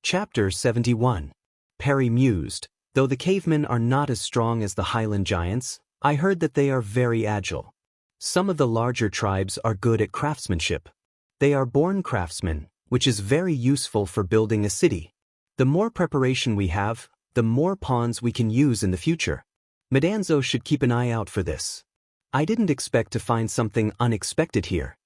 Chapter 71. Perry mused, though the cavemen are not as strong as the highland giants, I heard that they are very agile. Some of the larger tribes are good at craftsmanship. They are born craftsmen, which is very useful for building a city. The more preparation we have, the more pawns we can use in the future. Madanzo should keep an eye out for this. I didn't expect to find something unexpected here.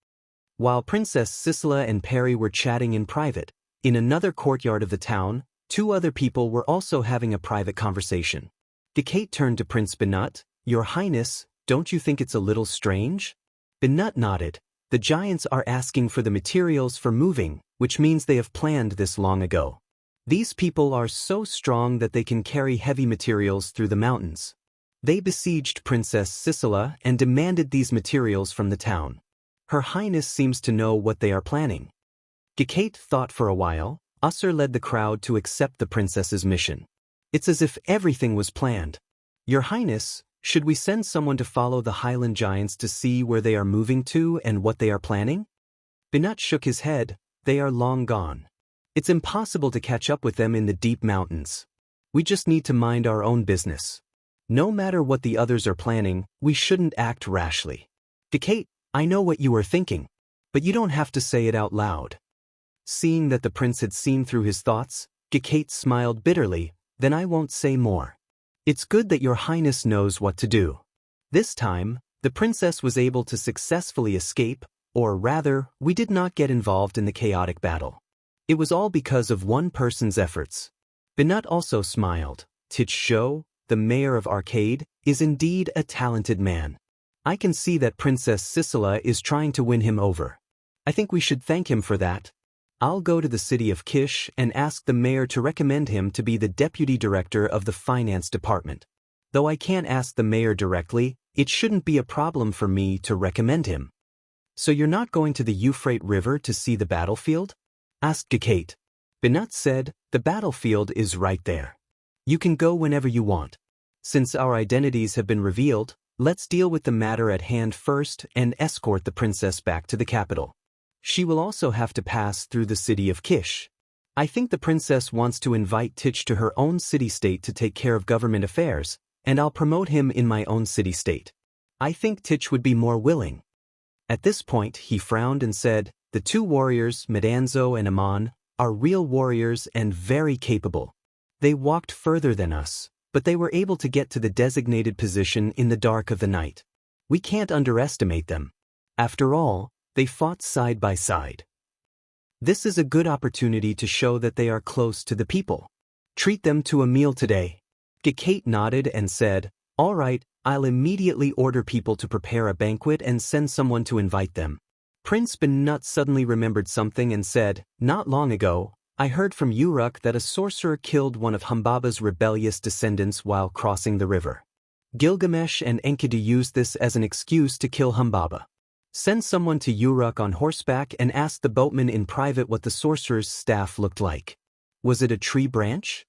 While Princess Sisela and Perry were chatting in private, in another courtyard of the town, two other people were also having a private conversation. Kate turned to Prince Benut. Your Highness, don't you think it's a little strange? Benut nodded. The giants are asking for the materials for moving, which means they have planned this long ago. These people are so strong that they can carry heavy materials through the mountains. They besieged Princess Sisela and demanded these materials from the town. Her Highness seems to know what they are planning. Kate thought for a while. Usher led the crowd to accept the princess's mission. It's as if everything was planned. Your Highness, should we send someone to follow the highland giants to see where they are moving to and what they are planning? Benut shook his head. They are long gone. It's impossible to catch up with them in the deep mountains. We just need to mind our own business. No matter what the others are planning, we shouldn't act rashly. Kate, I know what you are thinking, but you don't have to say it out loud. Seeing that the prince had seen through his thoughts, Kate smiled bitterly. Then I won't say more. It's good that your Highness knows what to do. This time, the princess was able to successfully escape, or rather, we did not get involved in the chaotic battle. It was all because of one person's efforts. Benut also smiled. Tich Shou, the mayor of Arcade, is indeed a talented man. I can see that Princess Sisela is trying to win him over. I think we should thank him for that. I'll go to the city of Kish and ask the mayor to recommend him to be the deputy director of the finance department. Though I can't ask the mayor directly, it shouldn't be a problem for me to recommend him. So you're not going to the Euphrates River to see the battlefield? Asked Kate. Benut said, the battlefield is right there. You can go whenever you want. Since our identities have been revealed, let's deal with the matter at hand first and escort the princess back to the capital. She will also have to pass through the city of Kish. I think the princess wants to invite Tich to her own city-state to take care of government affairs, and I'll promote him in my own city-state. I think Tich would be more willing. At this point, he frowned and said, the two warriors, Madanzo and Amon, are real warriors and very capable. They walked further than us, but they were able to get to the designated position in the dark of the night. We can't underestimate them. After all, they fought side by side. This is a good opportunity to show that they are close to the people. Treat them to a meal today. Kate nodded and said, all right, I'll immediately order people to prepare a banquet and send someone to invite them. Prince Benut suddenly remembered something and said, not long ago, I heard from Uruk that a sorcerer killed one of Humbaba's rebellious descendants while crossing the river. Gilgamesh and Enkidu used this as an excuse to kill Humbaba. Send someone to Uruk on horseback and ask the boatman in private what the sorcerer's staff looked like. Was it a tree branch?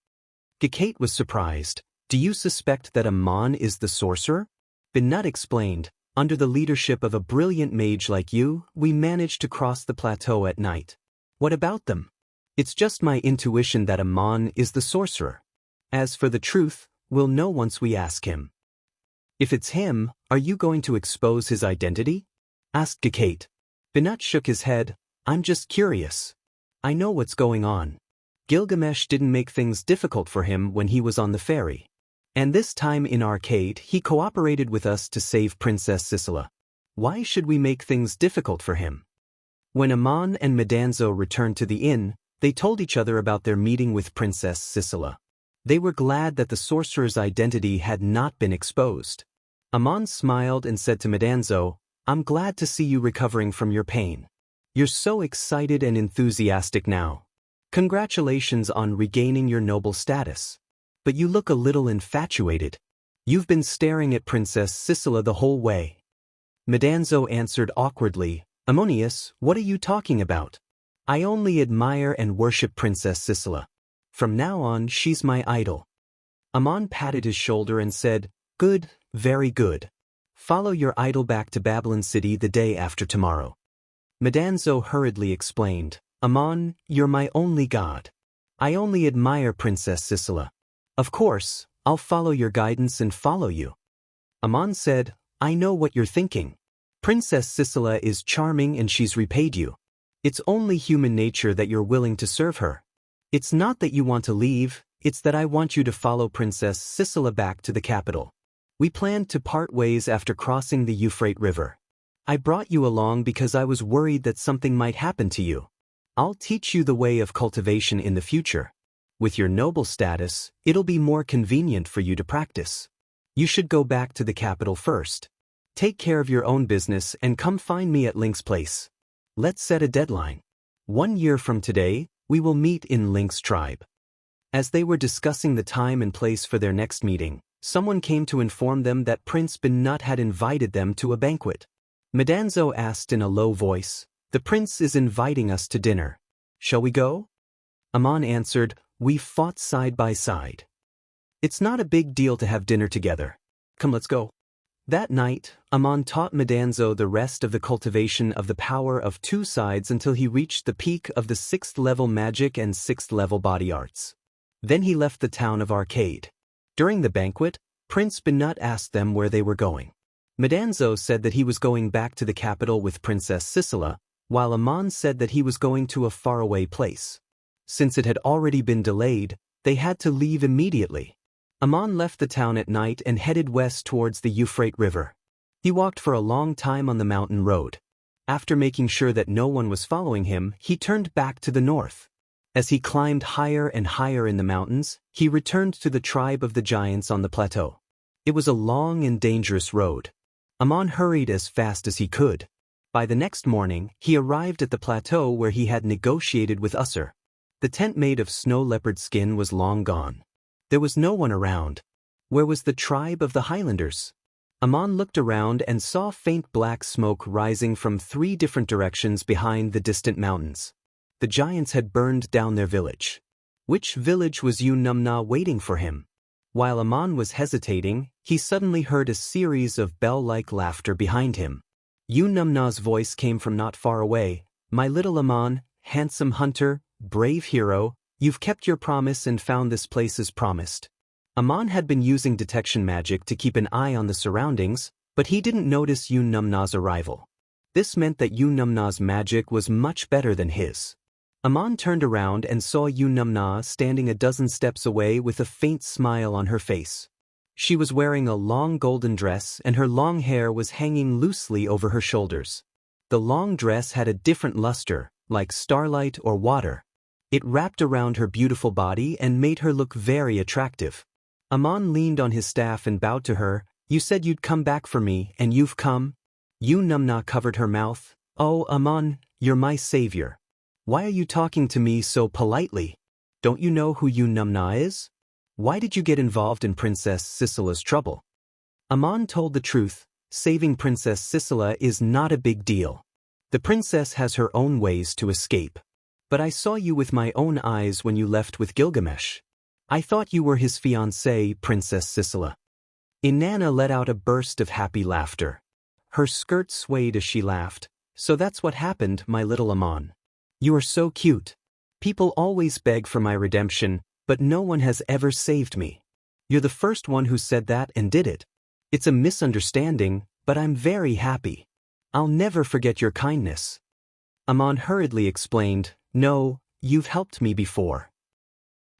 Kate was surprised. Do you suspect that Amon is the sorcerer? Benut explained, under the leadership of a brilliant mage like you, we managed to cross the plateau at night. What about them? It's just my intuition that Amon is the sorcerer. As for the truth, we'll know once we ask him. If it's him, are you going to expose his identity? Asked Kate. Benut shook his head. I'm just curious. I know what's going on. Gilgamesh didn't make things difficult for him when he was on the ferry. And this time in Arcade, he cooperated with us to save Princess Sisela. Why should we make things difficult for him? When Amon and Madanzo returned to the inn, they told each other about their meeting with Princess Sisela. They were glad that the sorcerer's identity had not been exposed. Amon smiled and said to Madanzo, I'm glad to see you recovering from your pain. You're so excited and enthusiastic now. Congratulations on regaining your noble status. But you look a little infatuated. You've been staring at Princess Sisela the whole way. Madanzo answered awkwardly, Ammonius, what are you talking about? I only admire and worship Princess Sisela. From now on, she's my idol. Amon patted his shoulder and said, good, very good. Follow your idol back to Babylon City the day after tomorrow. Madanzo hurriedly explained, Amon, you're my only god. I only admire Princess Sicila. Of course, I'll follow your guidance and follow you. Aman said, I know what you're thinking. Princess Sicila is charming and she's repaid you. It's only human nature that you're willing to serve her. It's not that you want to leave, it's that I want you to follow Princess Sicila back to the capital. We planned to part ways after crossing the Euphrates River. I brought you along because I was worried that something might happen to you. I'll teach you the way of cultivation in the future. With your noble status, it'll be more convenient for you to practice. You should go back to the capital first. Take care of your own business and come find me at Link's place. Let's set a deadline. 1 year from today, we will meet in Link's tribe. As they were discussing the time and place for their next meeting, someone came to inform them that Prince Binut had invited them to a banquet. Madanzo asked in a low voice, The prince is inviting us to dinner. Shall we go? Aman answered, We fought side by side. It's not a big deal to have dinner together. Come, let's go. That night, Aman taught Madanzo the rest of the cultivation of the power of two sides until he reached the peak of the 6th level magic and 6th level body arts. Then he left the town of Arcade. During the banquet, Prince Binut asked them where they were going. Madanzo said that he was going back to the capital with Princess Sicila, while Aman said that he was going to a faraway place. Since it had already been delayed, they had to leave immediately. Aman left the town at night and headed west towards the Euphrates River. He walked for a long time on the mountain road. After making sure that no one was following him, he turned back to the north. As he climbed higher and higher in the mountains, he returned to the tribe of the giants on the plateau. It was a long and dangerous road. Aman hurried as fast as he could. By the next morning, he arrived at the plateau where he had negotiated with Usser. The tent made of snow leopard skin was long gone. There was no one around. Where was the tribe of the Highlanders? Aman looked around and saw faint black smoke rising from 3 different directions behind the distant mountains. The giants had burned down their village. Which village was Numna waiting for him? While Aman was hesitating, he suddenly heard a series of bell-like laughter behind him. Numna's voice came from not far away. My little Aman, handsome hunter, brave hero, you've kept your promise and found this place as promised. Aman had been using detection magic to keep an eye on the surroundings, but he didn't notice Numna's arrival. This meant that Numna's magic was much better than his. Aman turned around and saw Numna standing a dozen steps away with a faint smile on her face. She was wearing a long golden dress and her long hair was hanging loosely over her shoulders. The long dress had a different luster, like starlight or water. It wrapped around her beautiful body and made her look very attractive. Aman leaned on his staff and bowed to her. You said you'd come back for me, and you've come? Numna covered her mouth. Oh, Aman, you're my savior. Why are you talking to me so politely? Don't you know who Numna is? Why did you get involved in Princess Sicila's trouble? Aman told the truth. Saving Princess Sicila is not a big deal. The princess has her own ways to escape. But I saw you with my own eyes when you left with Gilgamesh. I thought you were his fiancée, Princess Sicila. Inanna let out a burst of happy laughter. Her skirt swayed as she laughed. So that's what happened, my little Aman. You are so cute. People always beg for my redemption, but no one has ever saved me. You're the first one who said that and did it. It's a misunderstanding, but I'm very happy. I'll never forget your kindness. Aman hurriedly explained, No, you've helped me before.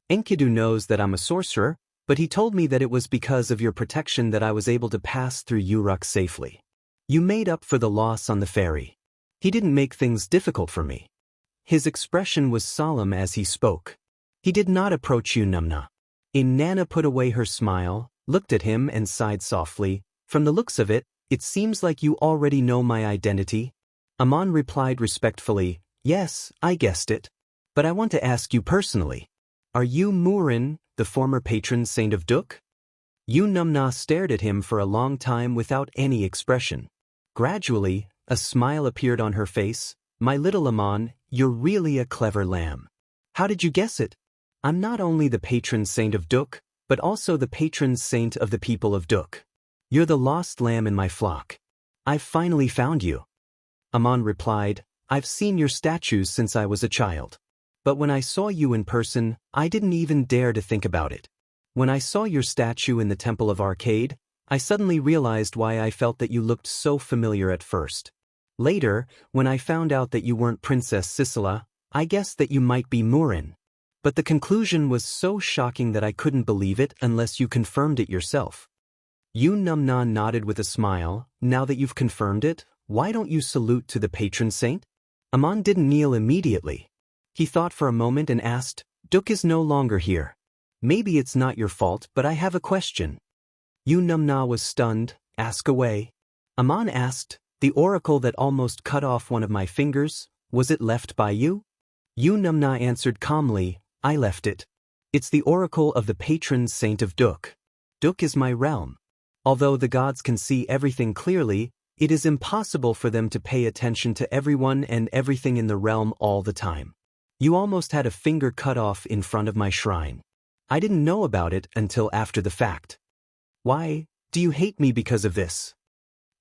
Enkidu knows that I'm a sorcerer, but he told me that it was because of your protection that I was able to pass through Uruk safely. You made up for the loss on the ferry. He didn't make things difficult for me. His expression was solemn as he spoke. He did not approach Numna. Inanna put away her smile, looked at him and sighed softly. From the looks of it, it seems like you already know my identity. Aman replied respectfully, Yes, I guessed it. But I want to ask you personally. Are you Murin, the former patron saint of Duk? Numna stared at him for a long time without any expression. Gradually, a smile appeared on her face. My little Aman, you're really a clever lamb. How did you guess it? I'm not only the patron saint of Duk, but also the patron saint of the people of Duk. You're the lost lamb in my flock. I've finally found you. Aman replied, I've seen your statues since I was a child. But when I saw you in person, I didn't even dare to think about it. When I saw your statue in the Temple of Arcade, I suddenly realized why I felt that you looked so familiar at first. Later, when I found out that you weren't Princess Sisela, I guessed that you might be Murin. But the conclusion was so shocking that I couldn't believe it unless you confirmed it yourself. Yu Numna nodded with a smile. Now that you've confirmed it, why don't you salute to the patron saint? Aman didn't kneel immediately. He thought for a moment and asked, Duk is no longer here. Maybe it's not your fault, but I have a question. Yu Numna was stunned. Ask away. Aman asked, the oracle that almost cut off one of my fingers, was it left by you? Yu Numna answered calmly, I left it. It's the oracle of the patron saint of Duk. Duk is my realm. Although the gods can see everything clearly, it is impossible for them to pay attention to everyone and everything in the realm all the time. You almost had a finger cut off in front of my shrine. I didn't know about it until after the fact. Why, do you hate me because of this?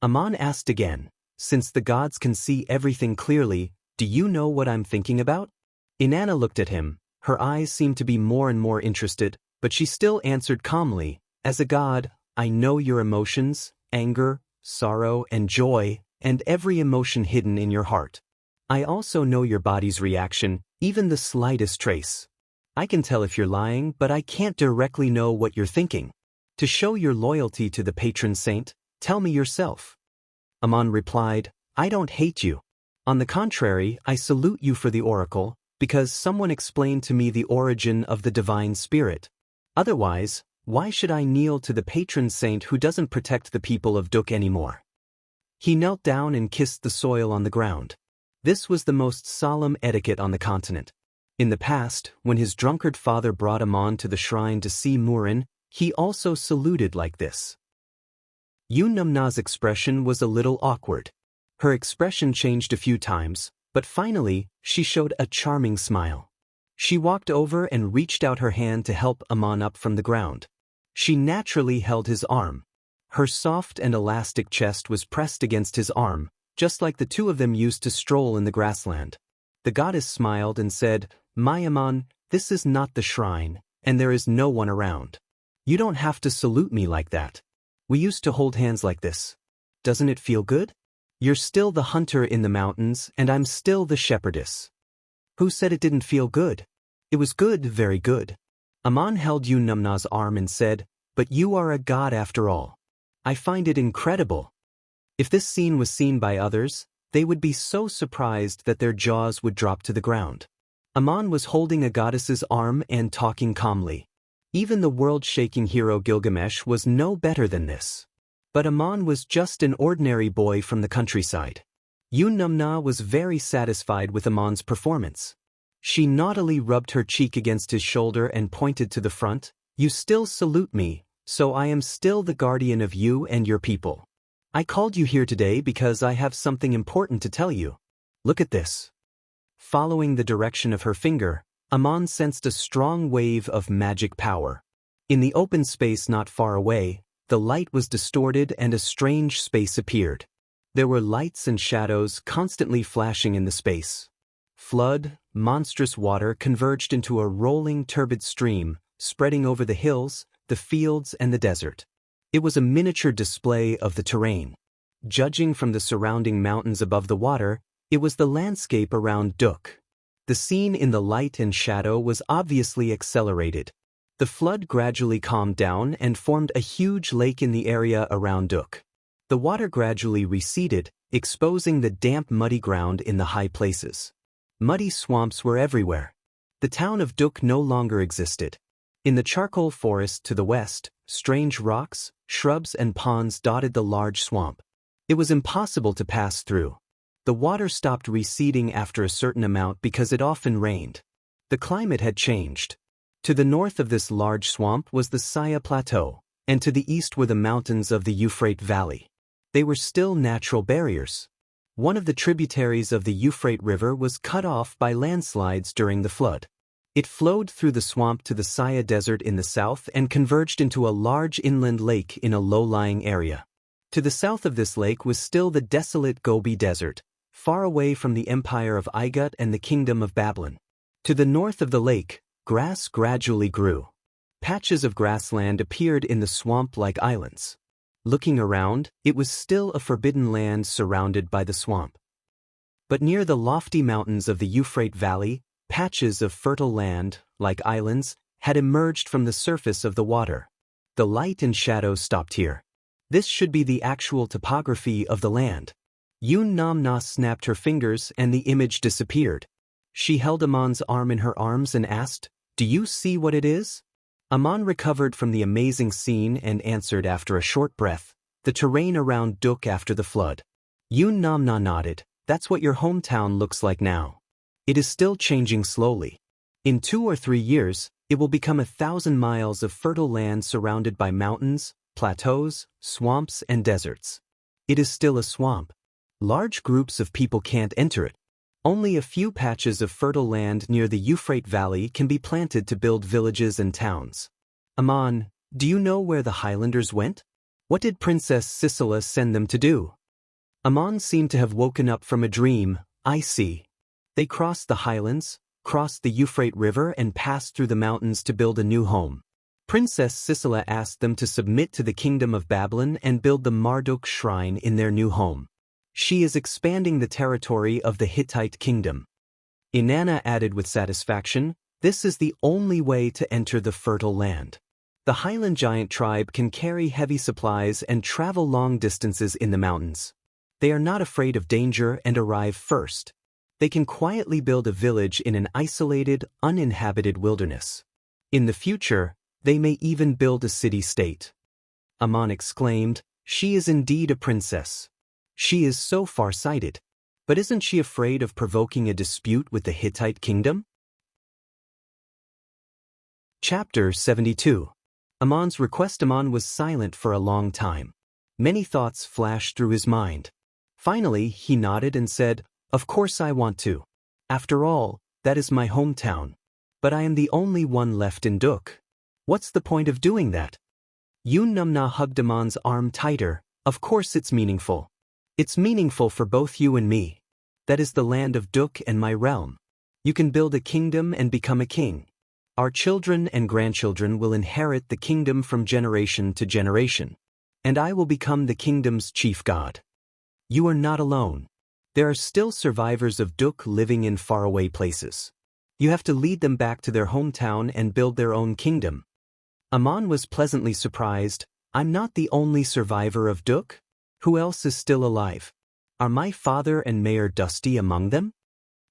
Aman asked again, since the gods can see everything clearly, do you know what I'm thinking about? Inanna looked at him. Her eyes seemed to be more and more interested, but she still answered calmly, as a god, I know your emotions, anger, sorrow, and joy, and every emotion hidden in your heart. I also know your body's reaction, even the slightest trace. I can tell if you're lying, but I can't directly know what you're thinking. To show your loyalty to the patron saint, tell me yourself. Aman replied, I don't hate you. On the contrary, I salute you for the oracle, because someone explained to me the origin of the divine spirit. Otherwise, why should I kneel to the patron saint who doesn't protect the people of Duk anymore? He knelt down and kissed the soil on the ground. This was the most solemn etiquette on the continent. In the past, when his drunkard father brought Aman to the shrine to see Murin, he also saluted like this. Yu Numna's expression was a little awkward. Her expression changed a few times, but finally, she showed a charming smile. She walked over and reached out her hand to help Aman up from the ground. She naturally held his arm. Her soft and elastic chest was pressed against his arm, just like the two of them used to stroll in the grassland. The goddess smiled and said, My Aman, this is not the shrine, and there is no one around. You don't have to salute me like that. We used to hold hands like this. Doesn't it feel good? You're still the hunter in the mountains, and I'm still the shepherdess. Who said it didn't feel good? It was good, very good. Aman held Yu Numna's arm and said, But you are a god after all. I find it incredible. If this scene was seen by others, they would be so surprised that their jaws would drop to the ground. Aman was holding a goddess's arm and talking calmly. Even the world-shaking hero Gilgamesh was no better than this. But Aman was just an ordinary boy from the countryside. Yu Numna was very satisfied with Aman's performance. She naughtily rubbed her cheek against his shoulder and pointed to the front. You still salute me, so I am still the guardian of you and your people. I called you here today because I have something important to tell you. Look at this. Following the direction of her finger, Aman sensed a strong wave of magic power. In the open space not far away, the light was distorted and a strange space appeared. There were lights and shadows constantly flashing in the space. Flood, monstrous water converged into a rolling turbid stream, spreading over the hills, the fields, and the desert. It was a miniature display of the terrain. Judging from the surrounding mountains above the water, it was the landscape around Duk. The scene in the light and shadow was obviously accelerated. The flood gradually calmed down and formed a huge lake in the area around Duk. The water gradually receded, exposing the damp, muddy ground in the high places. Muddy swamps were everywhere. The town of Duk no longer existed. In the charcoal forest to the west, strange rocks, shrubs, and ponds dotted the large swamp. It was impossible to pass through. The water stopped receding after a certain amount because it often rained. The climate had changed. To the north of this large swamp was the Saya Plateau, and to the east were the mountains of the Euphrates Valley. They were still natural barriers. One of the tributaries of the Euphrates River was cut off by landslides during the flood. It flowed through the swamp to the Saya Desert in the south and converged into a large inland lake in a low-lying area. To the south of this lake was still the desolate Gobi Desert, far away from the empire of Igut and the kingdom of Babylon. To the north of the lake, grass gradually grew. Patches of grassland appeared in the swamp-like islands. Looking around, it was still a forbidden land surrounded by the swamp. But near the lofty mountains of the Euphrates Valley, patches of fertile land, like islands, had emerged from the surface of the water. The light and shadow stopped here. This should be the actual topography of the land. Yun Namna snapped her fingers and the image disappeared. She held Amon's arm in her arms and asked, "Do you see what it is?" Amon recovered from the amazing scene and answered after a short breath, "The terrain around Duk after the flood." Yun Namna nodded. "That's what your hometown looks like now. It is still changing slowly. In 2 or 3 years, it will become 1,000 miles of fertile land surrounded by mountains, plateaus, swamps, and deserts. It is still a swamp. Large groups of people can't enter it. Only a few patches of fertile land near the Euphrates Valley can be planted to build villages and towns." "Amon, do you know where the Highlanders went? What did Princess Sisela send them to do?" Amon seemed to have woken up from a dream. "I see. They crossed the highlands, crossed the Euphrates River and passed through the mountains to build a new home. Princess Sisela asked them to submit to the kingdom of Babylon and build the Marduk shrine in their new home. She is expanding the territory of the Hittite kingdom." Inanna added with satisfaction, "This is the only way to enter the fertile land. The Highland Giant tribe can carry heavy supplies and travel long distances in the mountains. They are not afraid of danger and arrive first. They can quietly build a village in an isolated, uninhabited wilderness. In the future, they may even build a city-state." Amon exclaimed, "She is indeed a princess. She is so far-sighted. But isn't she afraid of provoking a dispute with the Hittite kingdom?" Chapter 72. Amon's request. Amon was silent for a long time. Many thoughts flashed through his mind. Finally, he nodded and said, "Of course I want to. After all, that is my hometown. But I am the only one left in Duk. What's the point of doing that?" Yun Numna hugged Amon's arm tighter. "Of course it's meaningful. It's meaningful for both you and me. That is the land of Duk and my realm. You can build a kingdom and become a king. Our children and grandchildren will inherit the kingdom from generation to generation. And I will become the kingdom's chief god. You are not alone. There are still survivors of Duk living in faraway places. You have to lead them back to their hometown and build their own kingdom." Amon was pleasantly surprised. "I'm not the only survivor of Duk? Who else is still alive? Are my father and Mayor Dusty among them?"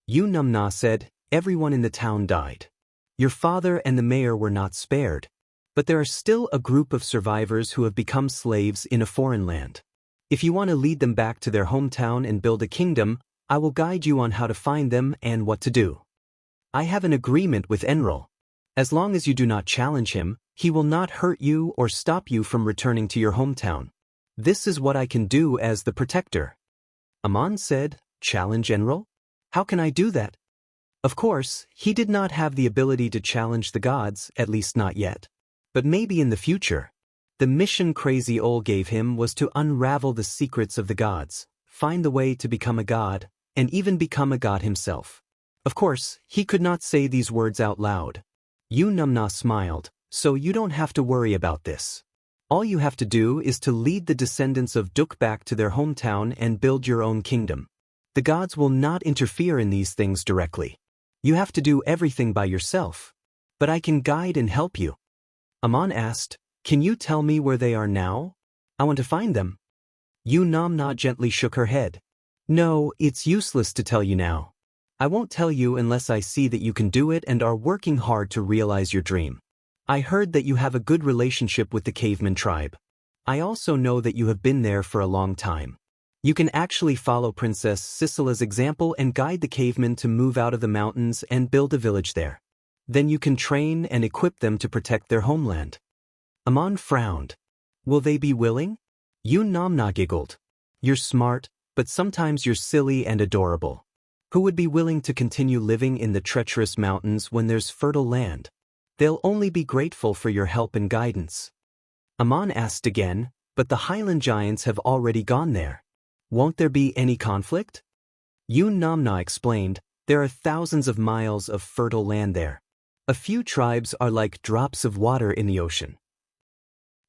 Yun Numna said, "Everyone in the town died. Your father and the mayor were not spared. But there are still a group of survivors who have become slaves in a foreign land. If you want to lead them back to their hometown and build a kingdom, I will guide you on how to find them and what to do. I have an agreement with Enril. As long as you do not challenge him, he will not hurt you or stop you from returning to your hometown. This is what I can do as the protector." Amon said, "Challenge Enril? How can I do that?" Of course, he did not have the ability to challenge the gods, at least not yet. But maybe in the future. The mission Crazy Ol gave him was to unravel the secrets of the gods, find the way to become a god, and even become a god himself. Of course, he could not say these words out loud. Yun Numna smiled, "So you don't have to worry about this. All you have to do is to lead the descendants of Duk back to their hometown and build your own kingdom. The gods will not interfere in these things directly. You have to do everything by yourself. But I can guide and help you." Amon asked, "Can you tell me where they are now? I want to find them." Yun Numna gently shook her head. "No, it's useless to tell you now. I won't tell you unless I see that you can do it and are working hard to realize your dream. I heard that you have a good relationship with the caveman tribe. I also know that you have been there for a long time. You can actually follow Princess Sisela's example and guide the cavemen to move out of the mountains and build a village there. Then you can train and equip them to protect their homeland." Amon frowned. "Will they be willing?" Yun Numna giggled. "You're smart, but sometimes you're silly and adorable. Who would be willing to continue living in the treacherous mountains when there's fertile land? They'll only be grateful for your help and guidance." Amon asked again, "But the Highland Giants have already gone there. Won't there be any conflict?" Yun Numna explained, There are thousands of miles of fertile land there. A few tribes are like drops of water in the ocean.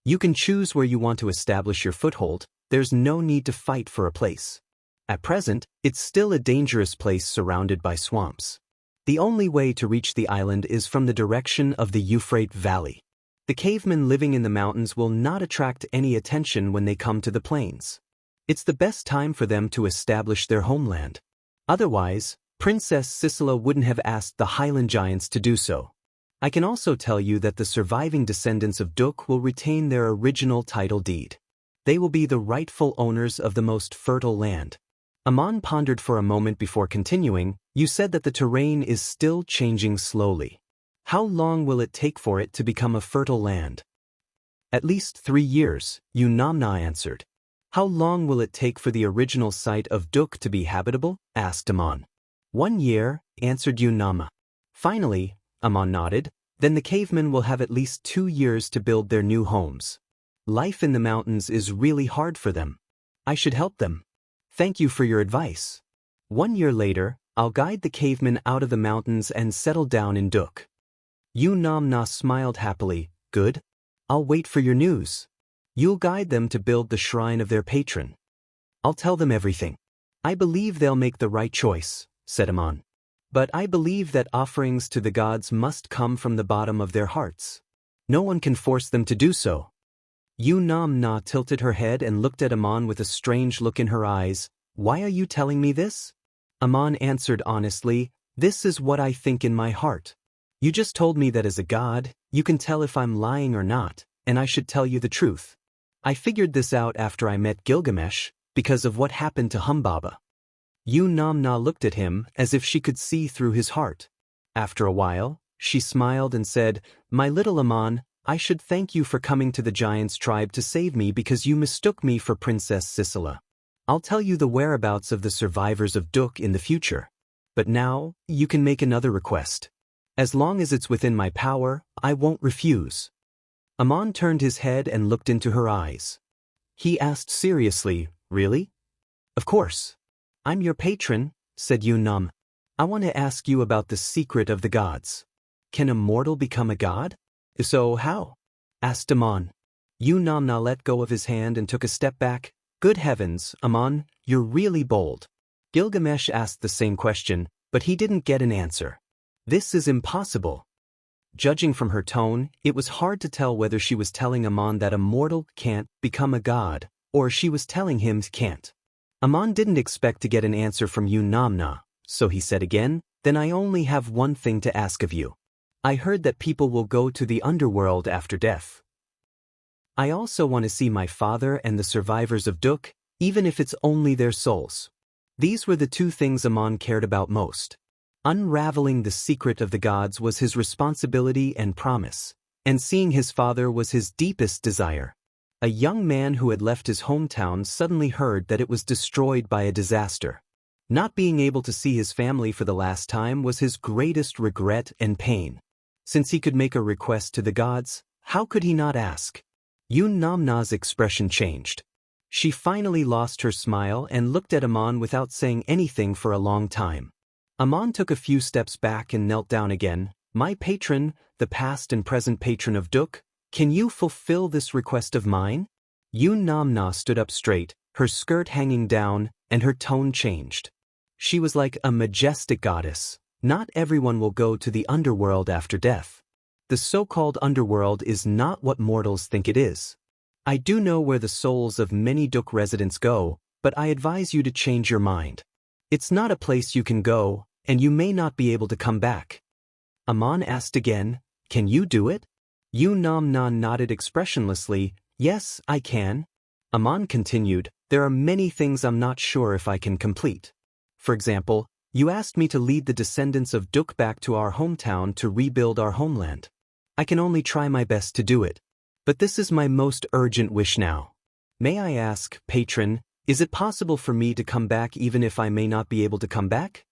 You can choose where you want to establish your foothold. There's no need to fight for a place. At present, it's still a dangerous place surrounded by swamps. The only way to reach the island is from the direction of the Euphrates Valley. The cavemen living in the mountains will not attract any attention when they come to the plains. It's the best time for them to establish their homeland. Otherwise, Princess Sicilla wouldn't have asked the Highland Giants to do so. I can also tell you that the surviving descendants of Duk will retain their original title deed. They will be the rightful owners of the most fertile land. Aman pondered for a moment before continuing. You said that the terrain is still changing slowly. How long will it take for it to become a fertile land? At least 3 years, Yunamna answered. How long will it take for the original site of Duk to be habitable? Asked Aman. 1 year, answered Yunamna. Finally, Aman nodded. Then the cavemen will have at least 2 years to build their new homes. Life in the mountains is really hard for them. I should help them. Thank you for your advice. 1 year later, I'll guide the cavemen out of the mountains and settle down in Duk. Yunamna smiled happily. Good. I'll wait for your news. You'll guide them to build the shrine of their patron. I'll tell them everything. I believe they'll make the right choice, said Aman. But I believe that offerings to the gods must come from the bottom of their hearts. No one can force them to do so. Yunamna tilted her head and looked at Aman with a strange look in her eyes. Why are you telling me this? Aman answered honestly, this is what I think in my heart. You just told me that as a god, you can tell if I'm lying or not, and I should tell you the truth. I figured this out after I met Gilgamesh, because of what happened to Humbaba. Yunamna looked at him as if she could see through his heart. After a while, she smiled and said, My little Aman, I should thank you for coming to the giants' tribe to save me because you mistook me for Princess Sicilla. I'll tell you the whereabouts of the survivors of Duk in the future. But now, you can make another request. As long as it's within my power, I won't refuse. Aman turned his head and looked into her eyes. He asked seriously, Really? Of course. I'm your patron, said Yunam. I want to ask you about the secret of the gods. Can a mortal become a god? If so, how? Asked Aman. Yunamna let go of his hand and took a step back. Good heavens, Aman, you're really bold. Gilgamesh asked the same question, but he didn't get an answer. This is impossible. Judging from her tone, it was hard to tell whether she was telling Aman that a mortal can't become a god, or she was telling him can't. Aman didn't expect to get an answer from Yunamna, so he said again, Then I only have one thing to ask of you. I heard that people will go to the underworld after death. I also want to see my father and the survivors of Duk, even if it's only their souls. These were the 2 things Aman cared about most. Unraveling the secret of the gods was his responsibility and promise, and seeing his father was his deepest desire. A young man who had left his hometown suddenly heard that it was destroyed by a disaster. Not being able to see his family for the last time was his greatest regret and pain. Since he could make a request to the gods, how could he not ask? Yunamna's expression changed. She finally lost her smile and looked at Aman without saying anything for a long time. Aman took a few steps back and knelt down again. My patron, the past and present patron of Duk, can you fulfill this request of mine? Yunamna stood up straight, her skirt hanging down, and her tone changed. She was like a majestic goddess. Not everyone will go to the underworld after death. The so-called underworld is not what mortals think it is. I do know where the souls of many Duk residents go, but I advise you to change your mind. It's not a place you can go, and you may not be able to come back. Aman asked again, Can you do it? Yunamna nodded expressionlessly. Yes, I can. Aman continued, There are many things I'm not sure if I can complete. For example, you asked me to lead the descendants of Duk back to our hometown to rebuild our homeland. I can only try my best to do it. But this is my most urgent wish now. May I ask, patron, is it possible for me to come back even if I may not be able to come back?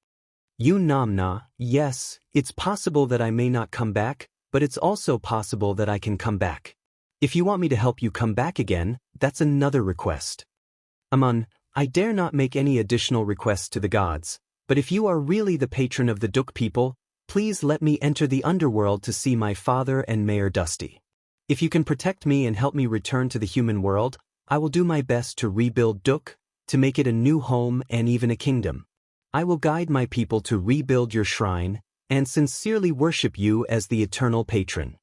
Yunamna, yes, it's possible that I may not come back, but it's also possible that I can come back. If you want me to help you come back again, that's another request. Aman, I dare not make any additional requests to the gods. But if you are really the patron of the Duk people, please let me enter the underworld to see my father and Mayor Dusty. If you can protect me and help me return to the human world, I will do my best to rebuild Duk, to make it a new home and even a kingdom. I will guide my people to rebuild your shrine, and sincerely worship you as the eternal patron.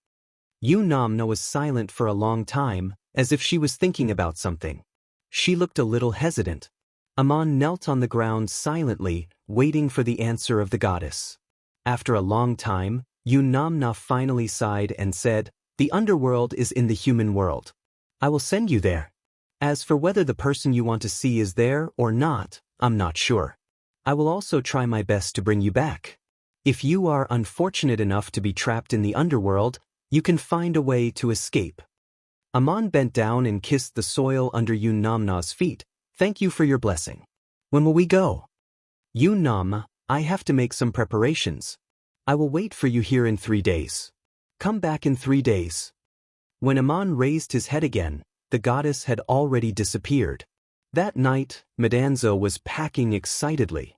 Yu Namna was silent for a long time, as if she was thinking about something. She looked a little hesitant. Amon knelt on the ground silently, waiting for the answer of the goddess. After a long time, Yu Namna finally sighed and said, "The underworld is in the human world. I will send you there. As for whether the person you want to see is there or not, I'm not sure. I will also try my best to bring you back. If you are unfortunate enough to be trapped in the underworld, you can find a way to escape." Amon bent down and kissed the soil under Yu Namna's feet. "Thank you for your blessing. When will we go?" "Yu Namna, I have to make some preparations. I will wait for you here in 3 days. Come back in 3 days." When Amon raised his head again, the goddess had already disappeared. That night, Madanzo was packing excitedly.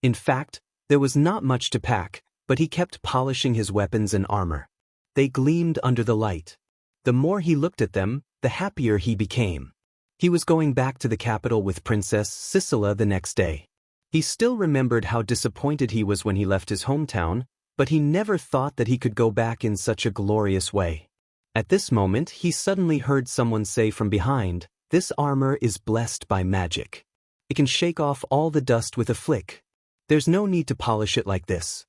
In fact, there was not much to pack, but he kept polishing his weapons and armor. They gleamed under the light. The more he looked at them, the happier he became. He was going back to the capital with Princess Sisela the next day. He still remembered how disappointed he was when he left his hometown, but he never thought that he could go back in such a glorious way. At this moment, he suddenly heard someone say from behind, "This armor is blessed by magic. It can shake off all the dust with a flick. There's no need to polish it like this."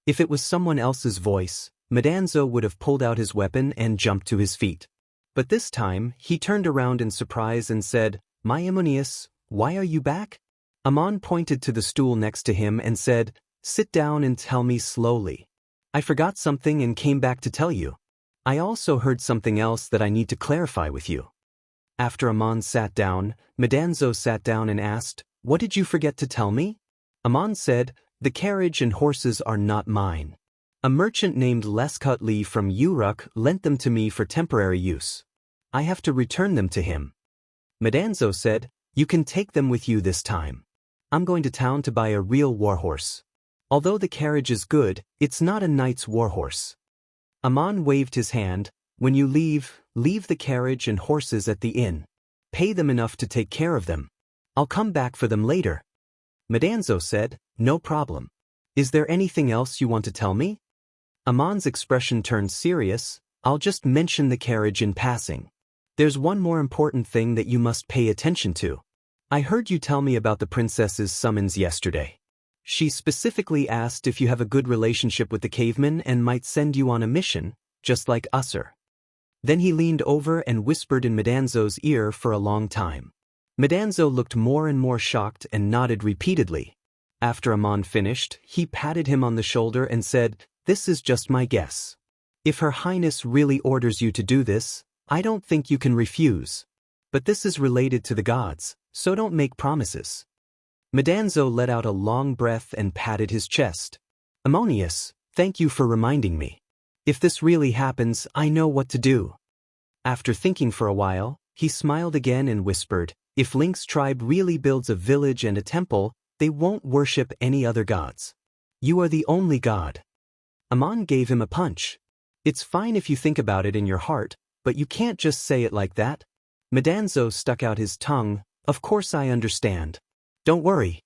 If it was someone else's voice, Madanzo would have pulled out his weapon and jumped to his feet. But this time, he turned around in surprise and said, "My Ammonius, why are you back?" Amon pointed to the stool next to him and said, "Sit down and tell me slowly. I forgot something and came back to tell you. I also heard something else that I need to clarify with you." After Amon sat down, Madanzo sat down and asked, "What did you forget to tell me?" Amon said, "The carriage and horses are not mine. A merchant named Leskutli from Uruk lent them to me for temporary use. I have to return them to him." Madanzo said, "You can take them with you this time. I'm going to town to buy a real warhorse. Although the carriage is good, it's not a knight's warhorse." Amon waved his hand. "When you leave the carriage and horses at the inn. Pay them enough to take care of them. I'll come back for them later." Madanzo said, "No problem. Is there anything else you want to tell me?" Amon's expression turned serious. "I'll just mention the carriage in passing. There's one more important thing that you must pay attention to. I heard you tell me about the princess's summons yesterday. She specifically asked if you have a good relationship with the cavemen and might send you on a mission, just like Usser." Then he leaned over and whispered in Madanzo's ear for a long time. Madanzo looked more and more shocked and nodded repeatedly. After Amon finished, he patted him on the shoulder and said, "This is just my guess. If Her Highness really orders you to do this, I don't think you can refuse. But this is related to the gods, so don't make promises." Madanzo let out a long breath and patted his chest. "Ammonius, thank you for reminding me. If this really happens, I know what to do." After thinking for a while, he smiled again and whispered, "If Link's tribe really builds a village and a temple, they won't worship any other gods. You are the only god." Amon gave him a punch. "It's fine if you think about it in your heart, but you can't just say it like that." Madanzo stuck out his tongue. "Of course I understand. Don't worry."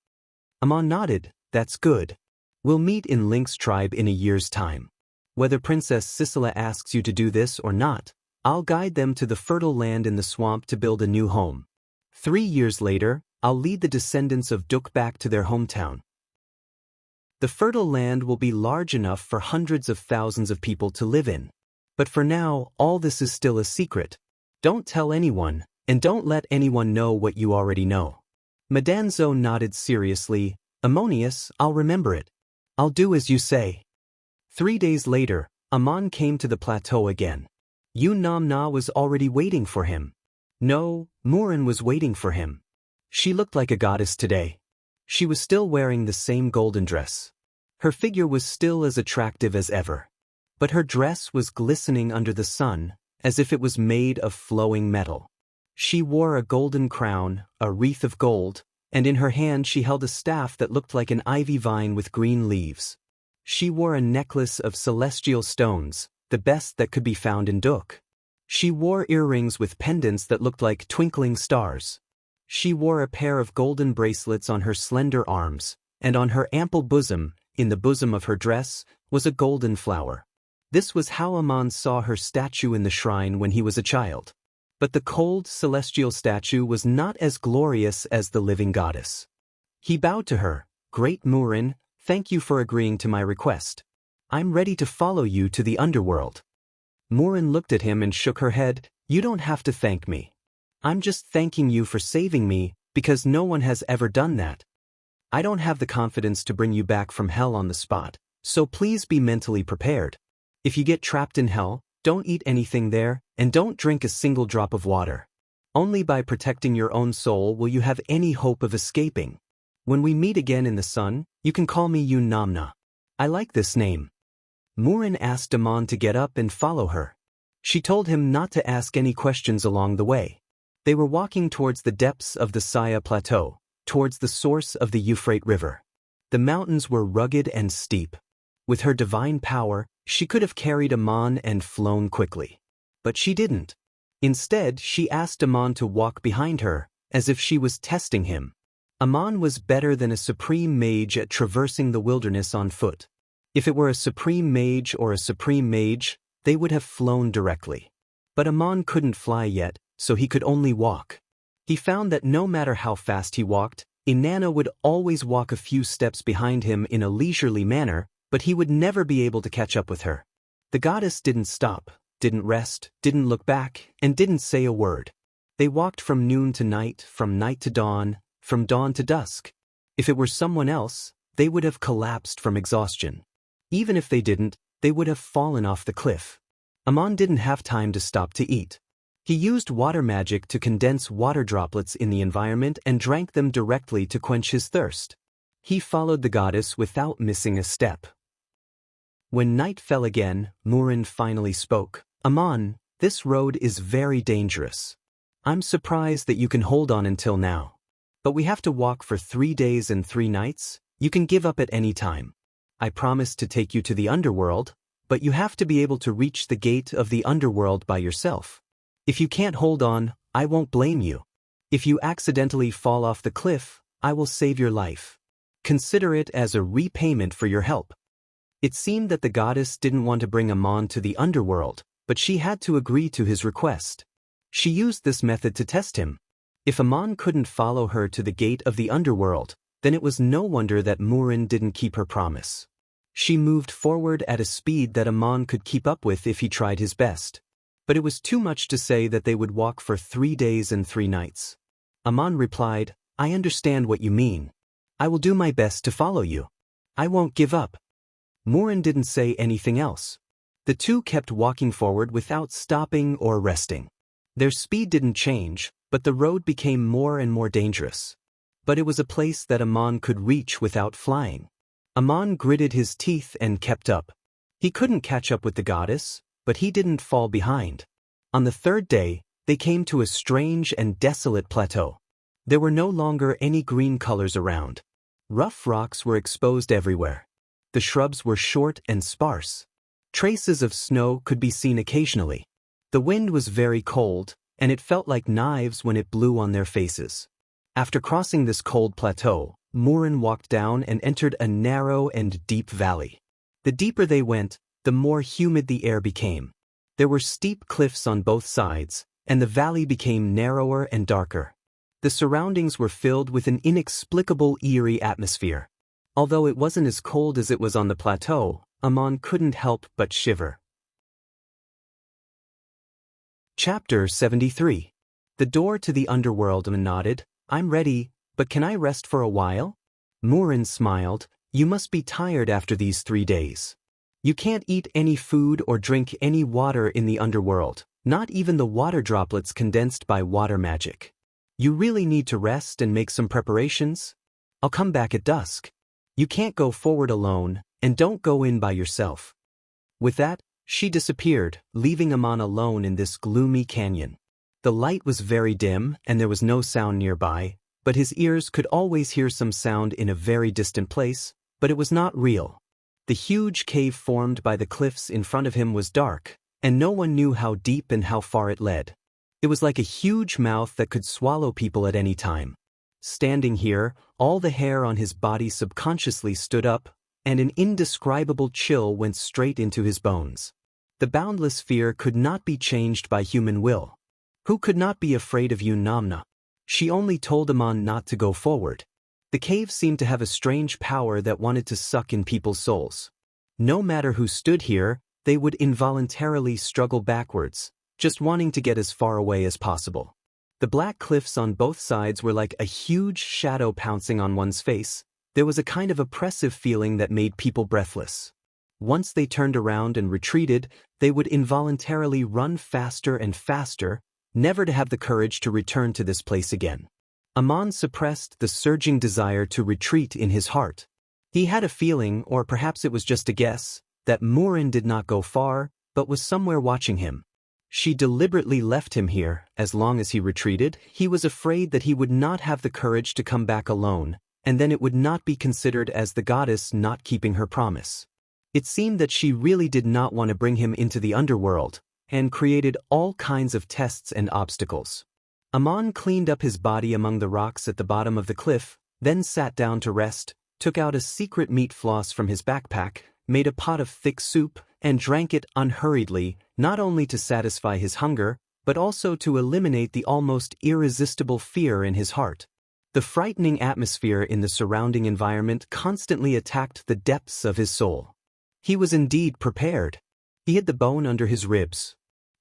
Amon nodded. "That's good. We'll meet in Link's tribe in a year's time. Whether Princess Sisela asks you to do this or not, I'll guide them to the fertile land in the swamp to build a new home. 3 years later, I'll lead the descendants of Duk back to their hometown. The fertile land will be large enough for hundreds of thousands of people to live in. But for now, all this is still a secret. Don't tell anyone, and don't let anyone know what you already know." Madanzo nodded seriously. "Ammonius, I'll remember it. I'll do as you say." 3 days later, Amon came to the plateau again. Yu Namna was already waiting for him. No, Murin was waiting for him. She looked like a goddess today. She was still wearing the same golden dress. Her figure was still as attractive as ever. But her dress was glistening under the sun, as if it was made of flowing metal. She wore a golden crown, a wreath of gold, and in her hand she held a staff that looked like an ivy vine with green leaves. She wore a necklace of celestial stones, the best that could be found in Duk. She wore earrings with pendants that looked like twinkling stars. She wore a pair of golden bracelets on her slender arms, and on her ample bosom, in the bosom of her dress, was a golden flower. This was how Aman saw her statue in the shrine when he was a child. But the cold, celestial statue was not as glorious as the living goddess. He bowed to her. "Great Murin, thank you for agreeing to my request. I'm ready to follow you to the underworld." Murin looked at him and shook her head. "You don't have to thank me. I'm just thanking you for saving me, because no one has ever done that. I don't have the confidence to bring you back from hell on the spot, so please be mentally prepared. If you get trapped in hell, don't eat anything there, and don't drink a single drop of water. Only by protecting your own soul will you have any hope of escaping. When we meet again in the sun, you can call me Yun Namna. I like this name." Murin asked Aman to get up and follow her. She told him not to ask any questions along the way. They were walking towards the depths of the Saya Plateau, towards the source of the Euphrates River. The mountains were rugged and steep. With her divine power, she could have carried Aman and flown quickly. But she didn't. Instead, she asked Aman to walk behind her, as if she was testing him. Aman was better than a supreme mage at traversing the wilderness on foot. If it were a supreme mage or a supreme mage, they would have flown directly. But Aman couldn't fly yet, so he could only walk. He found that no matter how fast he walked, Inanna would always walk a few steps behind him in a leisurely manner, but he would never be able to catch up with her. The goddess didn't stop, didn't rest, didn't look back, and didn't say a word. They walked from noon to night, from night to dawn, from dawn to dusk. If it were someone else, they would have collapsed from exhaustion. Even if they didn't, they would have fallen off the cliff. Aman didn't have time to stop to eat. He used water magic to condense water droplets in the environment and drank them directly to quench his thirst. He followed the goddess without missing a step. When night fell again, Murin finally spoke. "Aman, this road is very dangerous. I'm surprised that you can hold on until now. But we have to walk for 3 days and 3 nights. You can give up at any time. I promise to take you to the underworld, but you have to be able to reach the gate of the underworld by yourself. If you can't hold on, I won't blame you. If you accidentally fall off the cliff, I will save your life. Consider it as a repayment for your help." It seemed that the goddess didn't want to bring Aman to the underworld, but she had to agree to his request. She used this method to test him. If Aman couldn't follow her to the gate of the underworld, then it was no wonder that Murin didn't keep her promise. She moved forward at a speed that Aman could keep up with if he tried his best. But it was too much to say that they would walk for 3 days and 3 nights. Aman replied, "I understand what you mean. I will do my best to follow you. I won't give up." Murin didn't say anything else. The two kept walking forward without stopping or resting. Their speed didn't change, but the road became more and more dangerous. But it was a place that Aman could reach without flying. Aman gritted his teeth and kept up. He couldn't catch up with the goddess, but he didn't fall behind. On the 3rd day, they came to a strange and desolate plateau. There were no longer any green colors around. Rough rocks were exposed everywhere. The shrubs were short and sparse. Traces of snow could be seen occasionally. The wind was very cold, and it felt like knives when it blew on their faces. After crossing this cold plateau, Murin walked down and entered a narrow and deep valley. The deeper they went, the more humid the air became. There were steep cliffs on both sides, and the valley became narrower and darker. The surroundings were filled with an inexplicable eerie atmosphere. Although it wasn't as cold as it was on the plateau, Aman couldn't help but shiver. Chapter 73. The door to the underworld. Aman nodded. "I'm ready, but can I rest for a while?" Murin smiled. "You must be tired after these 3 days. You can't eat any food or drink any water in the underworld, not even the water droplets condensed by water magic. You really need to rest and make some preparations. I'll come back at dusk. You can't go forward alone, and don't go in by yourself." With that, she disappeared, leaving Aman alone in this gloomy canyon. The light was very dim, and there was no sound nearby, but his ears could always hear some sound in a very distant place, but it was not real. The huge cave formed by the cliffs in front of him was dark, and no one knew how deep and how far it led. It was like a huge mouth that could swallow people at any time. Standing here, all the hair on his body subconsciously stood up, and an indescribable chill went straight into his bones. The boundless fear could not be changed by human will. Who could not be afraid of Namna? She only told Aman not to go forward. The cave seemed to have a strange power that wanted to suck in people's souls. No matter who stood here, they would involuntarily struggle backwards, just wanting to get as far away as possible. The black cliffs on both sides were like a huge shadow pouncing on one's face. There was a kind of oppressive feeling that made people breathless. Once they turned around and retreated, they would involuntarily run faster and faster, never to have the courage to return to this place again. Aman suppressed the surging desire to retreat in his heart. He had a feeling, or perhaps it was just a guess, that Murin did not go far, but was somewhere watching him. She deliberately left him here. As long as he retreated, he was afraid that he would not have the courage to come back alone, and then it would not be considered as the goddess not keeping her promise. It seemed that she really did not want to bring him into the underworld, and created all kinds of tests and obstacles. Aman cleaned up his body among the rocks at the bottom of the cliff, then sat down to rest, took out a secret meat floss from his backpack, made a pot of thick soup, and drank it unhurriedly, not only to satisfy his hunger, but also to eliminate the almost irresistible fear in his heart. The frightening atmosphere in the surrounding environment constantly attacked the depths of his soul. He was indeed prepared. He hid the bone under his ribs.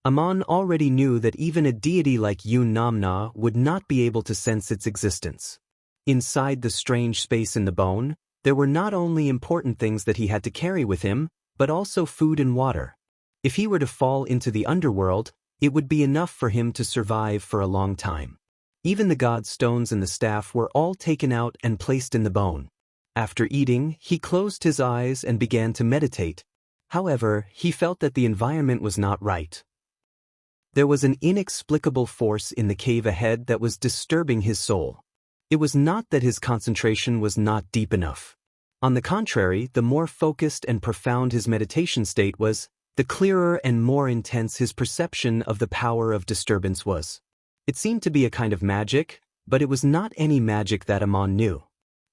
Aman already knew that even a deity like Namna would not be able to sense its existence. Inside the strange space in the bone, there were not only important things that he had to carry with him, but also food and water. If he were to fall into the underworld, it would be enough for him to survive for a long time. Even the god stones and the staff were all taken out and placed in the bone. After eating, he closed his eyes and began to meditate. However, he felt that the environment was not right. There was an inexplicable force in the cave ahead that was disturbing his soul. It was not that his concentration was not deep enough. On the contrary, the more focused and profound his meditation state was, the clearer and more intense his perception of the power of disturbance was. It seemed to be a kind of magic, but it was not any magic that Aman knew.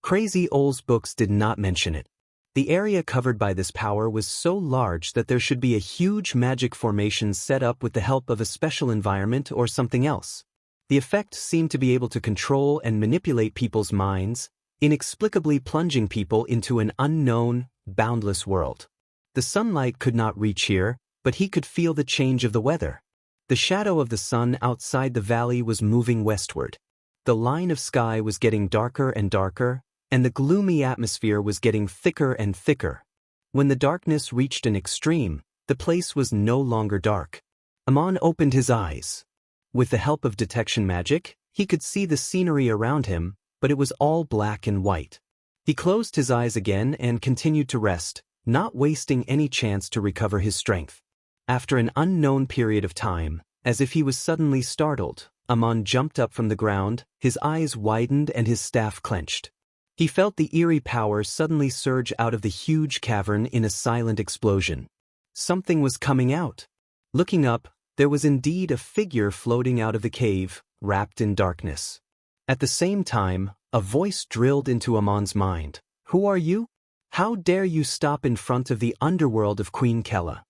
Crazy Ol's books did not mention it. The area covered by this power was so large that there should be a huge magic formation set up with the help of a special environment or something else. The effect seemed to be able to control and manipulate people's minds, inexplicably plunging people into an unknown, boundless world. The sunlight could not reach here, but he could feel the change of the weather. The shadow of the sun outside the valley was moving westward. The line of sky was getting darker and darker, and the gloomy atmosphere was getting thicker and thicker. When the darkness reached an extreme, the place was no longer dark. Aman opened his eyes. With the help of detection magic, he could see the scenery around him, but it was all black and white. He closed his eyes again and continued to rest, not wasting any chance to recover his strength. After an unknown period of time, as if he was suddenly startled, Aman jumped up from the ground, his eyes widened and his staff clenched. He felt the eerie power suddenly surge out of the huge cavern in a silent explosion. Something was coming out. Looking up, there was indeed a figure floating out of the cave, wrapped in darkness. At the same time, a voice drilled into Aman's mind. "Who are you? How dare you stop in front of the underworld of Queen Kella?"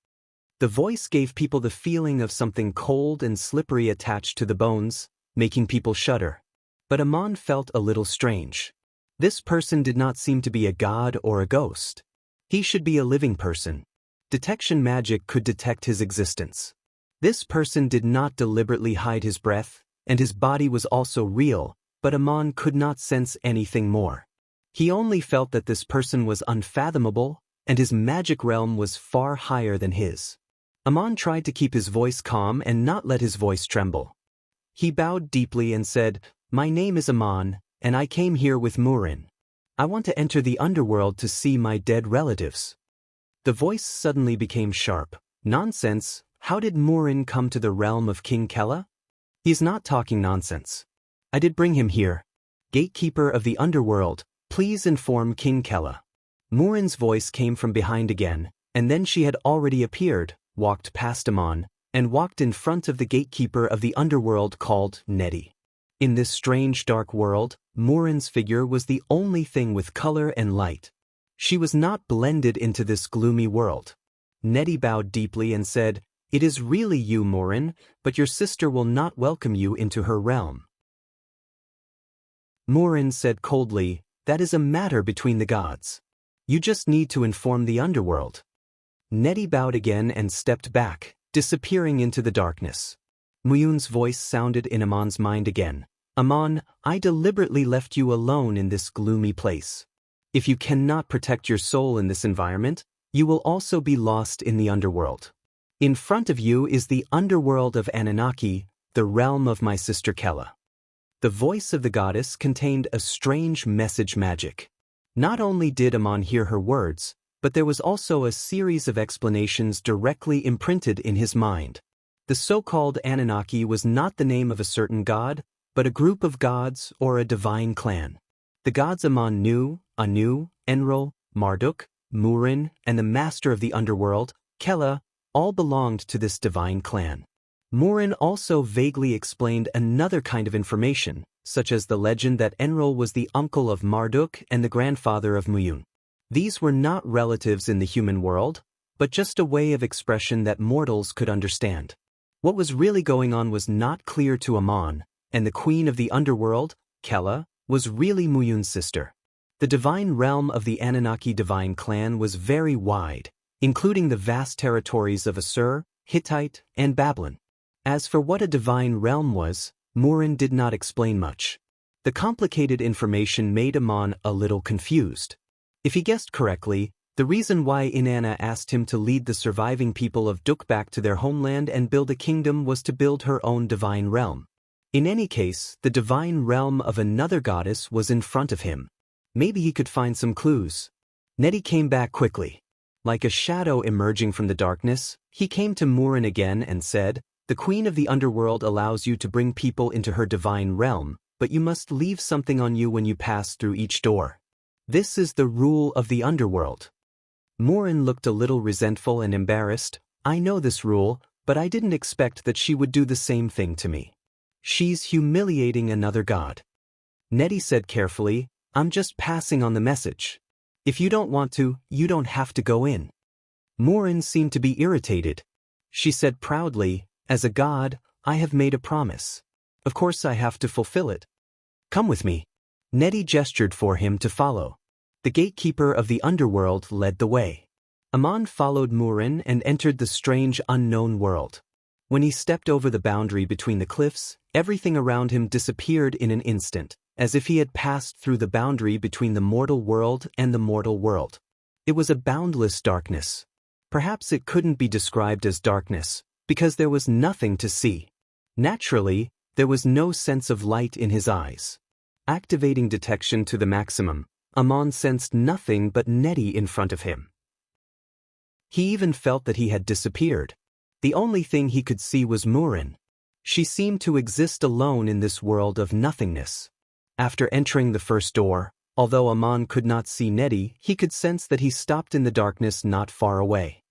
The voice gave people the feeling of something cold and slippery attached to the bones, making people shudder. But Aman felt a little strange. This person did not seem to be a god or a ghost. He should be a living person. Detection magic could detect his existence. This person did not deliberately hide his breath, and his body was also real, but Aman could not sense anything more. He only felt that this person was unfathomable, and his magic realm was far higher than his. Aman tried to keep his voice calm and not let his voice tremble. He bowed deeply and said, "My name is Aman, and I came here with Murin. I want to enter the underworld to see my dead relatives." The voice suddenly became sharp. "Nonsense, how did Murin come to the realm of King Kella? He's not talking nonsense. I did bring him here." Gatekeeper of the underworld, please inform King Kella. Murin's voice came from behind again, and then she had already appeared, walked past Amon, and walked in front of the gatekeeper of the underworld called Nettie. In this strange dark world, Murin's figure was the only thing with color and light. She was not blended into this gloomy world. Nettie bowed deeply and said, "It is really you, Murin, but your sister will not welcome you into her realm." Murin said coldly, "That is a matter between the gods. You just need to inform the underworld." Nettie bowed again and stepped back, disappearing into the darkness. Muyun's voice sounded in Amon's mind again. "Amon, I deliberately left you alone in this gloomy place. If you cannot protect your soul in this environment, you will also be lost in the underworld. In front of you is the underworld of Anunnaki, the realm of my sister Kella." The voice of the goddess contained a strange message magic. Not only did Amon hear her words, but there was also a series of explanations directly imprinted in his mind. The so-called Anunnaki was not the name of a certain god, but a group of gods or a divine clan. The gods Amon knew, Anu, Enlil, Marduk, Murin, and the master of the underworld, Kella, all belonged to this divine clan. Murin also vaguely explained another kind of information, such as the legend that Enlil was the uncle of Marduk and the grandfather of Muyun. These were not relatives in the human world, but just a way of expression that mortals could understand. What was really going on was not clear to Amon, and the queen of the underworld, Kella, was really Muyun's sister. The divine realm of the Anunnaki divine clan was very wide, including the vast territories of Assur, Hittite, and Babylon. As for what a divine realm was, Murin did not explain much. The complicated information made Amon a little confused. If he guessed correctly, the reason why Inanna asked him to lead the surviving people of Duk back to their homeland and build a kingdom was to build her own divine realm. In any case, the divine realm of another goddess was in front of him. Maybe he could find some clues. Nettie came back quickly. Like a shadow emerging from the darkness, he came to Murin again and said, "The queen of the underworld allows you to bring people into her divine realm, but you must leave something on you when you pass through each door. This is the rule of the underworld." Murin looked a little resentful and embarrassed. "I know this rule, but I didn't expect that she would do the same thing to me. She's humiliating another god." Nettie said carefully, "I'm just passing on the message. If you don't want to, you don't have to go in." Murin seemed to be irritated. She said proudly, "As a god, I have made a promise. Of course I have to fulfill it. Come with me." Nettie gestured for him to follow. The gatekeeper of the underworld led the way. Amon followed Murin and entered the strange unknown world. When he stepped over the boundary between the cliffs, everything around him disappeared in an instant, as if he had passed through the boundary between the mortal world and the mortal world. It was a boundless darkness. Perhaps it couldn't be described as darkness, because there was nothing to see. Naturally, there was no sense of light in his eyes. Activating detection to the maximum, Amon sensed nothing but Nettie in front of him. He even felt that he had disappeared. The only thing he could see was Murin. She seemed to exist alone in this world of nothingness. After entering the first door, although Amon could not see Nettie, he could sense that he stopped in the darkness not far away.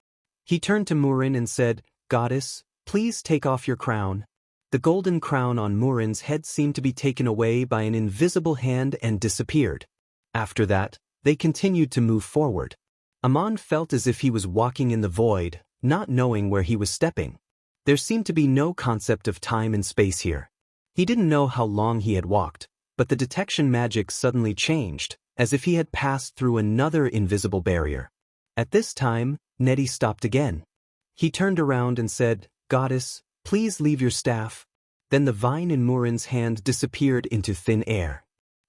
He turned to Murin and said, "Goddess, please take off your crown." The golden crown on Murin's head seemed to be taken away by an invisible hand and disappeared. After that, they continued to move forward. Amon felt as if he was walking in the void, not knowing where he was stepping. There seemed to be no concept of time and space here. He didn't know how long he had walked, but the detection magic suddenly changed, as if he had passed through another invisible barrier. At this time, Nettie stopped again. He turned around and said, "Goddess, please leave your staff." Then the vine in Murin's hand disappeared into thin air.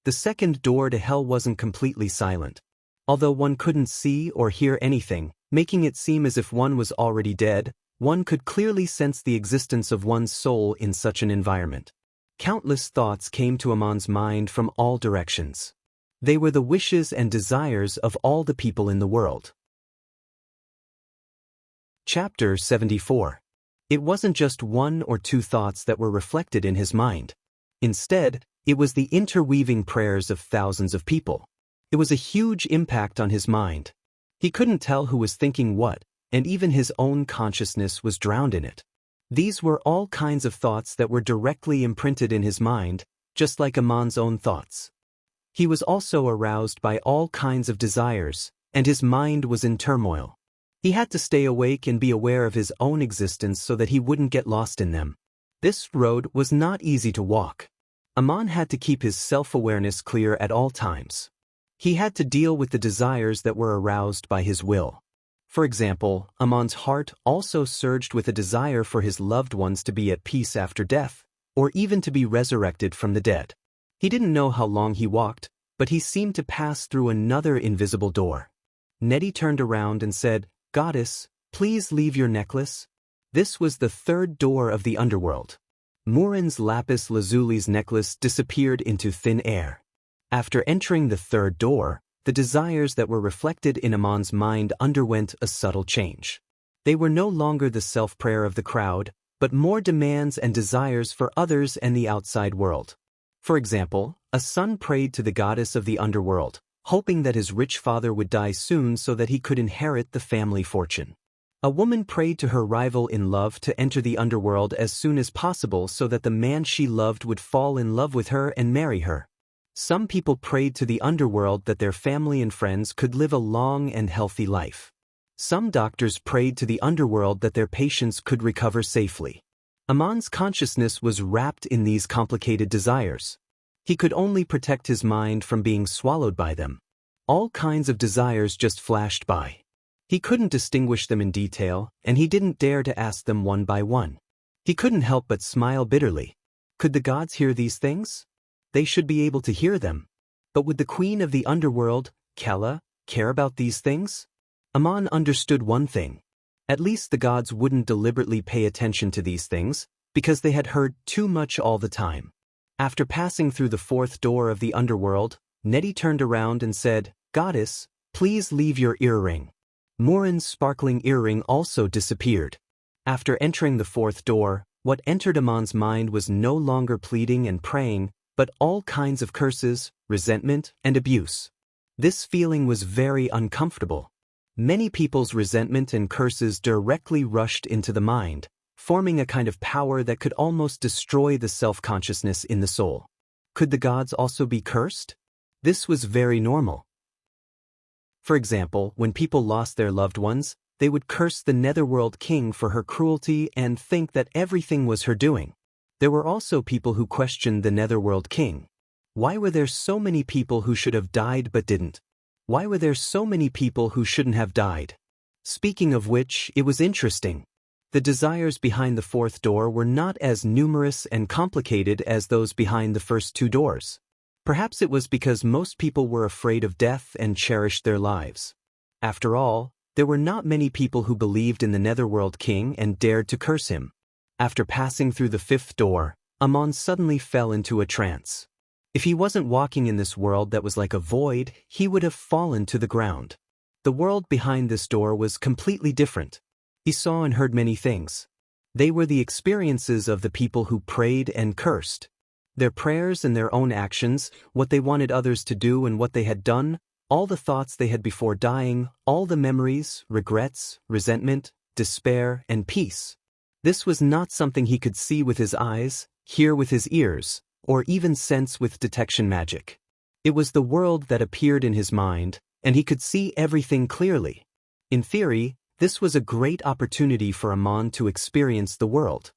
The second door to hell wasn't completely silent. Although one couldn't see or hear anything, making it seem as if one was already dead, one could clearly sense the existence of one's soul in such an environment. Countless thoughts came to Amon's mind from all directions. They were the wishes and desires of all the people in the world. Chapter 74. It wasn't just one or two thoughts that were reflected in his mind. Instead, It was the interweaving prayers of thousands of people. It was a huge impact on his mind. He couldn't tell who was thinking what, and even his own consciousness was drowned in it. These were all kinds of thoughts that were directly imprinted in his mind, just like Amon's own thoughts. He was also aroused by all kinds of desires, and his mind was in turmoil. He had to stay awake and be aware of his own existence so that he wouldn't get lost in them. This road was not easy to walk. Amon had to keep his self-awareness clear at all times. He had to deal with the desires that were aroused by his will. For example, Amon's heart also surged with a desire for his loved ones to be at peace after death, or even to be resurrected from the dead. He didn't know how long he walked, but he seemed to pass through another invisible door. Nedi turned around and said, "Goddess, please leave your necklace." This was the third door of the underworld. Murin's lapis lazuli's necklace disappeared into thin air. After entering the third door, the desires that were reflected in Amon's mind underwent a subtle change. They were no longer the self-prayer of the crowd, but more demands and desires for others and the outside world. For example, a son prayed to the goddess of the underworld, hoping that his rich father would die soon so that he could inherit the family fortune. A woman prayed to her rival in love to enter the underworld as soon as possible so that the man she loved would fall in love with her and marry her. Some people prayed to the underworld that their family and friends could live a long and healthy life. Some doctors prayed to the underworld that their patients could recover safely. Amon's consciousness was wrapped in these complicated desires. He could only protect his mind from being swallowed by them. All kinds of desires just flashed by. He couldn't distinguish them in detail, and he didn't dare to ask them one by one. He couldn't help but smile bitterly. Could the gods hear these things? They should be able to hear them. But would the queen of the underworld, Kella, care about these things? Amon understood one thing. At least the gods wouldn't deliberately pay attention to these things, because they had heard too much all the time. After passing through the fourth door of the underworld, Nedi turned around and said, "Goddess, please leave your earring." Murin's sparkling earring also disappeared. After entering the fourth door, what entered Amon's mind was no longer pleading and praying, but all kinds of curses, resentment, and abuse. This feeling was very uncomfortable. Many people's resentment and curses directly rushed into the mind, forming a kind of power that could almost destroy the self-consciousness in the soul. Could the gods also be cursed? This was very normal. For example, when people lost their loved ones, they would curse the Netherworld king for her cruelty and think that everything was her doing. There were also people who questioned the Netherworld king. Why were there so many people who should have died but didn't? Why were there so many people who shouldn't have died? Speaking of which, it was interesting. The desires behind the fourth door were not as numerous and complicated as those behind the first two doors. Perhaps it was because most people were afraid of death and cherished their lives. After all, there were not many people who believed in the Netherworld king and dared to curse him. After passing through the fifth door, Amon suddenly fell into a trance. If he wasn't walking in this world that was like a void, he would have fallen to the ground. The world behind this door was completely different. He saw and heard many things. They were the experiences of the people who prayed and cursed. Their prayers and their own actions, what they wanted others to do and what they had done, all the thoughts they had before dying, all the memories, regrets, resentment, despair, and peace. This was not something he could see with his eyes, hear with his ears, or even sense with detection magic. It was the world that appeared in his mind, and he could see everything clearly. In theory, this was a great opportunity for Amon to experience the world.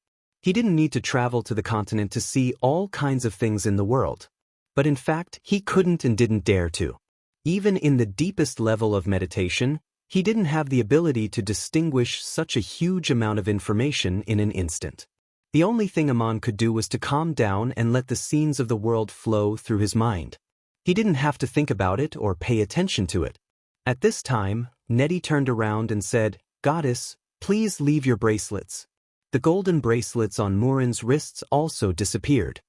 He didn't need to travel to the continent to see all kinds of things in the world. But in fact, he couldn't and didn't dare to. Even in the deepest level of meditation, he didn't have the ability to distinguish such a huge amount of information in an instant. The only thing Amon could do was to calm down and let the scenes of the world flow through his mind. He didn't have to think about it or pay attention to it. At this time, Nedi turned around and said, "Goddess, please leave your bracelets." The golden bracelets on Murin's wrists also disappeared.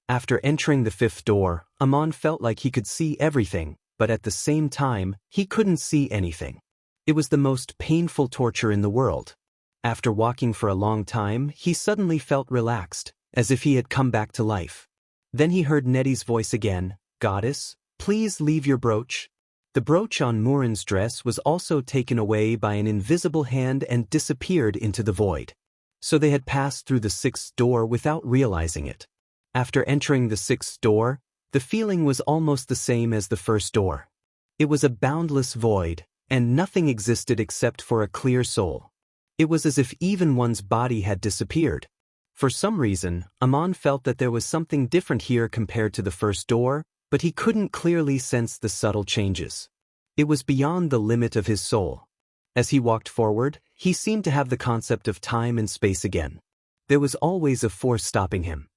After entering the fifth door, Amon felt like he could see everything, but at the same time, he couldn't see anything. It was the most painful torture in the world. After walking for a long time, he suddenly felt relaxed, as if he had come back to life. Then he heard Nedi's voice again, "Goddess, please leave your brooch." The brooch on Murin's dress was also taken away by an invisible hand and disappeared into the void. So they had passed through the sixth door without realizing it. After entering the sixth door, the feeling was almost the same as the first door. It was a boundless void, and nothing existed except for a clear soul. It was as if even one's body had disappeared. For some reason, Aman felt that there was something different here compared to the first door, but he couldn't clearly sense the subtle changes. It was beyond the limit of his soul. As he walked forward, he seemed to have the concept of time and space again. There was always a force stopping him.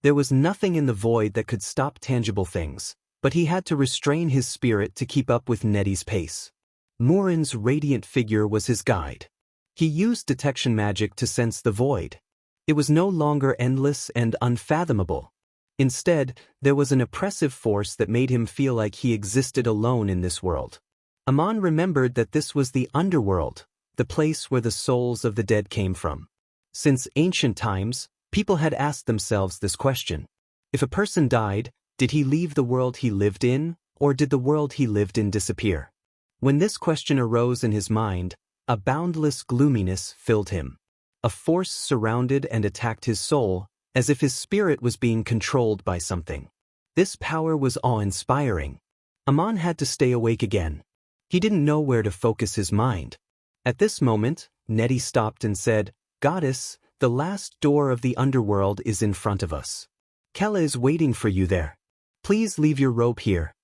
There was nothing in the void that could stop tangible things, but he had to restrain his spirit to keep up with Nedi's pace. Murin's radiant figure was his guide. He used detection magic to sense the void. It was no longer endless and unfathomable. Instead, there was an oppressive force that made him feel like he existed alone in this world. Aman remembered that this was the underworld, the place where the souls of the dead came from. Since ancient times, people had asked themselves this question. If a person died, did he leave the world he lived in, or did the world he lived in disappear? When this question arose in his mind, a boundless gloominess filled him. A force surrounded and attacked his soul, as if his spirit was being controlled by something. This power was awe-inspiring. Aman had to stay awake again. He didn't know where to focus his mind. At this moment, Nedi stopped and said, "Goddess, the last door of the underworld is in front of us. Kella is waiting for you there. Please leave your robe here."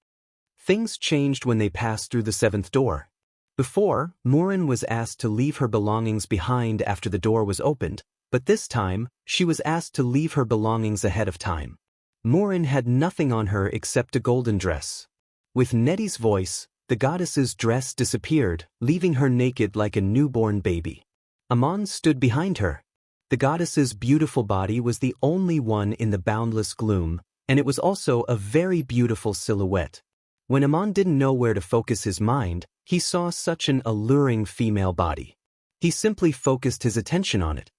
Things changed when they passed through the seventh door. Before, Murin was asked to leave her belongings behind after the door was opened, but this time, she was asked to leave her belongings ahead of time. Murin had nothing on her except a golden dress. With Nedi's voice, the goddess's dress disappeared, leaving her naked like a newborn baby. Aman stood behind her. The goddess's beautiful body was the only one in the boundless gloom, and it was also a very beautiful silhouette. When Aman didn't know where to focus his mind, he saw such an alluring female body. He simply focused his attention on it.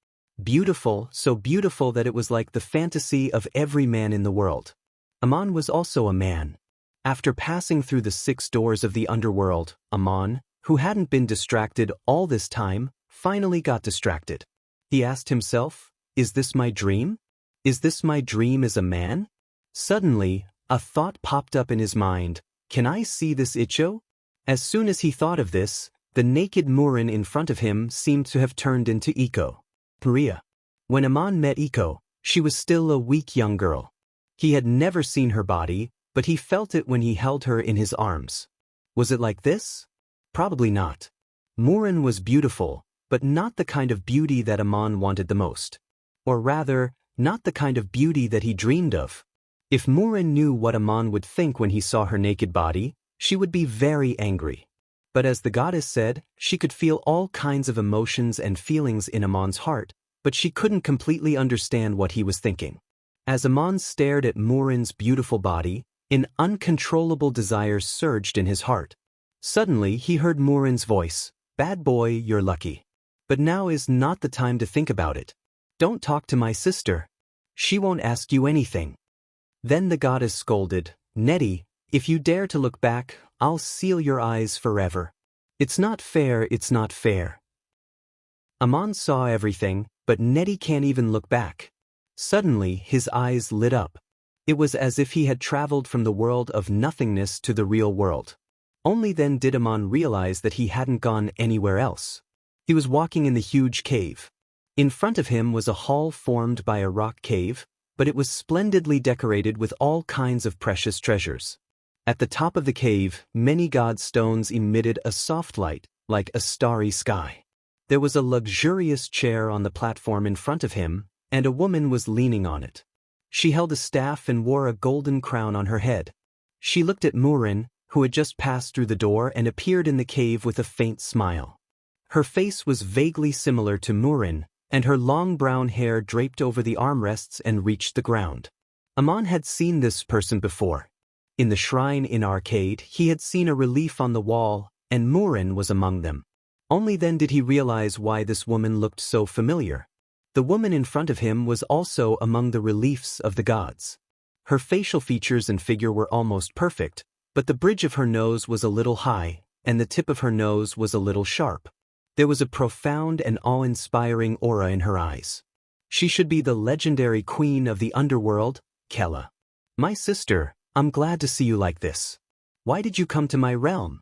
Beautiful, so beautiful that it was like the fantasy of every man in the world. Aman was also a man. After passing through the 6 doors of the underworld, Aman, who hadn't been distracted all this time, finally got distracted. He asked himself, "Is this my dream? Is this my dream as a man?" Suddenly, a thought popped up in his mind. Can I see this Icho? As soon as he thought of this, the naked Murin in front of him seemed to have turned into Iko. Maria. When Aman met Iko, she was still a weak young girl. He had never seen her body, but he felt it when he held her in his arms. Was it like this? Probably not. Murin was beautiful, but not the kind of beauty that Aman wanted the most. Or rather, not the kind of beauty that he dreamed of. If Murin knew what Aman would think when he saw her naked body, she would be very angry. But as the goddess said, she could feel all kinds of emotions and feelings in Aman's heart, but she couldn't completely understand what he was thinking. As Aman stared at Murin's beautiful body, an uncontrollable desire surged in his heart. Suddenly he heard Murin's voice, "Bad boy, you're lucky. But now is not the time to think about it. Don't talk to my sister. She won't ask you anything." Then the goddess scolded, "Nedi, if you dare to look back, I'll seal your eyes forever. It's not fair, it's not fair." Aman saw everything, but Nedi can't even look back. Suddenly his eyes lit up. It was as if he had traveled from the world of nothingness to the real world. Only then did Aman realize that he hadn't gone anywhere else. He was walking in the huge cave. In front of him was a hall formed by a rock cave, but it was splendidly decorated with all kinds of precious treasures. At the top of the cave, many god stones emitted a soft light, like a starry sky. There was a luxurious chair on the platform in front of him, and a woman was leaning on it. She held a staff and wore a golden crown on her head. She looked at Murin, who had just passed through the door and appeared in the cave with a faint smile. Her face was vaguely similar to Murin, and her long brown hair draped over the armrests and reached the ground. Aman had seen this person before. In the shrine in Arcade, he had seen a relief on the wall, and Murin was among them. Only then did he realize why this woman looked so familiar. The woman in front of him was also among the reliefs of the gods. Her facial features and figure were almost perfect, but the bridge of her nose was a little high, and the tip of her nose was a little sharp. There was a profound and awe-inspiring aura in her eyes. She should be the legendary queen of the underworld, Kella. My sister, I'm glad to see you like this. Why did you come to my realm?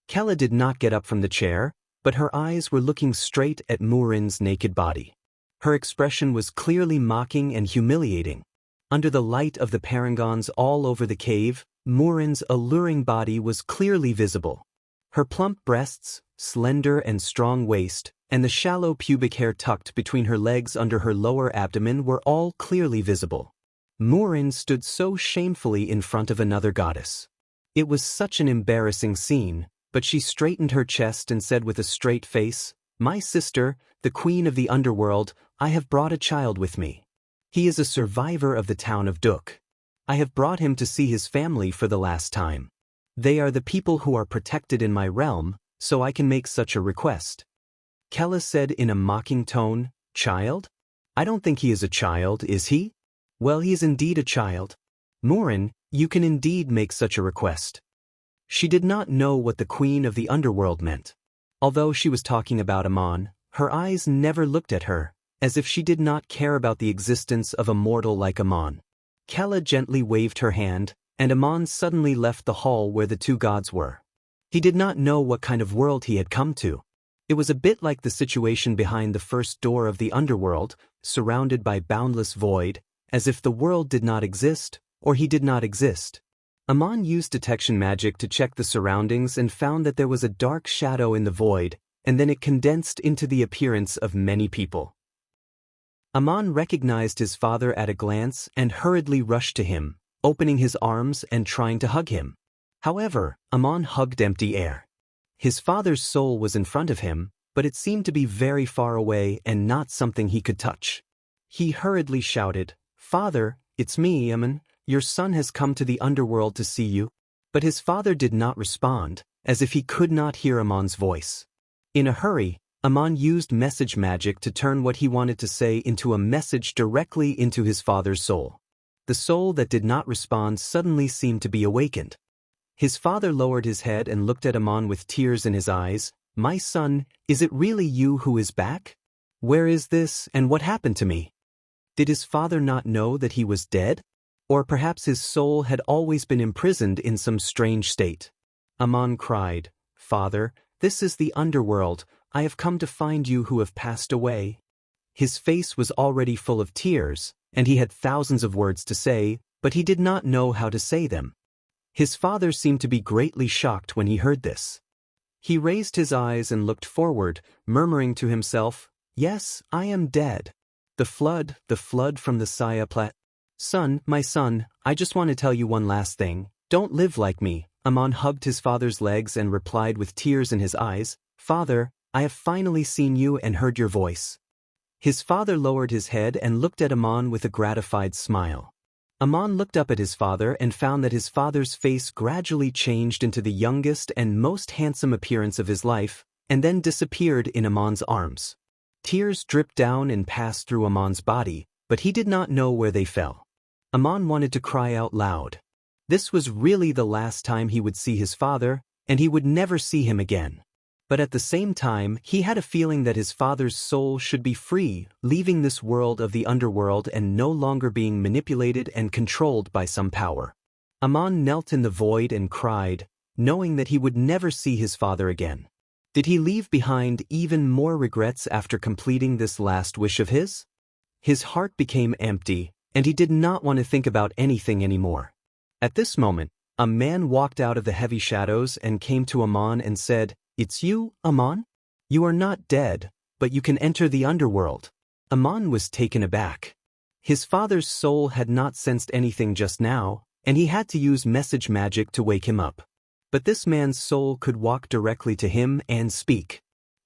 Kella did not get up from the chair, but her eyes were looking straight at Murin's naked body. Her expression was clearly mocking and humiliating. Under the light of the parangons all over the cave, Murin's alluring body was clearly visible. Her plump breasts, slender and strong waist, and the shallow pubic hair tucked between her legs under her lower abdomen were all clearly visible. Murin stood so shamefully in front of another goddess. It was such an embarrassing scene, but she straightened her chest and said with a straight face, "My sister, the queen of the underworld, I have brought a child with me. He is a survivor of the town of Duk. I have brought him to see his family for the last time. They are the people who are protected in my realm, so I can make such a request." Kella said in a mocking tone, "Child? I don't think he is a child, is he? Well, he is indeed a child. Murin, you can indeed make such a request." She did not know what the queen of the underworld meant. Although she was talking about Amon, her eyes never looked at her, as if she did not care about the existence of a mortal like Amon. Kella gently waved her hand, and Amon suddenly left the hall where the two gods were. He did not know what kind of world he had come to. It was a bit like the situation behind the first door of the underworld, surrounded by boundless void, as if the world did not exist, or he did not exist. Amon used detection magic to check the surroundings and found that there was a dark shadow in the void, and then it condensed into the appearance of many people. Amon recognized his father at a glance and hurriedly rushed to him, opening his arms and trying to hug him. However, Amon hugged empty air. His father's soul was in front of him, but it seemed to be very far away and not something he could touch. He hurriedly shouted, "Father, it's me, Amon. Your son has come to the underworld to see you." But his father did not respond, as if he could not hear Amon's voice. In a hurry, Amon used message magic to turn what he wanted to say into a message directly into his father's soul. The soul that did not respond suddenly seemed to be awakened. His father lowered his head and looked at Amon with tears in his eyes. "My son, is it really you who is back? Where is this, and what happened to me?" Did his father not know that he was dead? Or perhaps his soul had always been imprisoned in some strange state. Amon cried, "Father, this is the underworld. I have come to find you who have passed away." His face was already full of tears, and he had thousands of words to say, but he did not know how to say them. His father seemed to be greatly shocked when he heard this. He raised his eyes and looked forward, murmuring to himself, "Yes, I am dead. The flood from the Saya Plat. Son, my son, I just want to tell you one last thing. Don't live like me." Amon hugged his father's legs and replied with tears in his eyes, "Father, I have finally seen you and heard your voice." His father lowered his head and looked at Amon with a gratified smile. Amon looked up at his father and found that his father's face gradually changed into the youngest and most handsome appearance of his life, and then disappeared in Amon's arms. Tears dripped down and passed through Amon's body, but he did not know where they fell. Amon wanted to cry out loud. This was really the last time he would see his father, and he would never see him again. But at the same time, he had a feeling that his father's soul should be free, leaving this world of the underworld and no longer being manipulated and controlled by some power. Amon knelt in the void and cried, knowing that he would never see his father again. Did he leave behind even more regrets after completing this last wish of his? His heart became empty, and he did not want to think about anything anymore. At this moment, a man walked out of the heavy shadows and came to Amon and said, "It's you, Amon? You are not dead, but you can enter the underworld." Amon was taken aback. His father's soul had not sensed anything just now, and he had to use message magic to wake him up. But this man's soul could walk directly to him and speak.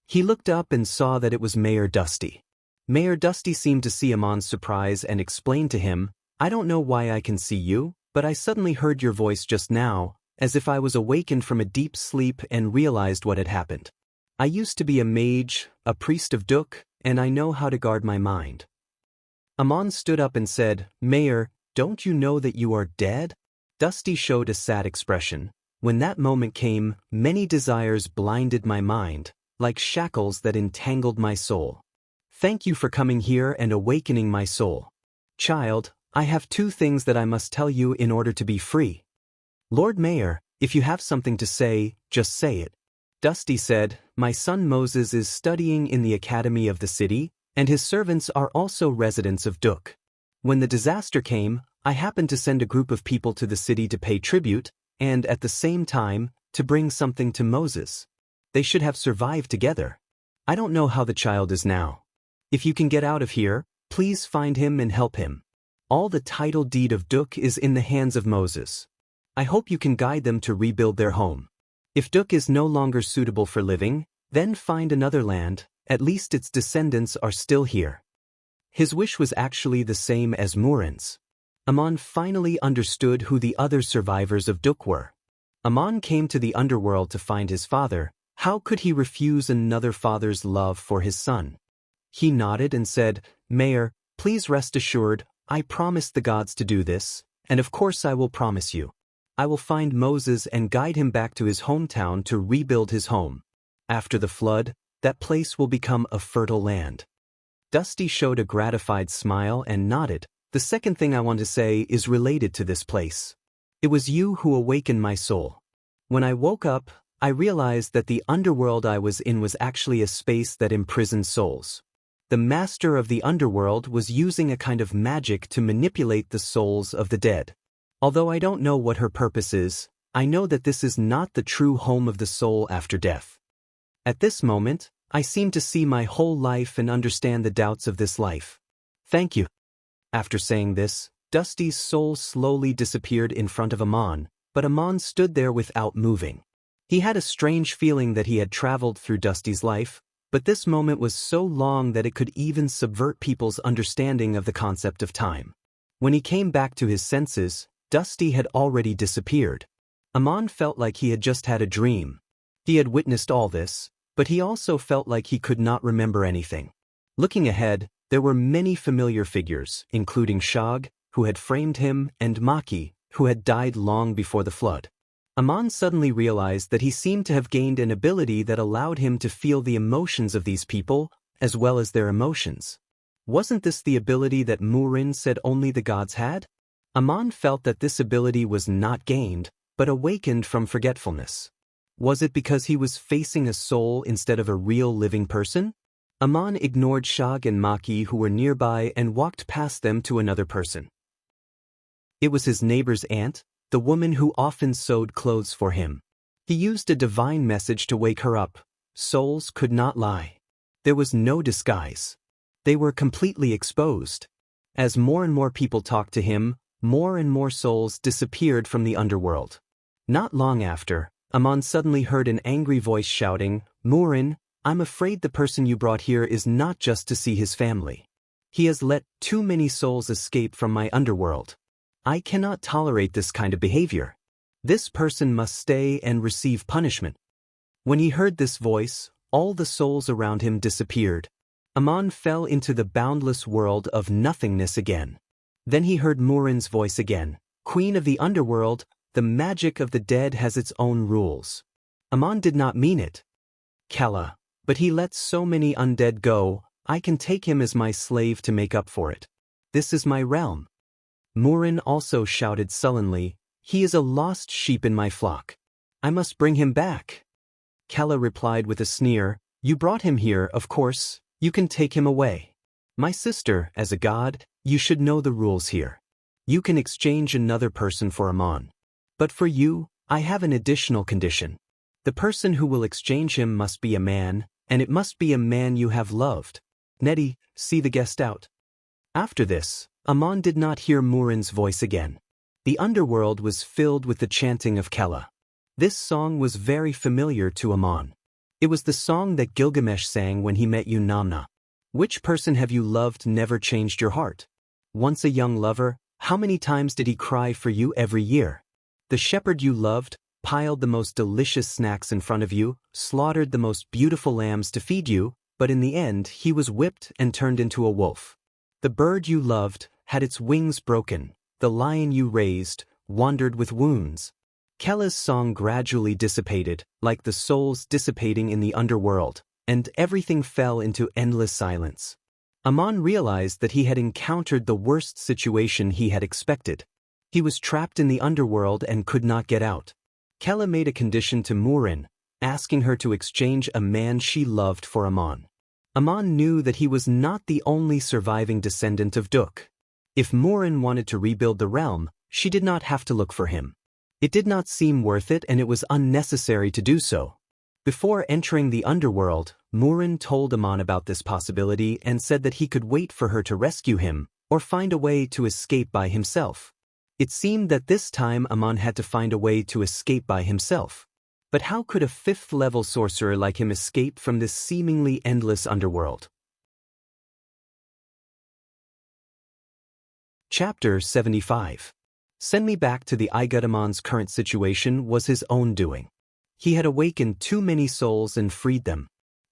He looked up and saw that it was Mayor Dusty. Mayor Dusty seemed to see Amon's surprise and explained to him, "I don't know why I can see you, but I suddenly heard your voice just now, as if I was awakened from a deep sleep and realized what had happened. I used to be a mage, a priest of Duk, and I know how to guard my mind." Amon stood up and said, "Mayor, don't you know that you are dead?" Dusty showed a sad expression. "When that moment came, many desires blinded my mind, like shackles that entangled my soul. Thank you for coming here and awakening my soul. Child, I have 2 things that I must tell you in order to be free." "Lord Mayor, if you have something to say, just say it." Dusty said, "My son Moses is studying in the academy of the city, and his servants are also residents of Duk. When the disaster came, I happened to send a group of people to the city to pay tribute, and at the same time, to bring something to Moses. They should have survived together. I don't know how the child is now. If you can get out of here, please find him and help him. All the title deed of Duk is in the hands of Moses. I hope you can guide them to rebuild their home. If Duk is no longer suitable for living, then find another land, at least its descendants are still here." His wish was actually the same as Murin's. Amon finally understood who the other survivors of Duk were. Amon came to the underworld to find his father. How could he refuse another father's love for his son? He nodded and said, "Mayor, please rest assured, I promised the gods to do this, and of course I will promise you. I will find Moses and guide him back to his hometown to rebuild his home. After the flood, that place will become a fertile land." Dusty showed a gratified smile and nodded. "The second thing I want to say is related to this place. It was you who awakened my soul. When I woke up, I realized that the underworld I was in was actually a space that imprisoned souls. The master of the underworld was using a kind of magic to manipulate the souls of the dead. Although I don't know what her purpose is, I know that this is not the true home of the soul after death. At this moment, I seem to see my whole life and understand the doubts of this life. Thank you." After saying this, Dusty's soul slowly disappeared in front of Amon, but Amon stood there without moving. He had a strange feeling that he had traveled through Dusty's life, but this moment was so long that it could even subvert people's understanding of the concept of time. When he came back to his senses, Dusty had already disappeared. Amon felt like he had just had a dream. He had witnessed all this, but he also felt like he could not remember anything. Looking ahead, there were many familiar figures, including Shag, who had framed him, and Maki, who had died long before the flood. Amon suddenly realized that he seemed to have gained an ability that allowed him to feel the emotions of these people, as well as their emotions. Wasn't this the ability that Murin said only the gods had? Amon felt that this ability was not gained, but awakened from forgetfulness. Was it because he was facing a soul instead of a real living person? Amon ignored Shag and Maki who were nearby and walked past them to another person. It was his neighbor's aunt, the woman who often sewed clothes for him. He used a divine message to wake her up. Souls could not lie. There was no disguise. They were completely exposed. As more and more people talked to him, more and more souls disappeared from the underworld. Not long after, Amon suddenly heard an angry voice shouting, "Murin, I'm afraid the person you brought here is not just to see his family. He has let too many souls escape from my underworld. I cannot tolerate this kind of behavior. This person must stay and receive punishment." When he heard this voice, all the souls around him disappeared. Amon fell into the boundless world of nothingness again. Then he heard Murin's voice again. "Queen of the underworld, the magic of the dead has its own rules." Amon did not mean it. "Kella, but he lets so many undead go, I can take him as my slave to make up for it. This is my realm." Murin also shouted sullenly, "He is a lost sheep in my flock. I must bring him back." Kella replied with a sneer, "You brought him here, of course, you can take him away. My sister, as a god, you should know the rules here. You can exchange another person for Amon. But for you, I have an additional condition. The person who will exchange him must be a man, and it must be a man you have loved. Nettie, see the guest out." After this, Amon did not hear Murin's voice again. The underworld was filled with the chanting of Kella. This song was very familiar to Amon. It was the song that Gilgamesh sang when he met Yunamna. Which person have you loved never changed your heart? Once a young lover, how many times did he cry for you every year? The shepherd you loved piled the most delicious snacks in front of you, slaughtered the most beautiful lambs to feed you, but in the end he was whipped and turned into a wolf. The bird you loved had its wings broken, the lion you raised wandered with wounds. Kella's song gradually dissipated, like the souls dissipating in the underworld, and everything fell into endless silence. Amon realized that he had encountered the worst situation he had expected. He was trapped in the underworld and could not get out. Kella made a condition to Murin, asking her to exchange a man she loved for Amon. Amon knew that he was not the only surviving descendant of Duk. If Murin wanted to rebuild the realm, she did not have to look for him. It did not seem worth it, and it was unnecessary to do so. Before entering the underworld, Murin told Amon about this possibility and said that he could wait for her to rescue him, or find a way to escape by himself. It seemed that this time Amon had to find a way to escape by himself. But how could a 5th-level sorcerer like him escape from this seemingly endless underworld? Chapter 75. Send me back to the Igut. Amon's current situation was his own doing. He had awakened too many souls and freed them.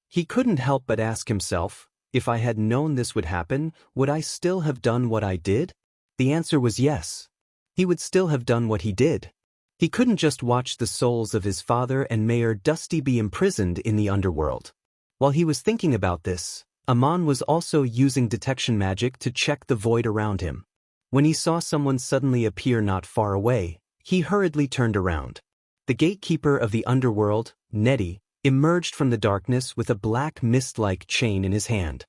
He couldn't help but ask himself, if I had known this would happen, would I still have done what I did? The answer was yes. He would still have done what he did. He couldn't just watch the souls of his father and Mayor Dusty be imprisoned in the underworld. While he was thinking about this, Amon was also using detection magic to check the void around him. When he saw someone suddenly appear not far away, he hurriedly turned around. The gatekeeper of the underworld, Nettie, emerged from the darkness with a black mist-like chain in his hand.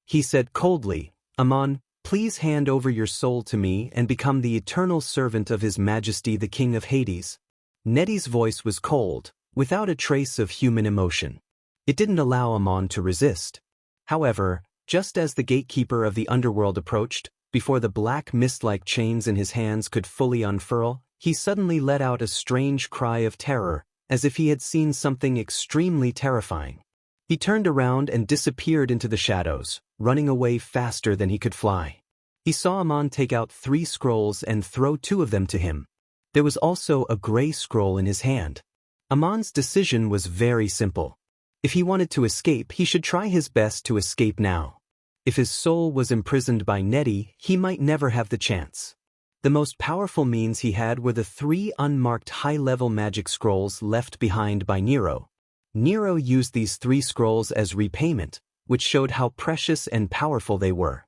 He said coldly, Amon, please hand over your soul to me and become the eternal servant of His Majesty the King of Hades. Nettie's voice was cold, without a trace of human emotion. It didn't allow Amon to resist. However, just as the gatekeeper of the underworld approached, before the black mist-like chains in his hands could fully unfurl, he suddenly let out a strange cry of terror, as if he had seen something extremely terrifying. He turned around and disappeared into the shadows, running away faster than he could fly. He saw Amon take out 3 scrolls and throw 2 of them to him. There was also a gray scroll in his hand. Amon's decision was very simple. If he wanted to escape, he should try his best to escape now. If his soul was imprisoned by Nettie, he might never have the chance. The most powerful means he had were the 3 unmarked high-level magic scrolls left behind by Nero. Nero used these 3 scrolls as repayment, which showed how precious and powerful they were.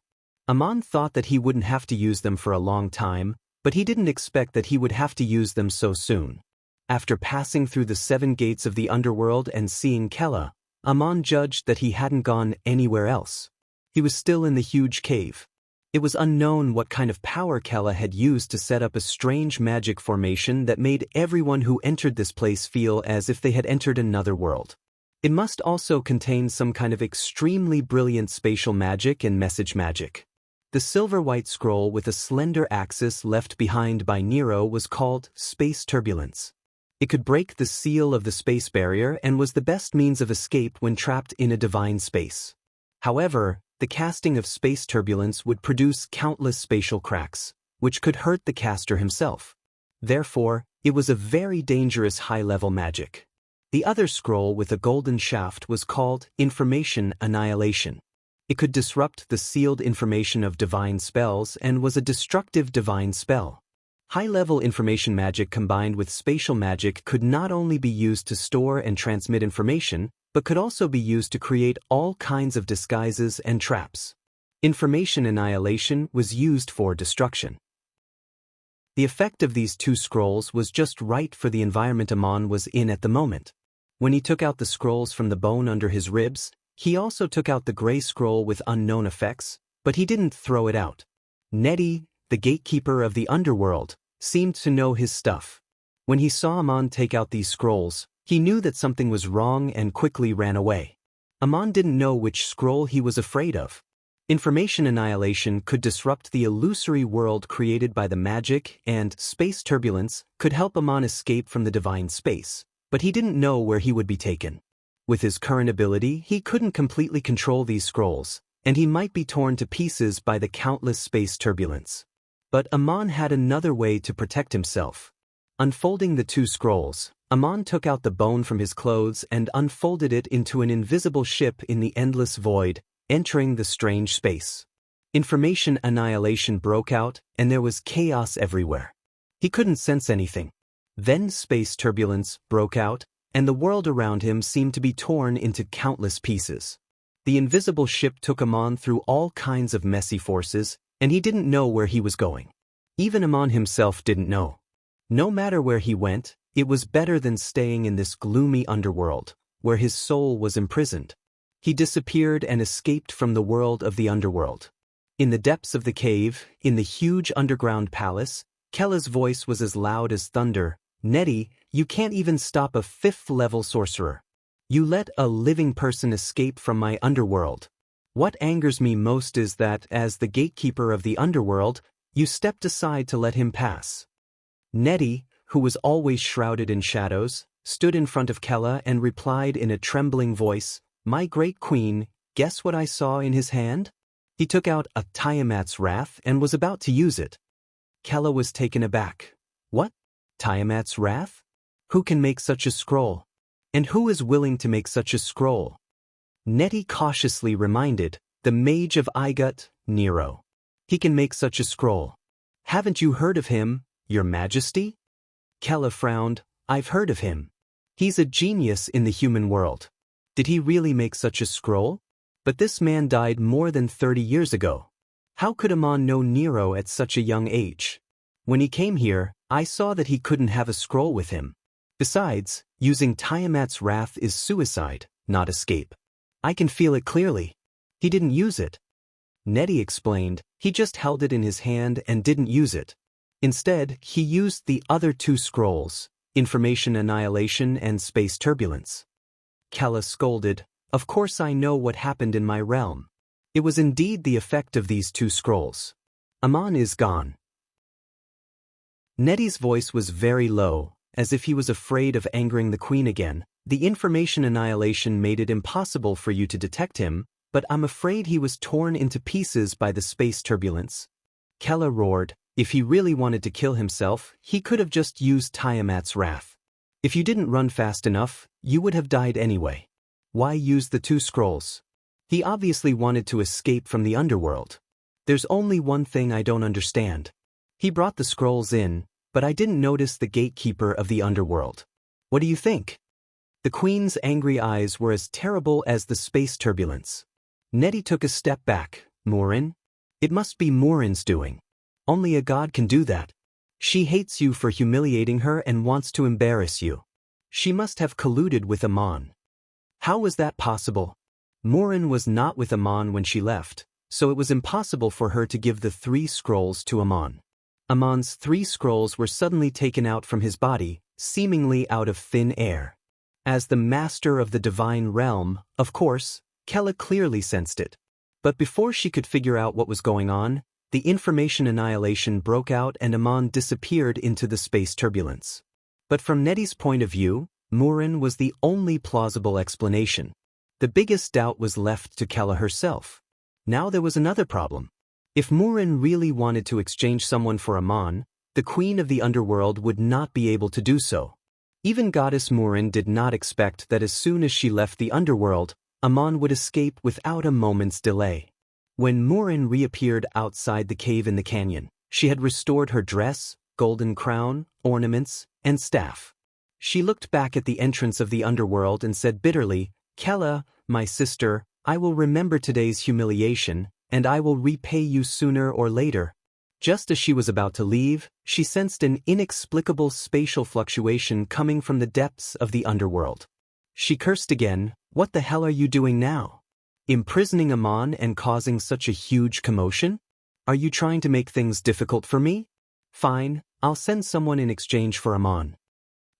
Amon thought that he wouldn't have to use them for a long time, but he didn't expect that he would have to use them so soon. After passing through the 7 gates of the underworld and seeing Kella, Amon judged that he hadn't gone anywhere else. He was still in the huge cave. It was unknown what kind of power Kella had used to set up a strange magic formation that made everyone who entered this place feel as if they had entered another world. It must also contain some kind of extremely brilliant spatial magic and message magic. The silver-white scroll with a slender axis left behind by Nero was called Space Turbulence. It could break the seal of the space barrier and was the best means of escape when trapped in a divine space. However, the casting of space turbulence would produce countless spatial cracks, which could hurt the caster himself. Therefore, it was a very dangerous high-level magic. The other scroll with a golden shaft was called Information Annihilation. It could disrupt the sealed information of divine spells and was a destructive divine spell. High-level information magic combined with spatial magic could not only be used to store and transmit information, but could also be used to create all kinds of disguises and traps. Information annihilation was used for destruction. The effect of these 2 scrolls was just right for the environment Amon was in at the moment. When he took out the scrolls from the bone under his ribs, he also took out the gray scroll with unknown effects, but he didn't throw it out. Nettie, the gatekeeper of the underworld, seemed to know his stuff. When he saw Amon take out these scrolls, he knew that something was wrong and quickly ran away. Amon didn't know which scroll he was afraid of. Information annihilation could disrupt the illusory world created by the magic, and space turbulence could help Amon escape from the divine space, but he didn't know where he would be taken. With his current ability, he couldn't completely control these scrolls, and he might be torn to pieces by the countless space turbulence. But Amon had another way to protect himself. Unfolding the two scrolls, Amon took out the bone from his clothes and unfolded it into an invisible ship in the endless void, entering the strange space. Information annihilation broke out, and there was chaos everywhere. He couldn't sense anything. Then space turbulence broke out, and the world around him seemed to be torn into countless pieces. The invisible ship took Amon through all kinds of messy forces, and he didn't know where he was going. Even Amon himself didn't know. No matter where he went, it was better than staying in this gloomy underworld, where his soul was imprisoned. He disappeared and escaped from the world of the underworld. In the depths of the cave, in the huge underground palace, Kella's voice was as loud as thunder. "Nettie, you can't even stop a 5th-level sorcerer. You let a living person escape from my underworld. What angers me most is that, as the gatekeeper of the underworld, you stepped aside to let him pass." Nettie, who was always shrouded in shadows, stood in front of Kella and replied in a trembling voice, "My great queen, guess what I saw in his hand?" He took out a Tiamat's Wrath and was about to use it. Kella was taken aback. "What? Tiamat's Wrath? Who can make such a scroll? And who is willing to make such a scroll?" Nettie cautiously reminded, "The Mage of Igut, Nero. He can make such a scroll. Haven't you heard of him, Your Majesty?" Kella frowned. "I've heard of him. He's a genius in the human world. Did he really make such a scroll? But this man died more than 30 years ago. How could Amon know Nero at such a young age? When he came here, I saw that he couldn't have a scroll with him. Besides, using Tiamat's Wrath is suicide, not escape. I can feel it clearly. He didn't use it." Nettie explained, "He just held it in his hand and didn't use it. Instead, he used the other two scrolls, Information Annihilation and Space Turbulence." Kella scolded, "Of course I know what happened in my realm. It was indeed the effect of these two scrolls. Amon is gone." Nettie's voice was very low, as if he was afraid of angering the queen again. "The Information Annihilation made it impossible for you to detect him, but I'm afraid he was torn into pieces by the space turbulence." Kella roared, "If he really wanted to kill himself, he could have just used Tiamat's Wrath. If you didn't run fast enough, you would have died anyway. Why use the two scrolls? He obviously wanted to escape from the underworld. There's only one thing I don't understand. He brought the scrolls in, but I didn't notice the gatekeeper of the underworld. What do you think?" The queen's angry eyes were as terrible as the space turbulence. Nettie took a step back. "Murin? It must be Murin's doing. Only a god can do that. She hates you for humiliating her and wants to embarrass you. She must have colluded with Amon." "How was that possible? Murin was not with Amon when she left, so it was impossible for her to give the 3 scrolls to Amon. Amon's 3 scrolls were suddenly taken out from his body, seemingly out of thin air. As the master of the divine realm, of course, Kella clearly sensed it. But before she could figure out what was going on, the Information Annihilation broke out and Amon disappeared into the space turbulence. But from Nettie's point of view, Murin was the only plausible explanation. The biggest doubt was left to Kella herself. Now there was another problem. If Murin really wanted to exchange someone for Amon, the queen of the underworld would not be able to do so. Even goddess Murin did not expect that as soon as she left the underworld, Amon would escape without a moment's delay. When Murin reappeared outside the cave in the canyon, she had restored her dress, golden crown, ornaments, and staff. She looked back at the entrance of the underworld and said bitterly, "Kella, my sister, I will remember today's humiliation, and I will repay you sooner or later." Just as she was about to leave, she sensed an inexplicable spatial fluctuation coming from the depths of the underworld. She cursed again, "What the hell are you doing now? Imprisoning Amon and causing such a huge commotion? Are you trying to make things difficult for me? Fine, I'll send someone in exchange for Amon."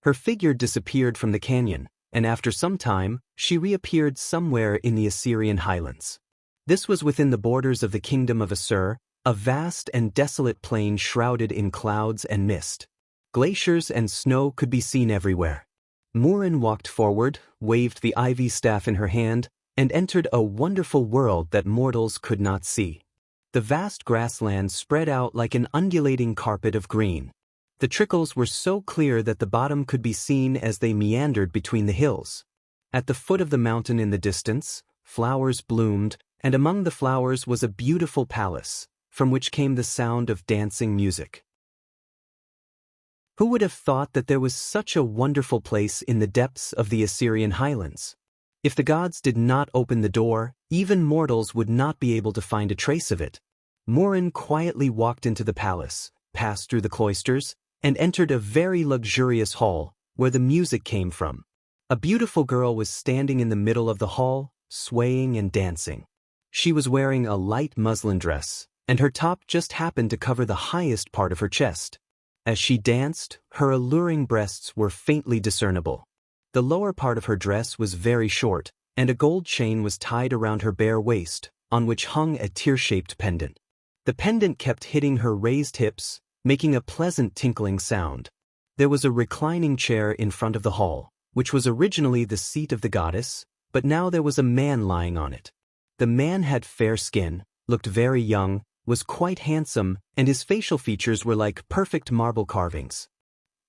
Her figure disappeared from the canyon, and after some time, she reappeared somewhere in the Assyrian highlands. This was within the borders of the kingdom of Assur, a vast and desolate plain shrouded in clouds and mist. Glaciers and snow could be seen everywhere. Murin walked forward, waved the ivy staff in her hand, and entered a wonderful world that mortals could not see. The vast grassland spread out like an undulating carpet of green. The trickles were so clear that the bottom could be seen as they meandered between the hills. At the foot of the mountain in the distance, flowers bloomed, and among the flowers was a beautiful palace, from which came the sound of dancing music. Who would have thought that there was such a wonderful place in the depths of the Assyrian highlands? If the gods did not open the door, even mortals would not be able to find a trace of it. Murin quietly walked into the palace, passed through the cloisters, and entered a very luxurious hall, where the music came from. A beautiful girl was standing in the middle of the hall, swaying and dancing. She was wearing a light muslin dress, and her top just happened to cover the highest part of her chest. As she danced, her alluring breasts were faintly discernible. The lower part of her dress was very short, and a gold chain was tied around her bare waist, on which hung a tear-shaped pendant. The pendant kept hitting her raised hips, making a pleasant tinkling sound. There was a reclining chair in front of the hall, which was originally the seat of the goddess, but now there was a man lying on it. The man had fair skin, looked very young, was quite handsome, and his facial features were like perfect marble carvings.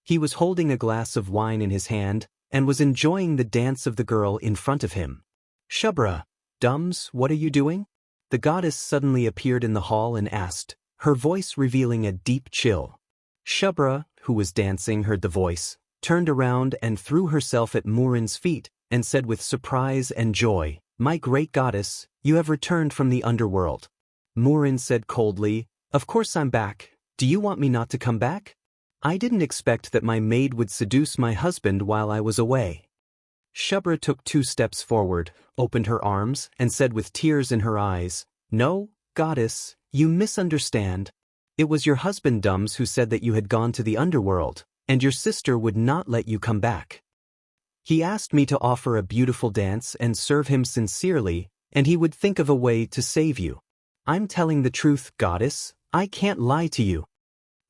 He was holding a glass of wine in his hand, and was enjoying the dance of the girl in front of him. "Shubra, Dums, what are you doing?" The goddess suddenly appeared in the hall and asked, her voice revealing a deep chill. Shubra, who was dancing, heard the voice, turned around and threw herself at Murin's feet, and said with surprise and joy, "My great goddess, you have returned from the underworld." Murin said coldly, "Of course I'm back. Do you want me not to come back? I didn't expect that my maid would seduce my husband while I was away." Shubra took 2 steps forward, opened her arms, and said with tears in her eyes, "No, goddess, you misunderstand. It was your husband Dums who said that you had gone to the underworld, and your sister would not let you come back. He asked me to offer a beautiful dance and serve him sincerely, and he would think of a way to save you. I'm telling the truth, goddess, I can't lie to you."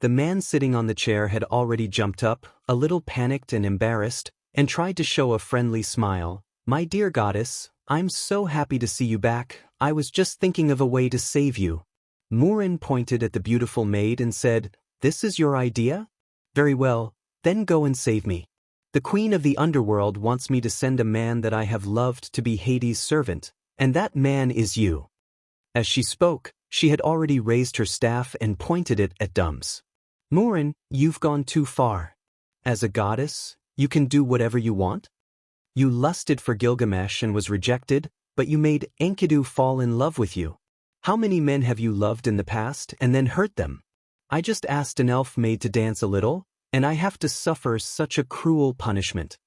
The man sitting on the chair had already jumped up, a little panicked and embarrassed, and tried to show a friendly smile. "My dear goddess, I'm so happy to see you back. I was just thinking of a way to save you." Murin pointed at the beautiful maid and said, "This is your idea? Very well, then go and save me. The queen of the underworld wants me to send a man that I have loved to be Hades' servant, and that man is you." As she spoke, she had already raised her staff and pointed it at Dums. "Murin, you've gone too far. As a goddess, you can do whatever you want. You lusted for Gilgamesh and was rejected, but you made Enkidu fall in love with you. How many men have you loved in the past and then hurt them? I just asked an elf maid to dance a little, and I have to suffer such a cruel punishment."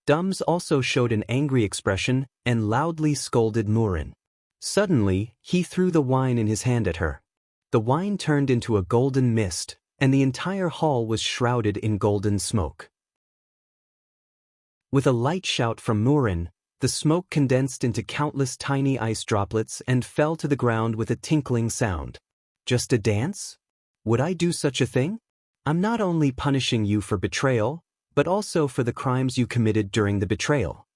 Dums also showed an angry expression and loudly scolded Murin. Suddenly, he threw the wine in his hand at her. The wine turned into a golden mist, and the entire hall was shrouded in golden smoke. With a light shout from Murin, the smoke condensed into countless tiny ice droplets and fell to the ground with a tinkling sound. "Just a dance? Would I do such a thing? I'm not only punishing you for betrayal, but also for the crimes you committed during the betrayal."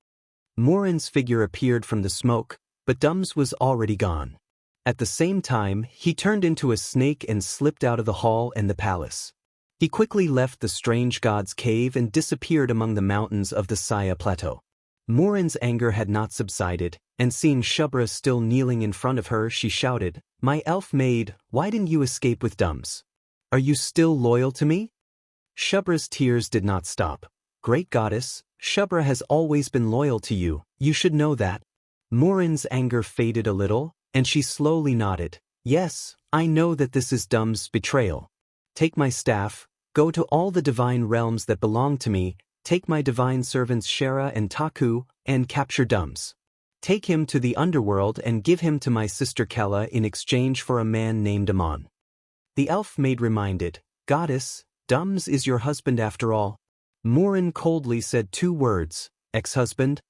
Murin's figure appeared from the smoke, but Dums was already gone. At the same time, he turned into a snake and slipped out of the hall and the palace. He quickly left the strange god's cave and disappeared among the mountains of the Saya Plateau. Murin's anger had not subsided, and seeing Shubra still kneeling in front of her, she shouted, "My elf maid, why didn't you escape with Dums? Are you still loyal to me?" Shubra's tears did not stop. "Great goddess, Shubra has always been loyal to you, you should know that." Murin's anger faded a little, and she slowly nodded. "Yes, I know that this is Dums' betrayal. Take my staff, go to all the divine realms that belong to me, take my divine servants Shera and Taku, and capture Dums. Take him to the underworld and give him to my sister Kella in exchange for a man named Amon." The elf maid reminded, "Goddess, Dums is your husband after all." Murin coldly said 2 words, "Ex-husband."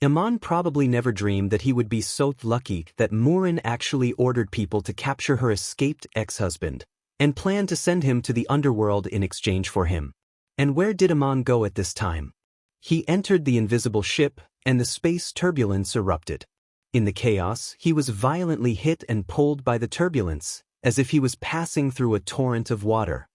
Amon probably never dreamed that he would be so lucky that Murin actually ordered people to capture her escaped ex-husband, and planned to send him to the underworld in exchange for him. And where did Amon go at this time? He entered the invisible ship, and the space turbulence erupted. In the chaos, he was violently hit and pulled by the turbulence, as if he was passing through a torrent of water.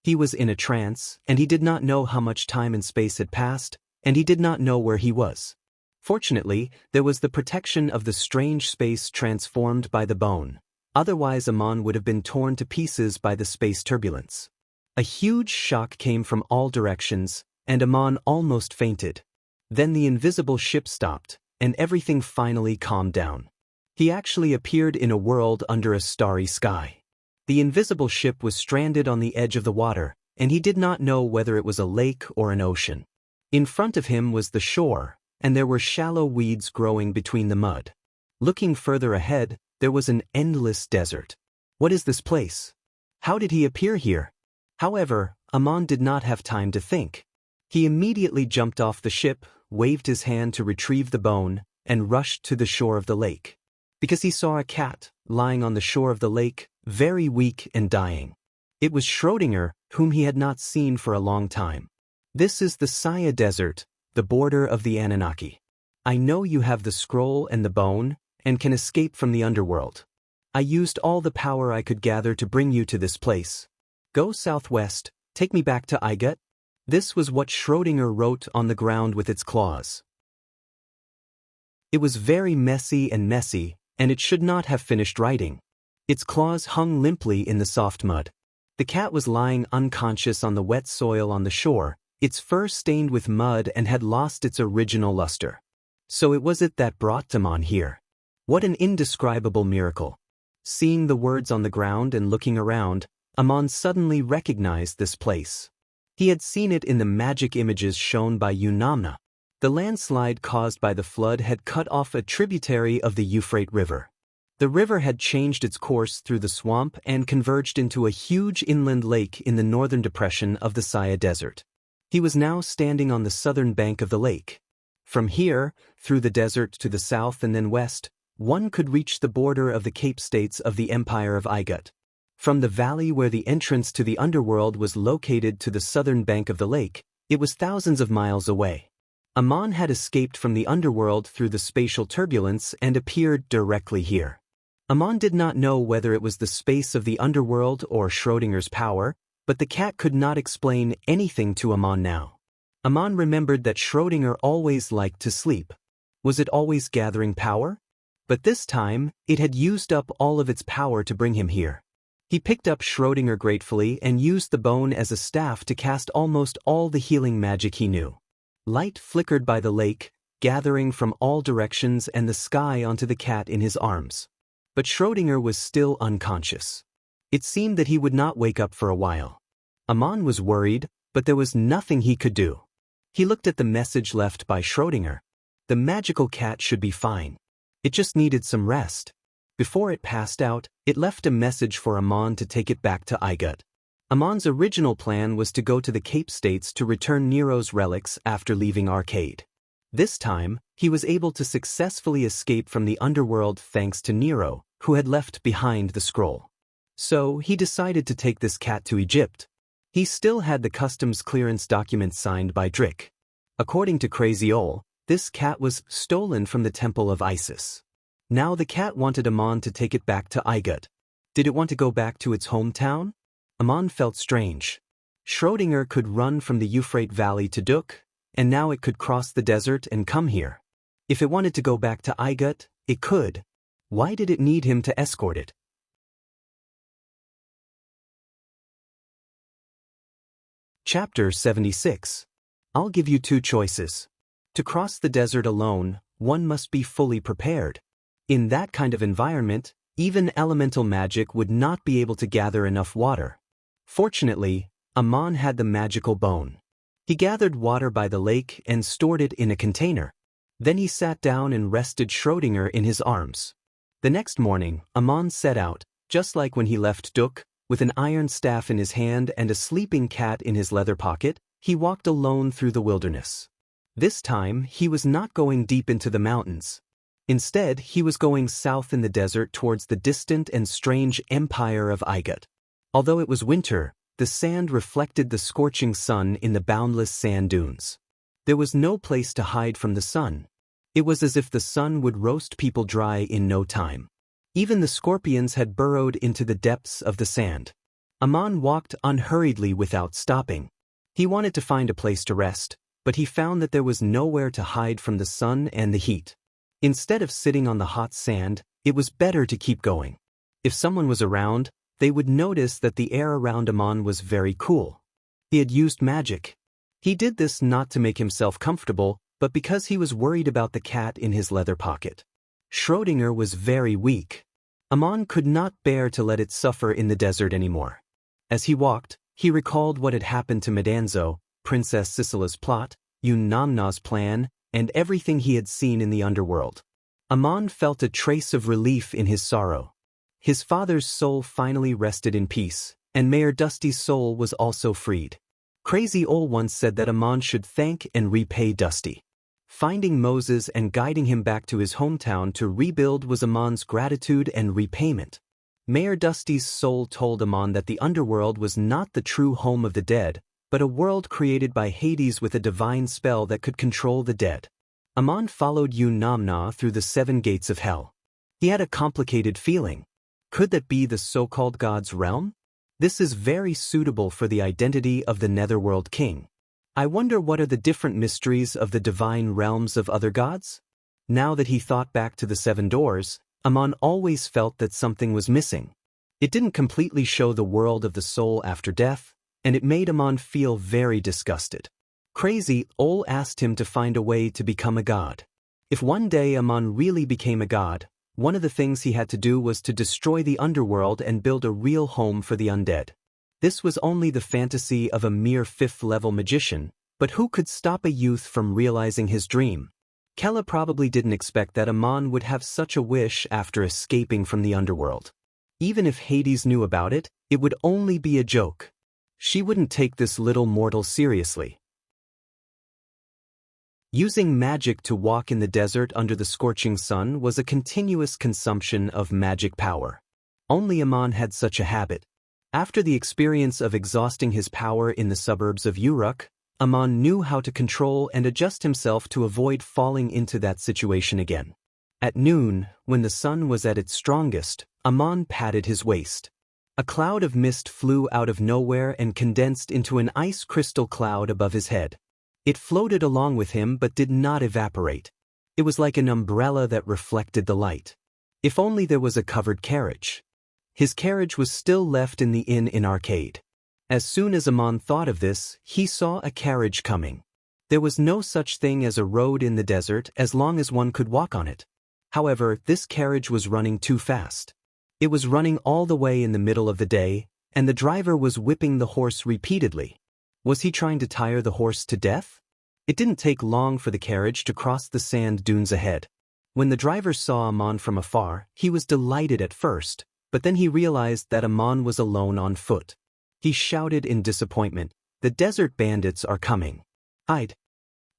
He was in a trance, and he did not know how much time and space had passed, and he did not know where he was. Fortunately, there was the protection of the strange space transformed by the bone. Otherwise Amon would have been torn to pieces by the space turbulence. A huge shock came from all directions, and Amon almost fainted. Then the invisible ship stopped, and everything finally calmed down. He actually appeared in a world under a starry sky. The invisible ship was stranded on the edge of the water, and he did not know whether it was a lake or an ocean. In front of him was the shore, and there were shallow weeds growing between the mud. Looking further ahead, there was an endless desert. What is this place? How did he appear here? However, Amon did not have time to think. He immediately jumped off the ship, waved his hand to retrieve the bone, and rushed to the shore of the lake. Because he saw a cat, lying on the shore of the lake, very weak and dying. It was Schrödinger, whom he had not seen for a long time. This is the Saya Desert, the border of the Anunnaki. I know you have the scroll and the bone, and can escape from the underworld. I used all the power I could gather to bring you to this place. Go southwest, take me back to Igut. This was what Schrödinger wrote on the ground with its claws. It was very messy, and it should not have finished writing. Its claws hung limply in the soft mud. The cat was lying unconscious on the wet soil on the shore, its fur stained with mud and had lost its original luster. So it was it that brought Amon here. What an indescribable miracle. Seeing the words on the ground and looking around, Amon suddenly recognized this place. He had seen it in the magic images shown by Unamna. The landslide caused by the flood had cut off a tributary of the Euphrates River. The river had changed its course through the swamp and converged into a huge inland lake in the northern depression of the Saya Desert. He was now standing on the southern bank of the lake. From here, through the desert to the south and then west, one could reach the border of the Cape States of the Empire of Igut. From the valley where the entrance to the underworld was located to the southern bank of the lake, it was thousands of miles away. Amon had escaped from the underworld through the spatial turbulence and appeared directly here. Amon did not know whether it was the space of the underworld or Schrödinger's power, but the cat could not explain anything to Amon now. Amon remembered that Schrödinger always liked to sleep. Was it always gathering power? But this time, it had used up all of its power to bring him here. He picked up Schrödinger gratefully and used the bone as a staff to cast almost all the healing magic he knew. Light flickered by the lake, gathering from all directions and the sky onto the cat in his arms. But Schrödinger was still unconscious. It seemed that he would not wake up for a while. Amon was worried, but there was nothing he could do. He looked at the message left by Schrödinger. The magical cat should be fine. It just needed some rest. Before it passed out, it left a message for Amon to take it back to Igut. Amon's original plan was to go to the Cape States to return Nero's relics after leaving Arcade. This time, he was able to successfully escape from the underworld thanks to Nero, who had left behind the scroll. So, he decided to take this cat to Egypt. He still had the customs clearance document signed by Drick. According to Crazy Ol, this cat was stolen from the temple of Isis. Now the cat wanted Amon to take it back to Igut. Did it want to go back to its hometown? Amon felt strange. Schrödinger could run from the Euphrates Valley to Duk, and now it could cross the desert and come here. If it wanted to go back to Igut, it could. Why did it need him to escort it? Chapter 76. I'll give you two choices. To cross the desert alone, one must be fully prepared. In that kind of environment, even elemental magic would not be able to gather enough water. Fortunately, Amon had the magical bone. He gathered water by the lake and stored it in a container. Then he sat down and rested Schrödinger in his arms. The next morning, Amon set out, just like when he left Duk, with an iron staff in his hand and a sleeping cat in his leather pocket. He walked alone through the wilderness. This time, he was not going deep into the mountains. Instead, he was going south in the desert towards the distant and strange empire of Igut. Although it was winter, the sand reflected the scorching sun in the boundless sand dunes. There was no place to hide from the sun. It was as if the sun would roast people dry in no time. Even the scorpions had burrowed into the depths of the sand. Aman walked unhurriedly without stopping. He wanted to find a place to rest, but he found that there was nowhere to hide from the sun and the heat. Instead of sitting on the hot sand, it was better to keep going. If someone was around, they would notice that the air around Aman was very cool. He had used magic. He did this not to make himself comfortable, but because he was worried about the cat in his leather pocket. Schrödinger was very weak. Aman could not bear to let it suffer in the desert anymore. As he walked, he recalled what had happened to Medanzo, Princess Sisela's plot, Unamna's plan, and everything he had seen in the underworld. Aman felt a trace of relief in his sorrow. His father's soul finally rested in peace, and Mayor Dusty's soul was also freed. Crazy Ol once said that Aman should thank and repay Dusty. Finding Moses and guiding him back to his hometown to rebuild was Aman's gratitude and repayment. Mayor Dusty's soul told Aman that the underworld was not the true home of the dead, but a world created by Hades with a divine spell that could control the dead. Aman followed Unamna through the 7 gates of hell. He had a complicated feeling. Could that be the so-called God's realm? This is very suitable for the identity of the Netherworld King. I wonder what are the different mysteries of the divine realms of other gods? Now that he thought back to the 7 doors, Aman always felt that something was missing. It didn't completely show the world of the soul after death, and it made Aman feel very disgusted. Crazy Ol asked him to find a way to become a god. If one day Aman really became a god, one of the things he had to do was to destroy the underworld and build a real home for the undead. This was only the fantasy of a mere 5th-level magician, but who could stop a youth from realizing his dream? Kella probably didn't expect that Aman would have such a wish after escaping from the underworld. Even if Hades knew about it, it would only be a joke. She wouldn't take this little mortal seriously. Using magic to walk in the desert under the scorching sun was a continuous consumption of magic power. Only Aman had such a habit. After the experience of exhausting his power in the suburbs of Uruk, Aman knew how to control and adjust himself to avoid falling into that situation again. At noon, when the sun was at its strongest, Aman patted his waist. A cloud of mist flew out of nowhere and condensed into an ice crystal cloud above his head. It floated along with him but did not evaporate. It was like an umbrella that reflected the light. If only there was a covered carriage. His carriage was still left in the inn in Arcade. As soon as Aman thought of this, he saw a carriage coming. There was no such thing as a road in the desert as long as one could walk on it. However, this carriage was running too fast. It was running all the way in the middle of the day, and the driver was whipping the horse repeatedly. Was he trying to tire the horse to death? It didn't take long for the carriage to cross the sand dunes ahead. When the driver saw Aman from afar, he was delighted at first, but then he realized that Aman was alone on foot. He shouted in disappointment, "The desert bandits are coming." Hide.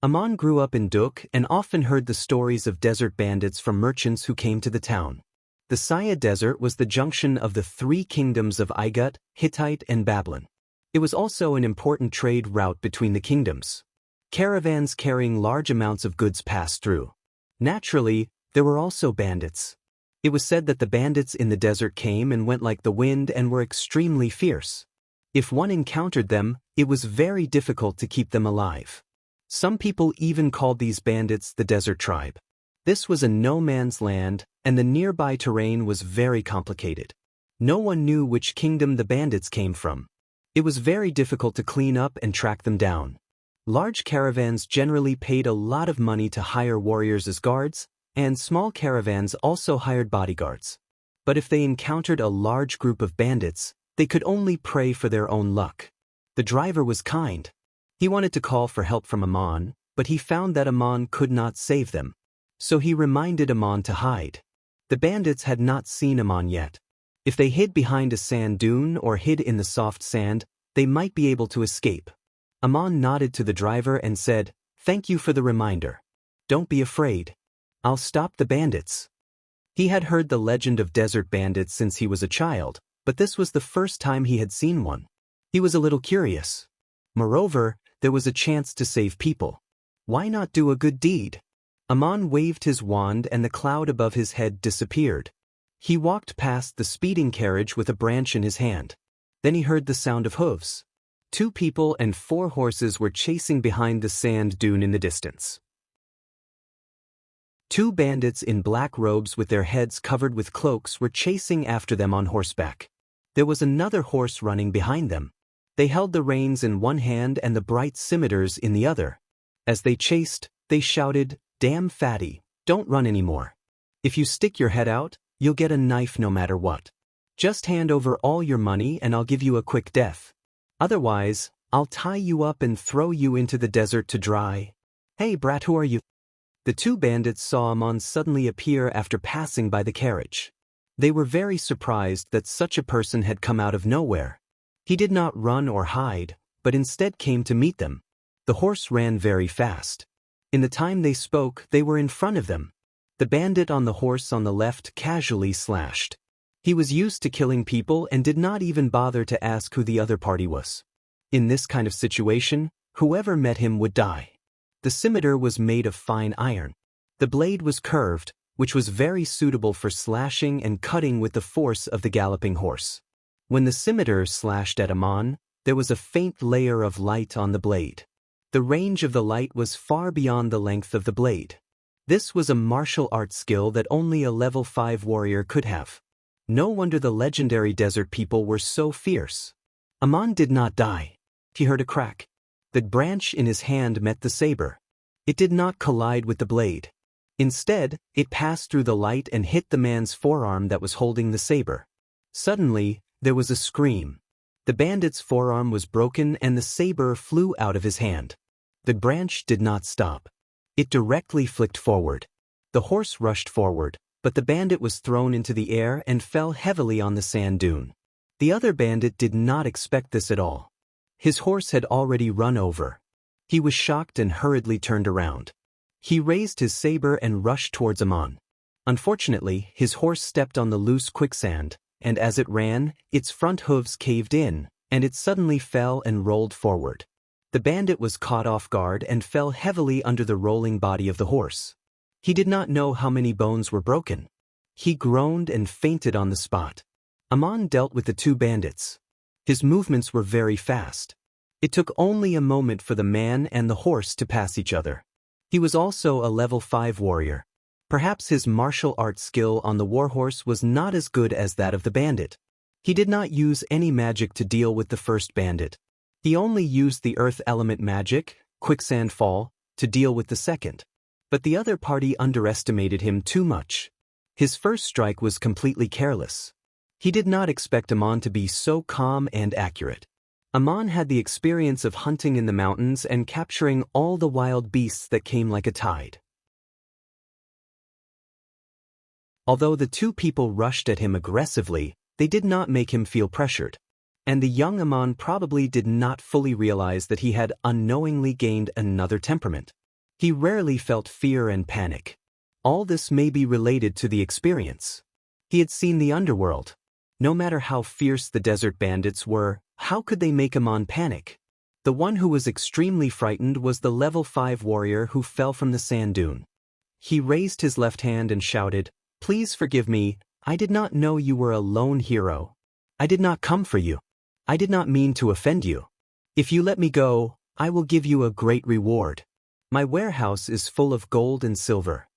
Aman grew up in Duk and often heard the stories of desert bandits from merchants who came to the town. The Saya Desert was the junction of the 3 kingdoms of Igut, Hittite, and Babylon. It was also an important trade route between the kingdoms. Caravans carrying large amounts of goods passed through. Naturally, there were also bandits. It was said that the bandits in the desert came and went like the wind and were extremely fierce. If one encountered them, it was very difficult to keep them alive. Some people even called these bandits the Desert Tribe. This was a no-man's land, and the nearby terrain was very complicated. No one knew which kingdom the bandits came from. It was very difficult to clean up and track them down. Large caravans generally paid a lot of money to hire warriors as guards, and small caravans also hired bodyguards. But if they encountered a large group of bandits, they could only pray for their own luck. The driver was kind. He wanted to call for help from Aman, but he found that Aman could not save them. So he reminded Aman to hide. The bandits had not seen Aman yet. If they hid behind a sand dune or hid in the soft sand, they might be able to escape. Aman nodded to the driver and said, "Thank you for the reminder. Don't be afraid. I'll stop the bandits." He had heard the legend of desert bandits since he was a child, but this was the first time he had seen one. He was a little curious. Moreover, there was a chance to save people. Why not do a good deed? Aman waved his wand and the cloud above his head disappeared. He walked past the speeding carriage with a branch in his hand. Then he heard the sound of hooves. 2 people and 4 horses were chasing behind the sand dune in the distance. 2 bandits in black robes with their heads covered with cloaks were chasing after them on horseback. There was another horse running behind them. They held the reins in one hand and the bright scimitars in the other. As they chased, they shouted, "Damn fatty, don't run anymore. If you stick your head out, you'll get a knife no matter what. Just hand over all your money and I'll give you a quick death. Otherwise, I'll tie you up and throw you into the desert to dry. Hey brat, who are you?" The 2 bandits saw Amon suddenly appear after passing by the carriage. They were very surprised that such a person had come out of nowhere. He did not run or hide, but instead came to meet them. The horse ran very fast. In the time they spoke, they were in front of them. The bandit on the horse on the left casually slashed. He was used to killing people and did not even bother to ask who the other party was. In this kind of situation, whoever met him would die. The scimitar was made of fine iron. The blade was curved, which was very suitable for slashing and cutting with the force of the galloping horse. When the scimitar slashed at Amon, there was a faint layer of light on the blade. The range of the light was far beyond the length of the blade. This was a martial arts skill that only a level 5 warrior could have. No wonder the legendary desert people were so fierce. Amon did not die. He heard a crack. The branch in his hand met the saber. It did not collide with the blade. Instead, it passed through the light and hit the man's forearm that was holding the saber. Suddenly, there was a scream. The bandit's forearm was broken and the saber flew out of his hand. The branch did not stop. It directly flicked forward. The horse rushed forward, but the bandit was thrown into the air and fell heavily on the sand dune. The other bandit did not expect this at all. His horse had already run over. He was shocked and hurriedly turned around. He raised his saber and rushed towards Amon. Unfortunately, his horse stepped on the loose quicksand, and as it ran, its front hooves caved in, and it suddenly fell and rolled forward. The bandit was caught off guard and fell heavily under the rolling body of the horse. He did not know how many bones were broken. He groaned and fainted on the spot. Amon dealt with the 2 bandits. His movements were very fast. It took only a moment for the man and the horse to pass each other. He was also a level 5 warrior. Perhaps his martial arts skill on the warhorse was not as good as that of the bandit. He did not use any magic to deal with the first bandit. He only used the earth element magic, quicksand fall, to deal with the second. But the other party underestimated him too much. His first strike was completely careless. He did not expect Amon to be so calm and accurate. Amon had the experience of hunting in the mountains and capturing all the wild beasts that came like a tide. Although the 2 people rushed at him aggressively, they did not make him feel pressured. And the young Amon probably did not fully realize that he had unknowingly gained another temperament. He rarely felt fear and panic. All this may be related to the experience. He had seen the underworld. No matter how fierce the desert bandits were, how could they make Amon panic? The one who was extremely frightened was the level 5 warrior who fell from the sand dune. He raised his left hand and shouted, "Please forgive me, I did not know you were a lone hero. I did not come for you. I did not mean to offend you. If you let me go, I will give you a great reward. My warehouse is full of gold and silver.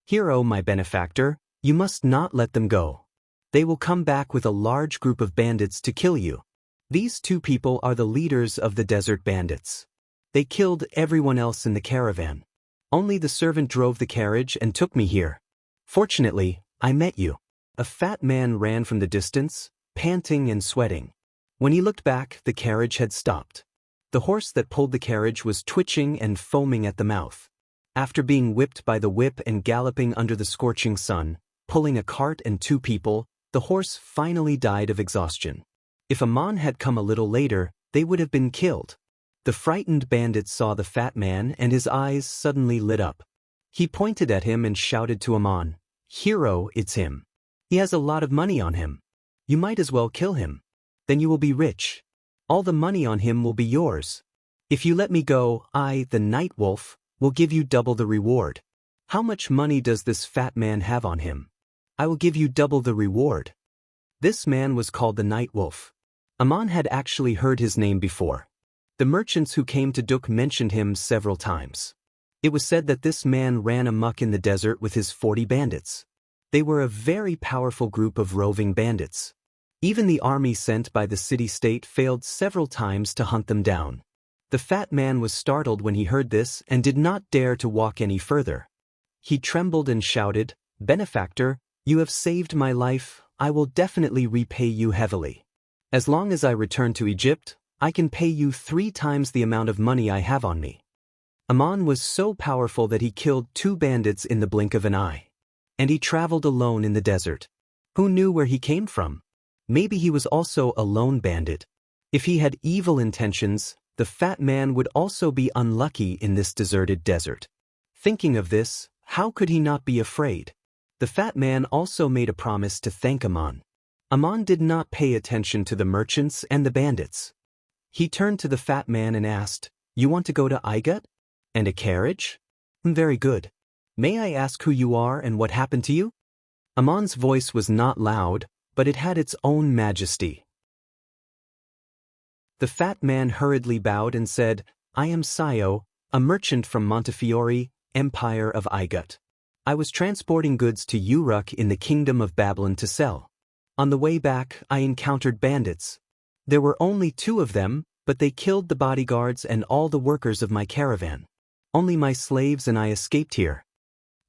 Hero, my benefactor, you must not let them go. They will come back with a large group of bandits to kill you. These 2 people are the leaders of the desert bandits. They killed everyone else in the caravan. Only the servant drove the carriage and took me here. Fortunately, I met you." A fat man ran from the distance, panting and sweating. When he looked back, the carriage had stopped. The horse that pulled the carriage was twitching and foaming at the mouth. After being whipped by the whip and galloping under the scorching sun, pulling a cart and 2 people, the horse finally died of exhaustion. If Amon had come a little later, they would have been killed. The frightened bandit saw the fat man and his eyes suddenly lit up. He pointed at him and shouted to Amon, "Hero, it's him. He has a lot of money on him. You might as well kill him. Then you will be rich. All the money on him will be yours. If you let me go, I, the night wolf, will give you double the reward. How much money does this fat man have on him? I will give you double the reward." This man was called the night wolf. Aman had actually heard his name before. The merchants who came to Duk mentioned him several times. It was said that this man ran amok in the desert with his 40 bandits. They were a very powerful group of roving bandits. Even the army sent by the city-state failed several times to hunt them down. The fat man was startled when he heard this and did not dare to walk any further. He trembled and shouted, "Benefactor, you have saved my life, I will definitely repay you heavily. As long as I return to Egypt, I can pay you 3 times the amount of money I have on me." Aman was so powerful that he killed 2 bandits in the blink of an eye. And he traveled alone in the desert. Who knew where he came from? Maybe he was also a lone bandit. If he had evil intentions, the fat man would also be unlucky in this deserted desert. Thinking of this, how could he not be afraid? The fat man also made a promise to thank Aman. Aman did not pay attention to the merchants and the bandits. He turned to the fat man and asked, "You want to go to Igut? And a carriage? Very good. May I ask who you are and what happened to you?" Aman's voice was not loud, but it had its own majesty. The fat man hurriedly bowed and said, "I am Sayo, a merchant from Montefiore, Empire of Igut. I was transporting goods to Uruk in the Kingdom of Babylon to sell. On the way back, I encountered bandits. There were only 2 of them, but they killed the bodyguards and all the workers of my caravan. Only my slaves and I escaped here."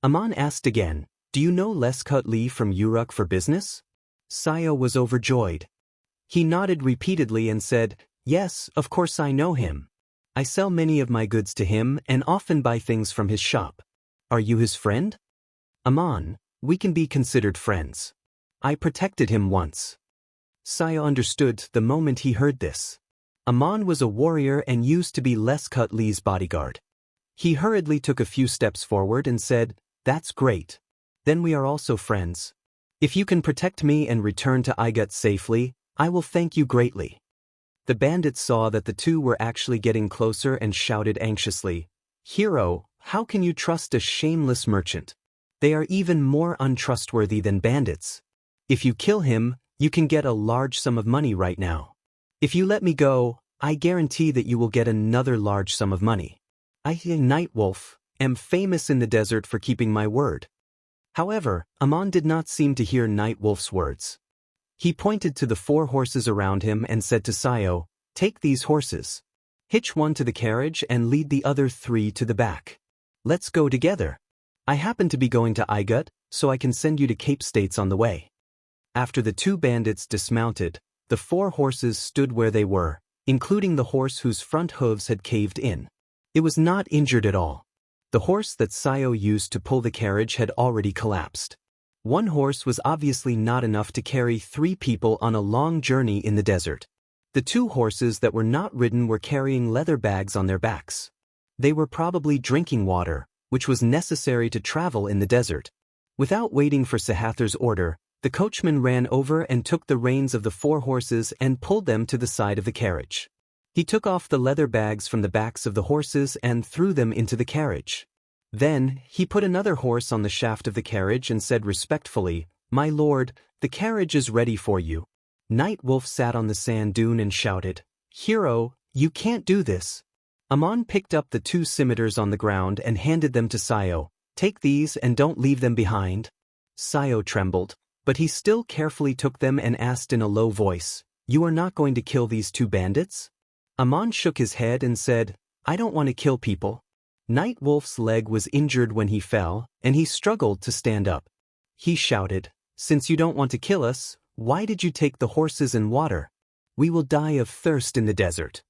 Aman asked again, "Do you know Leskut Li from Uruk for business?" Sayo was overjoyed. He nodded repeatedly and said, "Yes, of course I know him. I sell many of my goods to him and often buy things from his shop. Are you his friend?" "Aman, we can be considered friends. I protected him once." Sayo understood the moment he heard this. Aman was a warrior and used to be Leskut Li's bodyguard. He hurriedly took a few steps forward and said, "That's great. Then we are also friends. If you can protect me and return to Igut safely, I will thank you greatly." The bandits saw that the 2 were actually getting closer and shouted anxiously, "Hero, how can you trust a shameless merchant? They are even more untrustworthy than bandits. If you kill him, you can get a large sum of money right now. If you let me go, I guarantee that you will get another large sum of money. I, Nightwolf, am famous in the desert for keeping my word." However, Aman did not seem to hear Nightwolf's words. He pointed to the 4 horses around him and said to Sayo, "Take these horses. Hitch one to the carriage and lead the other 3 to the back. Let's go together. I happen to be going to Igut, so I can send you to Cape States on the way." After the 2 bandits dismounted, the 4 horses stood where they were, including the horse whose front hooves had caved in. It was not injured at all. The horse that Sayo used to pull the carriage had already collapsed. 1 horse was obviously not enough to carry 3 people on a long journey in the desert. The 2 horses that were not ridden were carrying leather bags on their backs. They were probably drinking water, which was necessary to travel in the desert. Without waiting for Sahathar's order, the coachman ran over and took the reins of the 4 horses and pulled them to the side of the carriage. He took off the leather bags from the backs of the horses and threw them into the carriage. Then, he put another horse on the shaft of the carriage and said respectfully, "My lord, the carriage is ready for you." Nightwolf sat on the sand dune and shouted, "Hero, you can't do this." Aman picked up the 2 scimitars on the ground and handed them to Sayo. "Take these and don't leave them behind." Sayo trembled, but he still carefully took them and asked in a low voice, "You are not going to kill these 2 bandits?" Aman shook his head and said, "I don't want to kill people." Nightwolf's leg was injured when he fell, and he struggled to stand up. He shouted, "Since you don't want to kill us, why did you take the horses and water? We will die of thirst in the desert."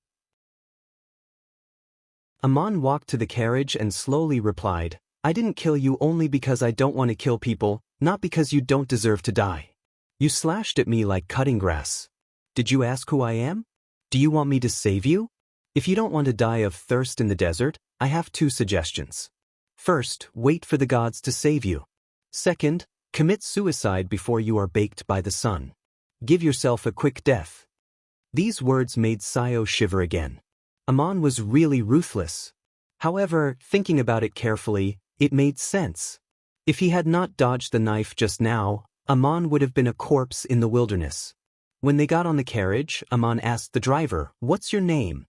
Aman walked to the carriage and slowly replied, "I didn't kill you only because I don't want to kill people, not because you don't deserve to die. You slashed at me like cutting grass. Did you ask who I am? Do you want me to save you? If you don't want to die of thirst in the desert, I have 2 suggestions. First, wait for the gods to save you. Second, commit suicide before you are baked by the sun. Give yourself a quick death." These words made Sayo shiver again. Aman was really ruthless. However, thinking about it carefully, it made sense. If he had not dodged the knife just now, Aman would have been a corpse in the wilderness. When they got on the carriage, Aman asked the driver, "What's your name?"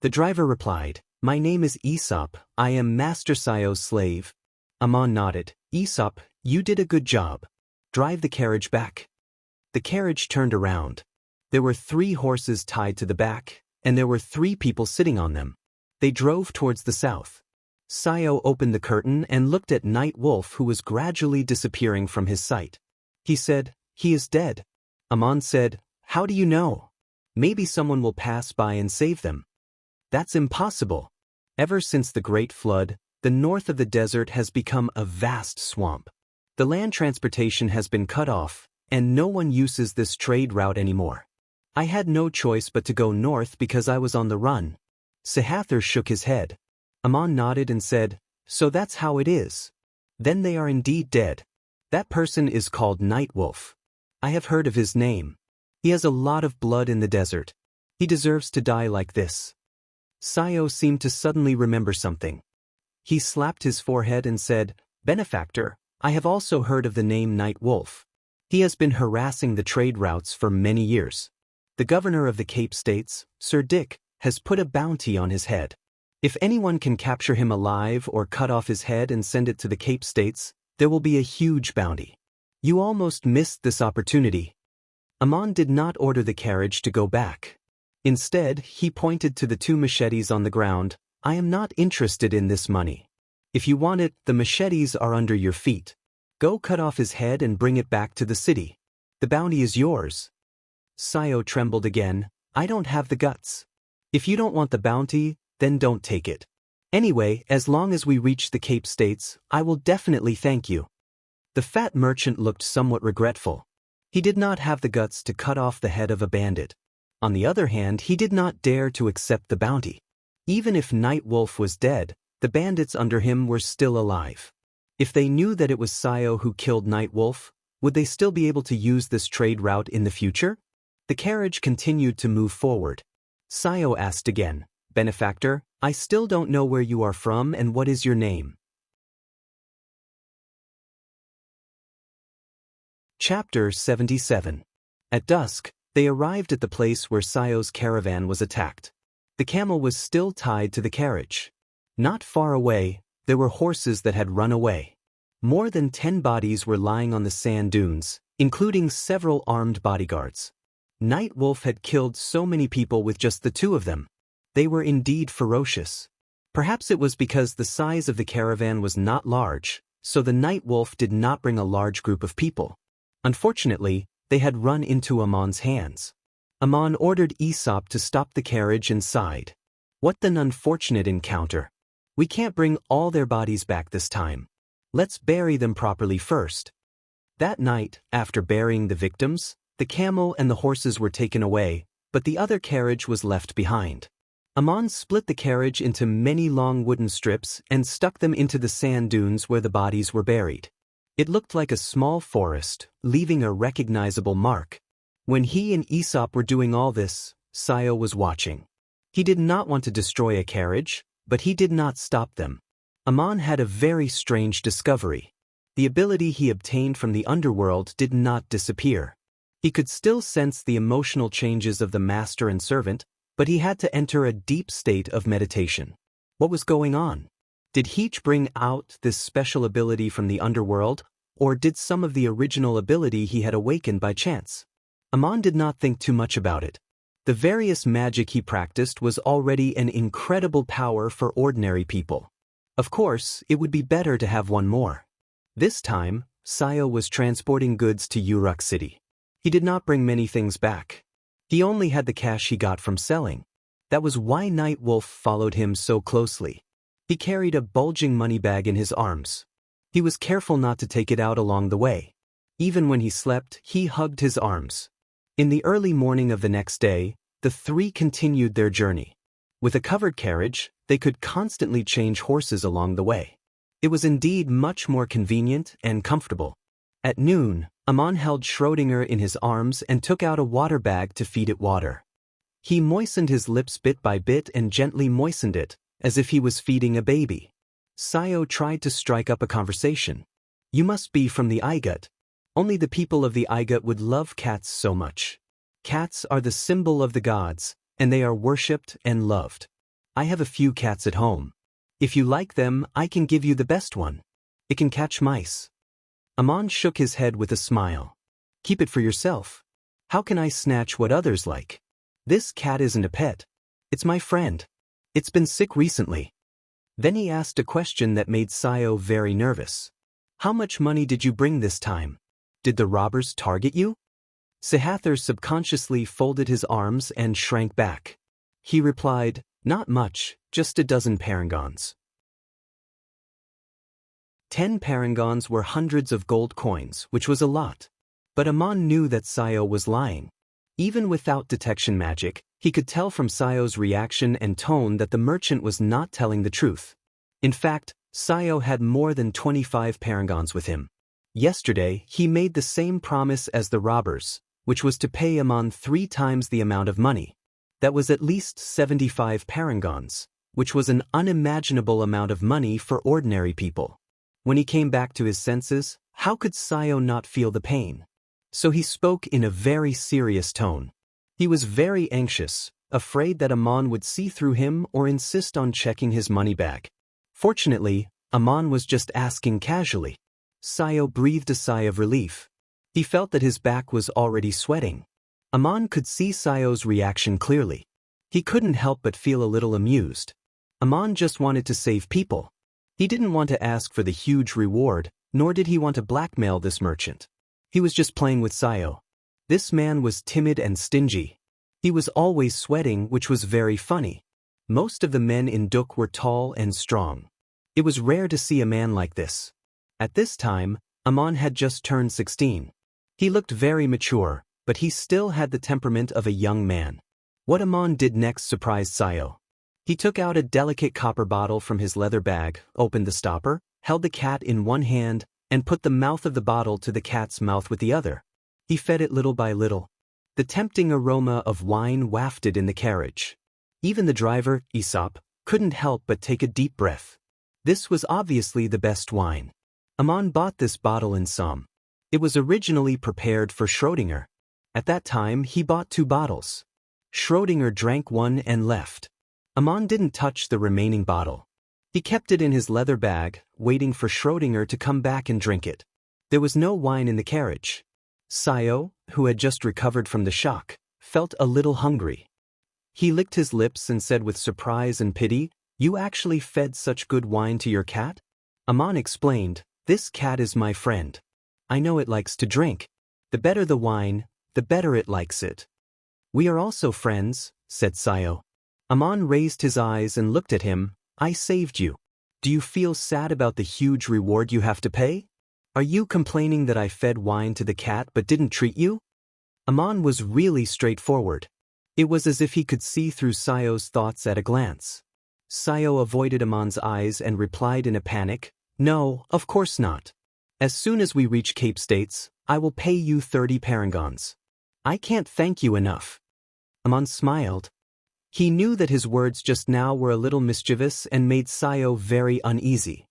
The driver replied, "My name is Aesop, I am Master Sayo's slave." Aman nodded. "Aesop, you did a good job. Drive the carriage back." The carriage turned around. There were 3 horses tied to the back, and there were 3 people sitting on them. They drove towards the south. Sayo opened the curtain and looked at Night Wolf, who was gradually disappearing from his sight. He said, "He is dead." Aman said, "How do you know? Maybe someone will pass by and save them." "That's impossible. Ever since the Great Flood, the north of the desert has become a vast swamp. The land transportation has been cut off, and no one uses this trade route anymore. I had no choice but to go north because I was on the run." Sahathar shook his head. Aman nodded and said, "So that's how it is. Then they are indeed dead. That person is called Night Wolf. I have heard of his name. He has a lot of blood in the desert. He deserves to die like this." Sayo seemed to suddenly remember something. He slapped his forehead and said, "Benefactor, I have also heard of the name Night Wolf. He has been harassing the trade routes for many years. The governor of the Cape States, Sir Dick, has put a bounty on his head. If anyone can capture him alive or cut off his head and send it to the Cape States, there will be a huge bounty. You almost missed this opportunity." Aman did not order the carriage to go back. Instead, he pointed to the 2 machetes on the ground. "I am not interested in this money. If you want it, the machetes are under your feet. Go cut off his head and bring it back to the city. The bounty is yours." Sayo trembled again. "I don't have the guts. If you don't want the bounty, then don't take it. Anyway, as long as we reach the Cape States, I will definitely thank you." The fat merchant looked somewhat regretful. He did not have the guts to cut off the head of a bandit. On the other hand, he did not dare to accept the bounty. Even if Night Wolf was dead, the bandits under him were still alive. If they knew that it was Sayo who killed Night Wolf, would they still be able to use this trade route in the future? The carriage continued to move forward. Sayo asked again, "Benefactor, I still don't know where you are from and what is your name?" Chapter 77. At dusk, they arrived at the place where Sayo's caravan was attacked. The camel was still tied to the carriage. Not far away, there were horses that had run away. More than 10 bodies were lying on the sand dunes, including several armed bodyguards. Night Wolf had killed so many people with just the 2 of them. They were indeed ferocious. Perhaps it was because the size of the caravan was not large, so the Night Wolf did not bring a large group of people. Unfortunately, they had run into Aman's hands. Aman ordered Aesop to stop the carriage and sighed. "What an unfortunate encounter. We can't bring all their bodies back this time. Let's bury them properly first." That night, after burying the victims, the camel and the horses were taken away, but the other carriage was left behind. Aman split the carriage into many long wooden strips and stuck them into the sand dunes where the bodies were buried. It looked like a small forest, leaving a recognizable mark. When he and Aesop were doing all this, Sayo was watching. He did not want to destroy a carriage, but he did not stop them. Aman had a very strange discovery. The ability he obtained from the underworld did not disappear. He could still sense the emotional changes of the master and servant, but he had to enter a deep state of meditation. What was going on? Did he bring out this special ability from the underworld, or did some of the original ability he had awakened by chance? Aman did not think too much about it. The various magic he practiced was already an incredible power for ordinary people. Of course, it would be better to have one more. This time, Sayo was transporting goods to Uruk City. He did not bring many things back. He only had the cash he got from selling. That was why Night Wolf followed him so closely. He carried a bulging money bag in his arms. He was careful not to take it out along the way. Even when he slept, he hugged his arms. In the early morning of the next day, the 3 continued their journey. With a covered carriage, they could constantly change horses along the way. It was indeed much more convenient and comfortable. At noon, Aman held Schrödinger in his arms and took out a water bag to feed it water. He moistened his lips bit by bit and gently moistened it, as if he was feeding a baby. Sayo tried to strike up a conversation. "You must be from the Igut. Only the people of the Igut would love cats so much." Cats are the symbol of the gods, and they are worshipped and loved. I have a few cats at home. If you like them, I can give you the best one. It can catch mice. Aman shook his head with a smile. Keep it for yourself. How can I snatch what others like? This cat isn't a pet. It's my friend. It's been sick recently. Then he asked a question that made Sayo very nervous. How much money did you bring this time? Did the robbers target you? Sihathar subconsciously folded his arms and shrank back. He replied, not much, just a dozen parangons. 10 parangons were hundreds of gold coins, which was a lot. But Aman knew that Sayo was lying. Even without detection magic, he could tell from Sayo's reaction and tone that the merchant was not telling the truth. In fact, Sayo had more than 25 parangons with him. Yesterday, he made the same promise as the robbers, which was to pay Aman 3 times the amount of money. That was at least 75 parangons, which was an unimaginable amount of money for ordinary people. When he came back to his senses, how could Sayo not feel the pain? So he spoke in a very serious tone. He was very anxious, afraid that Aman would see through him or insist on checking his money bag. Fortunately, Aman was just asking casually. Sayo breathed a sigh of relief. He felt that his back was already sweating. Aman could see Sayo's reaction clearly. He couldn't help but feel a little amused. Aman just wanted to save people. He didn't want to ask for the huge reward, nor did he want to blackmail this merchant. He was just playing with Sayo. This man was timid and stingy. He was always sweating, which was very funny. Most of the men in Duk were tall and strong. It was rare to see a man like this. At this time, Aman had just turned 16. He looked very mature, but he still had the temperament of a young man. What Aman did next surprised Sayo. He took out a delicate copper bottle from his leather bag, opened the stopper, held the cat in one hand, and put the mouth of the bottle to the cat's mouth with the other. He fed it little by little. The tempting aroma of wine wafted in the carriage. Even the driver, Aesop, couldn't help but take a deep breath. This was obviously the best wine. Aman bought this bottle in Somme. It was originally prepared for Schrödinger. At that time, he bought 2 bottles. Schrödinger drank one and left. Aman didn't touch the remaining bottle. He kept it in his leather bag, waiting for Schrödinger to come back and drink it. There was no wine in the carriage. Sayo, who had just recovered from the shock, felt a little hungry. He licked his lips and said with surprise and pity, "You actually fed such good wine to your cat?" Aman explained, "This cat is my friend. I know it likes to drink. The better the wine, the better it likes it." "We are also friends," said Sayo. Aman raised his eyes and looked at him. "I saved you. Do you feel sad about the huge reward you have to pay? Are you complaining that I fed wine to the cat but didn't treat you?" Aman was really straightforward. It was as if he could see through Sayo's thoughts at a glance. Sayo avoided Aman's eyes and replied in a panic, "No, of course not. As soon as we reach Cape States, I will pay you 30 parangons. I can't thank you enough." Aman smiled. He knew that his words just now were a little mischievous and made Sayo very uneasy.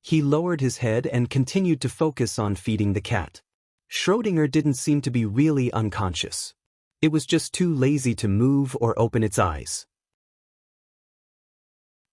He lowered his head and continued to focus on feeding the cat. Schrödinger didn't seem to be really unconscious. It was just too lazy to move or open its eyes.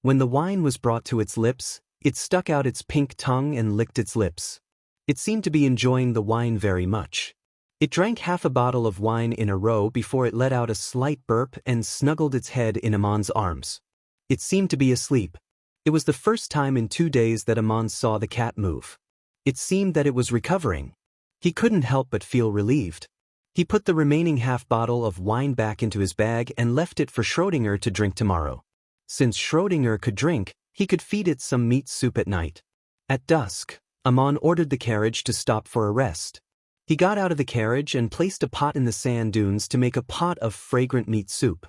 When the wine was brought to its lips, it stuck out its pink tongue and licked its lips. It seemed to be enjoying the wine very much. It drank half a bottle of wine in a row before it let out a slight burp and snuggled its head in Aman's arms. It seemed to be asleep. It was the first time in 2 days that Aman saw the cat move. It seemed that it was recovering. He couldn't help but feel relieved. He put the remaining half bottle of wine back into his bag and left it for Schrödinger to drink tomorrow. Since Schrödinger could drink, he could feed it some meat soup at night. At dusk, Aman ordered the carriage to stop for a rest. He got out of the carriage and placed a pot in the sand dunes to make a pot of fragrant meat soup.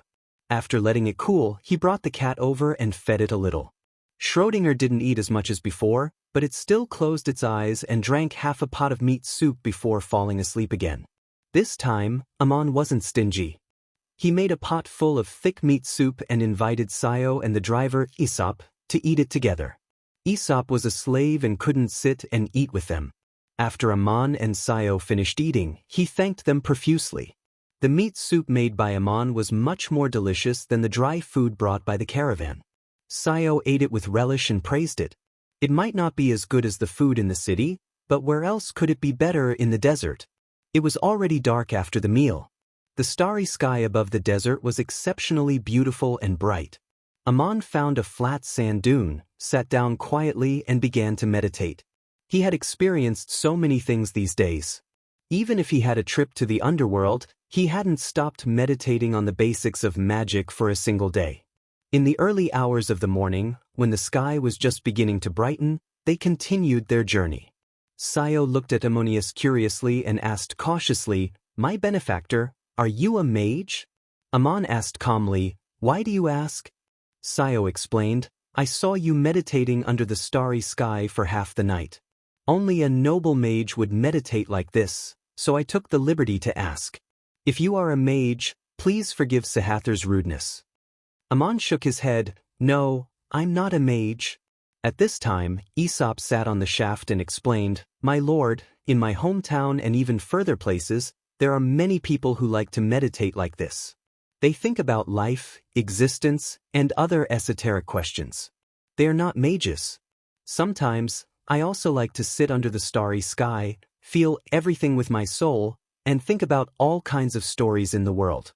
After letting it cool, he brought the cat over and fed it a little. Schrödinger didn't eat as much as before, but it still closed its eyes and drank half a pot of meat soup before falling asleep again. This time, Aman wasn't stingy. He made a pot full of thick meat soup and invited Sayo and the driver, Aesop, to eat it together. Aesop was a slave and couldn't sit and eat with them. After Aman and Sayo finished eating, he thanked them profusely. The meat soup made by Aman was much more delicious than the dry food brought by the caravan. Sayo ate it with relish and praised it. It might not be as good as the food in the city, but where else could it be better in the desert? It was already dark after the meal. The starry sky above the desert was exceptionally beautiful and bright. Aman found a flat sand dune, sat down quietly and began to meditate. He had experienced so many things these days. Even if he had a trip to the underworld, he hadn't stopped meditating on the basics of magic for a single day. In the early hours of the morning, when the sky was just beginning to brighten, they continued their journey. Sayo looked at Ammonius curiously and asked cautiously, "My benefactor, are you a mage?" Aman asked calmly, "Why do you ask?" Sayo explained, "I saw you meditating under the starry sky for half the night. Only a noble mage would meditate like this, so I took the liberty to ask. If you are a mage, please forgive Sahathar's rudeness." Aman shook his head, "No, I'm not a mage." At this time, Aesop sat on the shaft and explained, "My lord, in my hometown and even further places, there are many people who like to meditate like this. They think about life, existence, and other esoteric questions. They are not mages. Sometimes, I also like to sit under the starry sky, feel everything with my soul, and think about all kinds of stories in the world."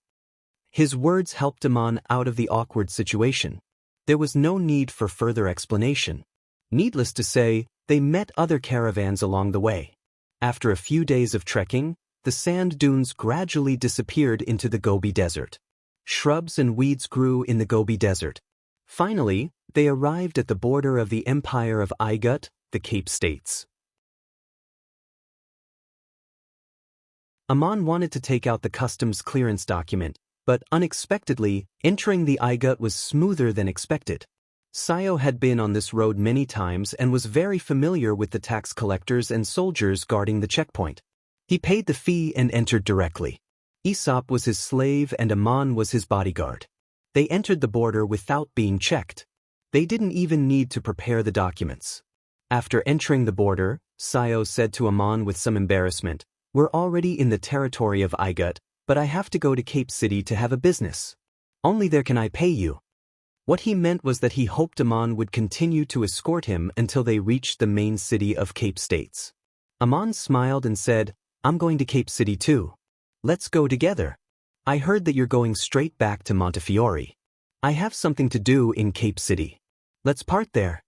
His words helped Aman out of the awkward situation. There was no need for further explanation. Needless to say, they met other caravans along the way. After a few days of trekking, the sand dunes gradually disappeared into the Gobi Desert. Shrubs and weeds grew in the Gobi Desert. Finally, they arrived at the border of the Empire of Igut, the Cape States. Aman wanted to take out the customs clearance document, but unexpectedly, entering the Igut was smoother than expected. Sayo had been on this road many times and was very familiar with the tax collectors and soldiers guarding the checkpoint. He paid the fee and entered directly. Aesop was his slave and Aman was his bodyguard. They entered the border without being checked. They didn't even need to prepare the documents. After entering the border, Sayo said to Aman with some embarrassment, "We're already in the territory of Igut, but I have to go to Cape City to have a business. Only there can I pay you." What he meant was that he hoped Aman would continue to escort him until they reached the main city of Cape States. Aman smiled and said, "I'm going to Cape City too. Let's go together. I heard that you're going straight back to Montefiore. I have something to do in Cape City. Let's part there."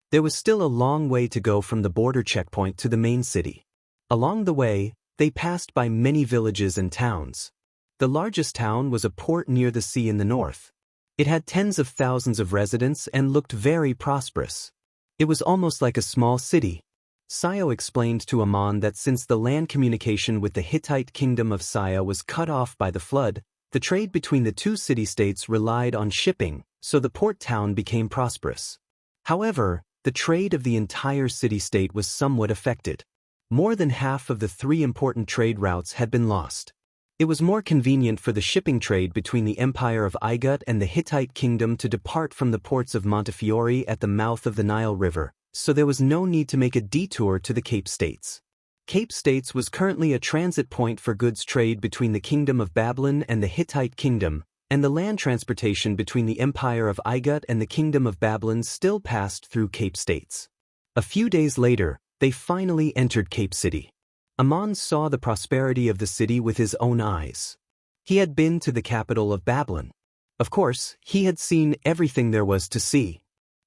There was still a long way to go from the border checkpoint to the main city. Along the way, they passed by many villages and towns. The largest town was a port near the sea in the north. It had tens of thousands of residents and looked very prosperous. It was almost like a small city. Sayo explained to Aman that since the land communication with the Hittite kingdom of Saya was cut off by the flood, the trade between the two city-states relied on shipping, so the port town became prosperous. However, the trade of the entire city-state was somewhat affected. More than half of the 3 important trade routes had been lost. It was more convenient for the shipping trade between the Empire of Igut and the Hittite kingdom to depart from the ports of Montefiore at the mouth of the Nile River, so there was no need to make a detour to the Cape States. Cape States was currently a transit point for goods trade between the Kingdom of Babylon and the Hittite kingdom, and the land transportation between the Empire of Igut and the Kingdom of Babylon still passed through Cape States. A few days later, they finally entered Cape City. Aman saw the prosperity of the city with his own eyes. He had been to the capital of Babylon. Of course, he had seen everything there was to see.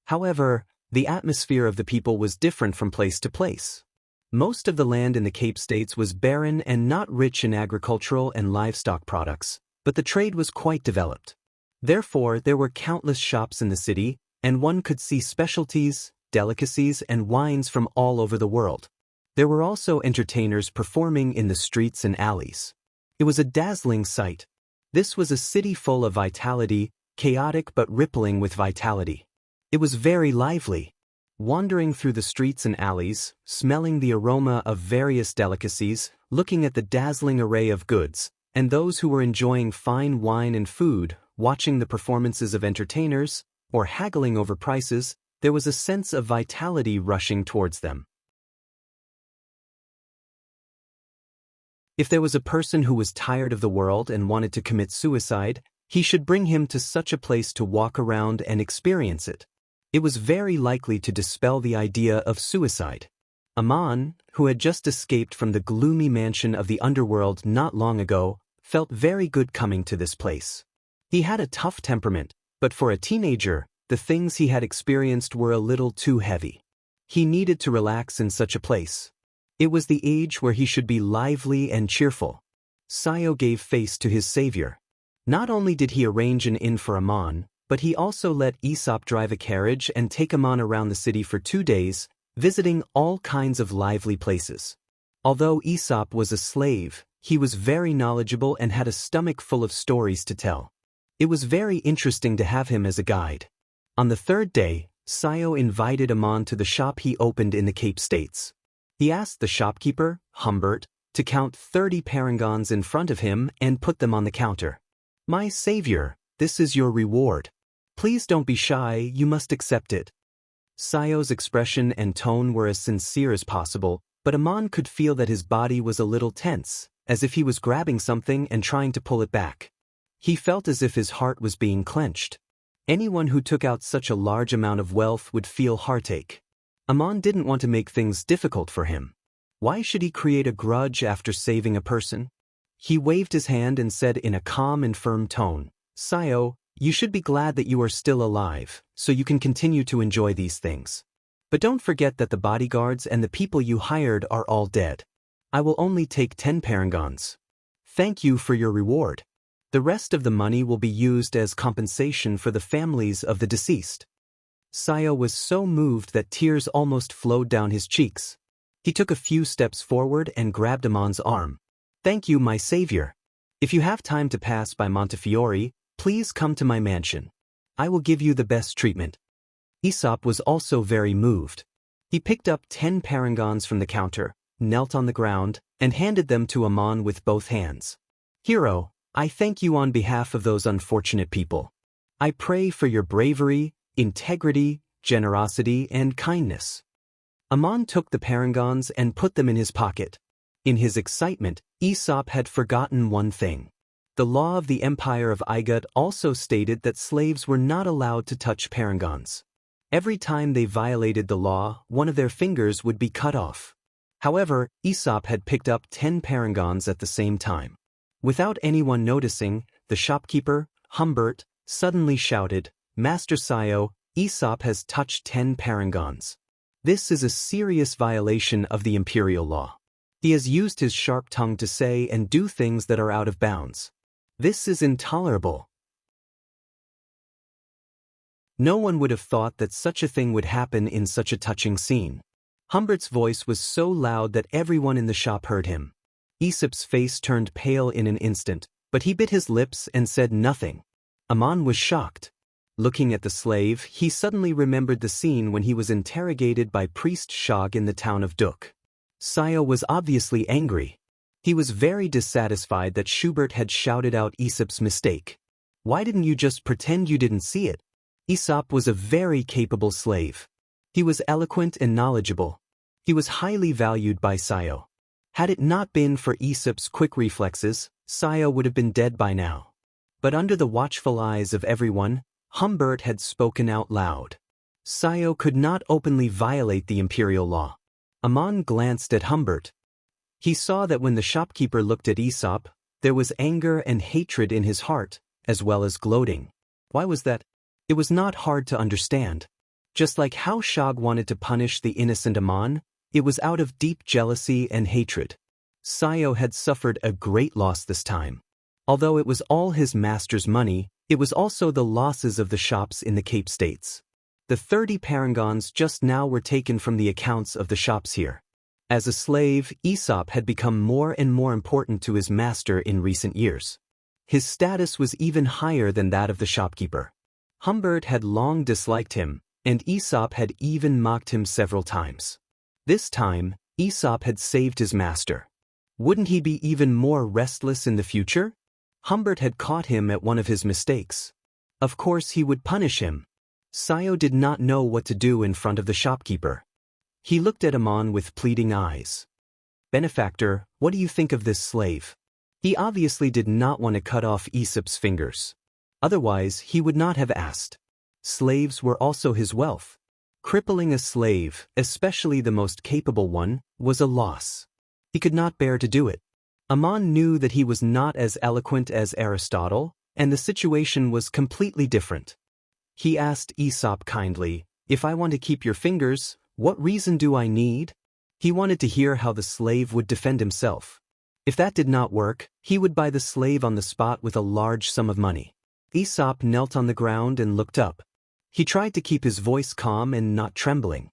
However, the atmosphere of the people was different from place to place. Most of the land in the Cape States was barren and not rich in agricultural and livestock products, but the trade was quite developed. Therefore, there were countless shops in the city, and one could see specialties, delicacies, and wines from all over the world. There were also entertainers performing in the streets and alleys. It was a dazzling sight. This was a city full of vitality, chaotic but rippling with vitality. It was very lively. Wandering through the streets and alleys, smelling the aroma of various delicacies, looking at the dazzling array of goods, and those who were enjoying fine wine and food, watching the performances of entertainers, or haggling over prices, there was a sense of vitality rushing towards them. If there was a person who was tired of the world and wanted to commit suicide, he should bring him to such a place to walk around and experience it. It was very likely to dispel the idea of suicide. Aman, who had just escaped from the gloomy mansion of the underworld not long ago, felt very good coming to this place. He had a tough temperament, but for a teenager, the things he had experienced were a little too heavy. He needed to relax in such a place. It was the age where he should be lively and cheerful. Sayo gave face to his savior. Not only did he arrange an inn for Aman, but he also let Aesop drive a carriage and take Aman around the city for 2 days, visiting all kinds of lively places. Although Aesop was a slave, he was very knowledgeable and had a stomach full of stories to tell. It was very interesting to have him as a guide. On the 3rd day, Sayo invited Aman to the shop he opened in the Cape States. He asked the shopkeeper, Humbert, to count 30 parangons in front of him and put them on the counter. "My savior, this is your reward. Please don't be shy, you must accept it." Sayo's expression and tone were as sincere as possible, but Aman could feel that his body was a little tense, as if he was grabbing something and trying to pull it back. He felt as if his heart was being clenched. Anyone who took out such a large amount of wealth would feel heartache. Aman didn't want to make things difficult for him. Why should he create a grudge after saving a person? He waved his hand and said in a calm and firm tone, "Sayo, you should be glad that you are still alive, so you can continue to enjoy these things. But don't forget that the bodyguards and the people you hired are all dead. I will only take 10 parangons. Thank you for your reward. The rest of the money will be used as compensation for the families of the deceased." Sayo was so moved that tears almost flowed down his cheeks. He took a few steps forward and grabbed Aman's arm. "Thank you, my savior. If you have time to pass by Montefiore, please come to my mansion. I will give you the best treatment." Aesop was also very moved. He picked up 10 parangons from the counter, knelt on the ground, and handed them to Aman with both hands. "Hero, I thank you on behalf of those unfortunate people. I pray for your bravery, integrity, generosity, and kindness." Aman took the parangons and put them in his pocket. In his excitement, Aesop had forgotten one thing. The law of the Empire of Igut also stated that slaves were not allowed to touch parangons. Every time they violated the law, one of their fingers would be cut off. However, Aesop had picked up 10 parangons at the same time. Without anyone noticing, the shopkeeper, Humbert, suddenly shouted, "Master Sayo, Aesop has touched 10 parangons. This is a serious violation of the imperial law. He has used his sharp tongue to say and do things that are out of bounds. This is intolerable." No one would have thought that such a thing would happen in such a touching scene. Humbert's voice was so loud that everyone in the shop heard him. Aesop's face turned pale in an instant, but he bit his lips and said nothing. Aman was shocked. Looking at the slave, he suddenly remembered the scene when he was interrogated by Priest Shog in the town of Duk. Sayo was obviously angry. He was very dissatisfied that Schubert had shouted out Aesop's mistake. "Why didn't you just pretend you didn't see it?" Aesop was a very capable slave. He was eloquent and knowledgeable. He was highly valued by Sayo. Had it not been for Aesop's quick reflexes, Sayo would have been dead by now. But under the watchful eyes of everyone, Humbert had spoken out loud. Sayo could not openly violate the imperial law. Aman glanced at Humbert. He saw that when the shopkeeper looked at Aesop, there was anger and hatred in his heart, as well as gloating. Why was that? It was not hard to understand. Just like how Shog wanted to punish the innocent Aman, it was out of deep jealousy and hatred. Sayo had suffered a great loss this time. Although it was all his master's money, it was also the losses of the shops in the Cape States. The 30 parangons just now were taken from the accounts of the shops here. As a slave, Aesop had become more and more important to his master in recent years. His status was even higher than that of the shopkeeper. Humbert had long disliked him, and Aesop had even mocked him several times. This time, Aesop had saved his master. Wouldn't he be even more restless in the future? Humbert had caught him at one of his mistakes. Of course he would punish him. Sayo did not know what to do in front of the shopkeeper. He looked at Aman with pleading eyes. "Benefactor, What do you think of this slave? He obviously did not want to cut off Aesop's fingers. Otherwise, he would not have asked. Slaves were also his wealth. Crippling a slave, especially the most capable one, was a loss. He could not bear to do it. Ammon knew that he was not as eloquent as Aristotle, and the situation was completely different. He asked Aesop kindly, "If I want to keep your fingers, what reason do I need?" He wanted to hear how the slave would defend himself. If that did not work, he would buy the slave on the spot with a large sum of money. Aesop knelt on the ground and looked up. He tried to keep his voice calm and not trembling.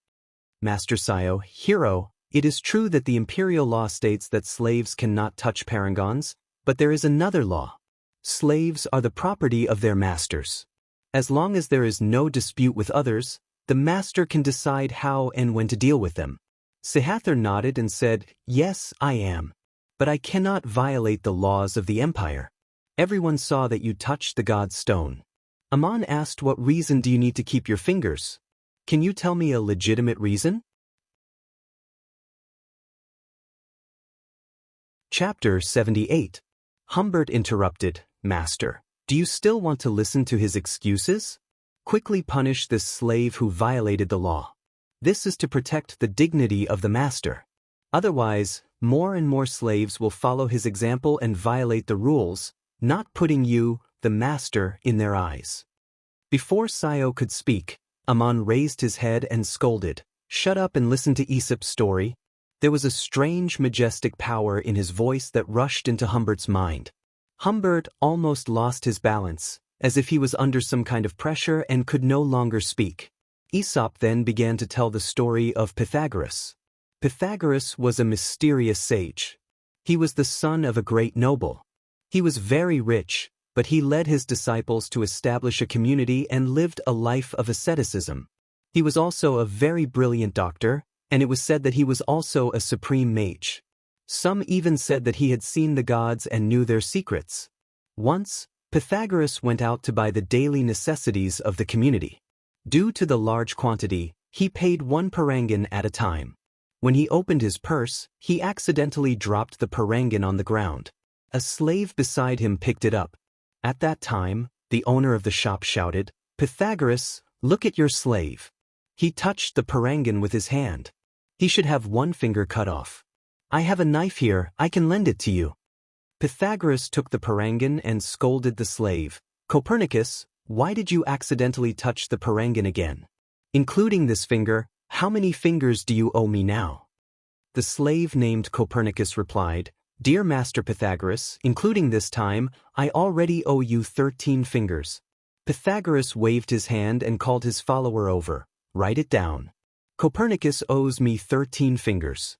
"Master Sio, hero, it is true that the imperial law states that slaves cannot touch paragons, but there is another law. Slaves are the property of their masters. As long as there is no dispute with others, the master can decide how and when to deal with them." Sehather nodded and said, "Yes, I am. But I cannot violate the laws of the empire. Everyone saw that you touched the god's stone." Ammon asked, "What reason do you need to keep your fingers? Can you tell me a legitimate reason?" Chapter 78. Humbert interrupted, "Master, do you still want to listen to his excuses? Quickly punish this slave who violated the law. This is to protect the dignity of the master. Otherwise, more and more slaves will follow his example and violate the rules, not putting you, the master, in their eyes." Before Sio could speak, Ammon raised his head and scolded, "Shut up and listen to Aesop's story." There was a strange, majestic power in his voice that rushed into Humbert's mind. Humbert almost lost his balance, as if he was under some kind of pressure and could no longer speak. Aesop then began to tell the story of Pythagoras. Pythagoras was a mysterious sage. He was the son of a great noble. He was very rich, but he led his disciples to establish a community and lived a life of asceticism. He was also a very brilliant doctor, and it was said that he was also a supreme mage. Some even said that he had seen the gods and knew their secrets. Once, Pythagoras went out to buy the daily necessities of the community. Due to the large quantity, he paid 1 parangon at a time. When he opened his purse, he accidentally dropped the parangon on the ground. A slave beside him picked it up. At that time, the owner of the shop shouted, "Pythagoras, look at your slave. He touched the parangon with his hand. He should have 1 finger cut off. I have a knife here, I can lend it to you." Pythagoras took the parangon and scolded the slave, "Copernicus, why did you accidentally touch the parangon again? Including this finger, how many fingers do you owe me now?" The slave named Copernicus replied, "Dear Master Pythagoras, including this time, I already owe you 13 fingers." Pythagoras waved his hand and called his follower over. "Write it down. Copernicus owes me 13 fingers."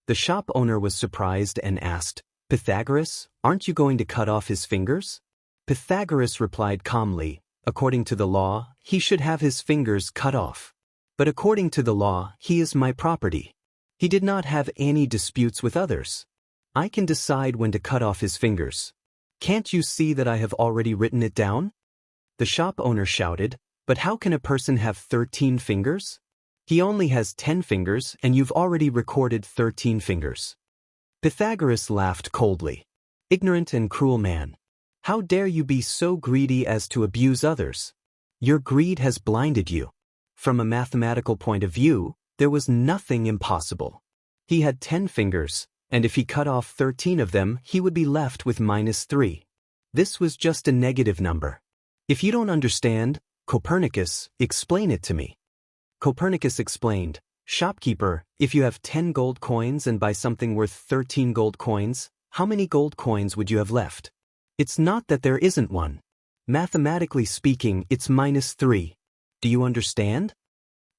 The shop owner was surprised and asked, "Pythagoras, aren't you going to cut off his fingers?" Pythagoras replied calmly, "According to the law, he should have his fingers cut off. But according to the law, he is my property. He did not have any disputes with others. I can decide when to cut off his fingers. Can't you see that I have already written it down?" The shop owner shouted, "But how can a person have 13 fingers? He only has 10 fingers and you've already recorded 13 fingers." Pythagoras laughed coldly. "Ignorant and cruel man. How dare you be so greedy as to abuse others? Your greed has blinded you. From a mathematical point of view, there was nothing impossible. He had 10 fingers, and if he cut off 13 of them, he would be left with -3. This was just a negative number. If you don't understand, Copernicus, explain it to me." Copernicus explained, "Shopkeeper, if you have 10 gold coins and buy something worth 13 gold coins, how many gold coins would you have left? It's not that there isn't one. Mathematically speaking, it's -3. Do you understand?"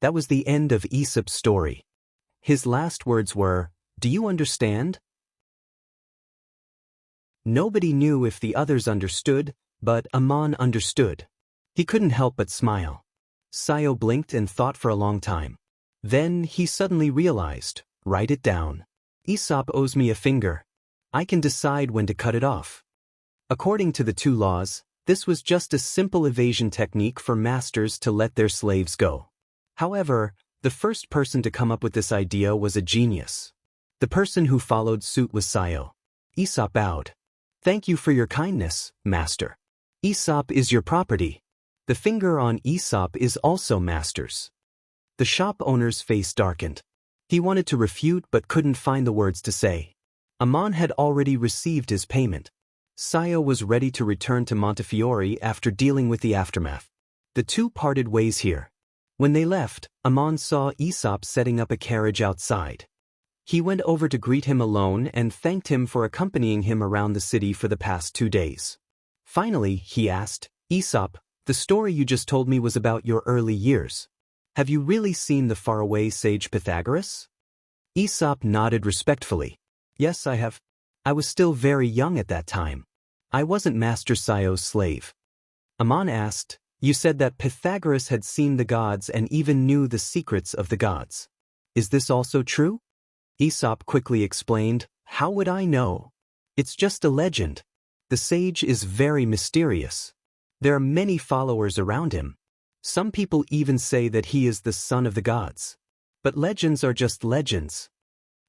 That was the end of Aesop's story. His last words were, "Do you understand?" Nobody knew if the others understood, but Ammon understood. He couldn't help but smile. Sio blinked and thought for a long time. Then he suddenly realized, "Write it down. Aesop owes me a finger. I can decide when to cut it off." According to the 2 laws, this was just a simple evasion technique for masters to let their slaves go. However, the first person to come up with this idea was a genius. The person who followed suit was Sayo. Aesop bowed. Thank you for your kindness, master. Aesop is your property. The finger on Aesop is also master's. The shop owner's face darkened. He wanted to refute but couldn't find the words to say. Amon had already received his payment. Sayo was ready to return to Montefiore after dealing with the aftermath. The two parted ways here. When they left, Amon saw Aesop setting up a carriage outside. He went over to greet him alone and thanked him for accompanying him around the city for the past 2 days. Finally, he asked, Aesop, the story you just told me was about your early years. Have you really seen the faraway sage Pythagoras? Aesop nodded respectfully. Yes, I have. I was still very young at that time. I wasn't Master Sayo's slave. Amon asked, you said that Pythagoras had seen the gods and even knew the secrets of the gods. Is this also true? Aesop quickly explained, how would I know? It's just a legend. The sage is very mysterious. There are many followers around him. Some people even say that he is the son of the gods. But legends are just legends.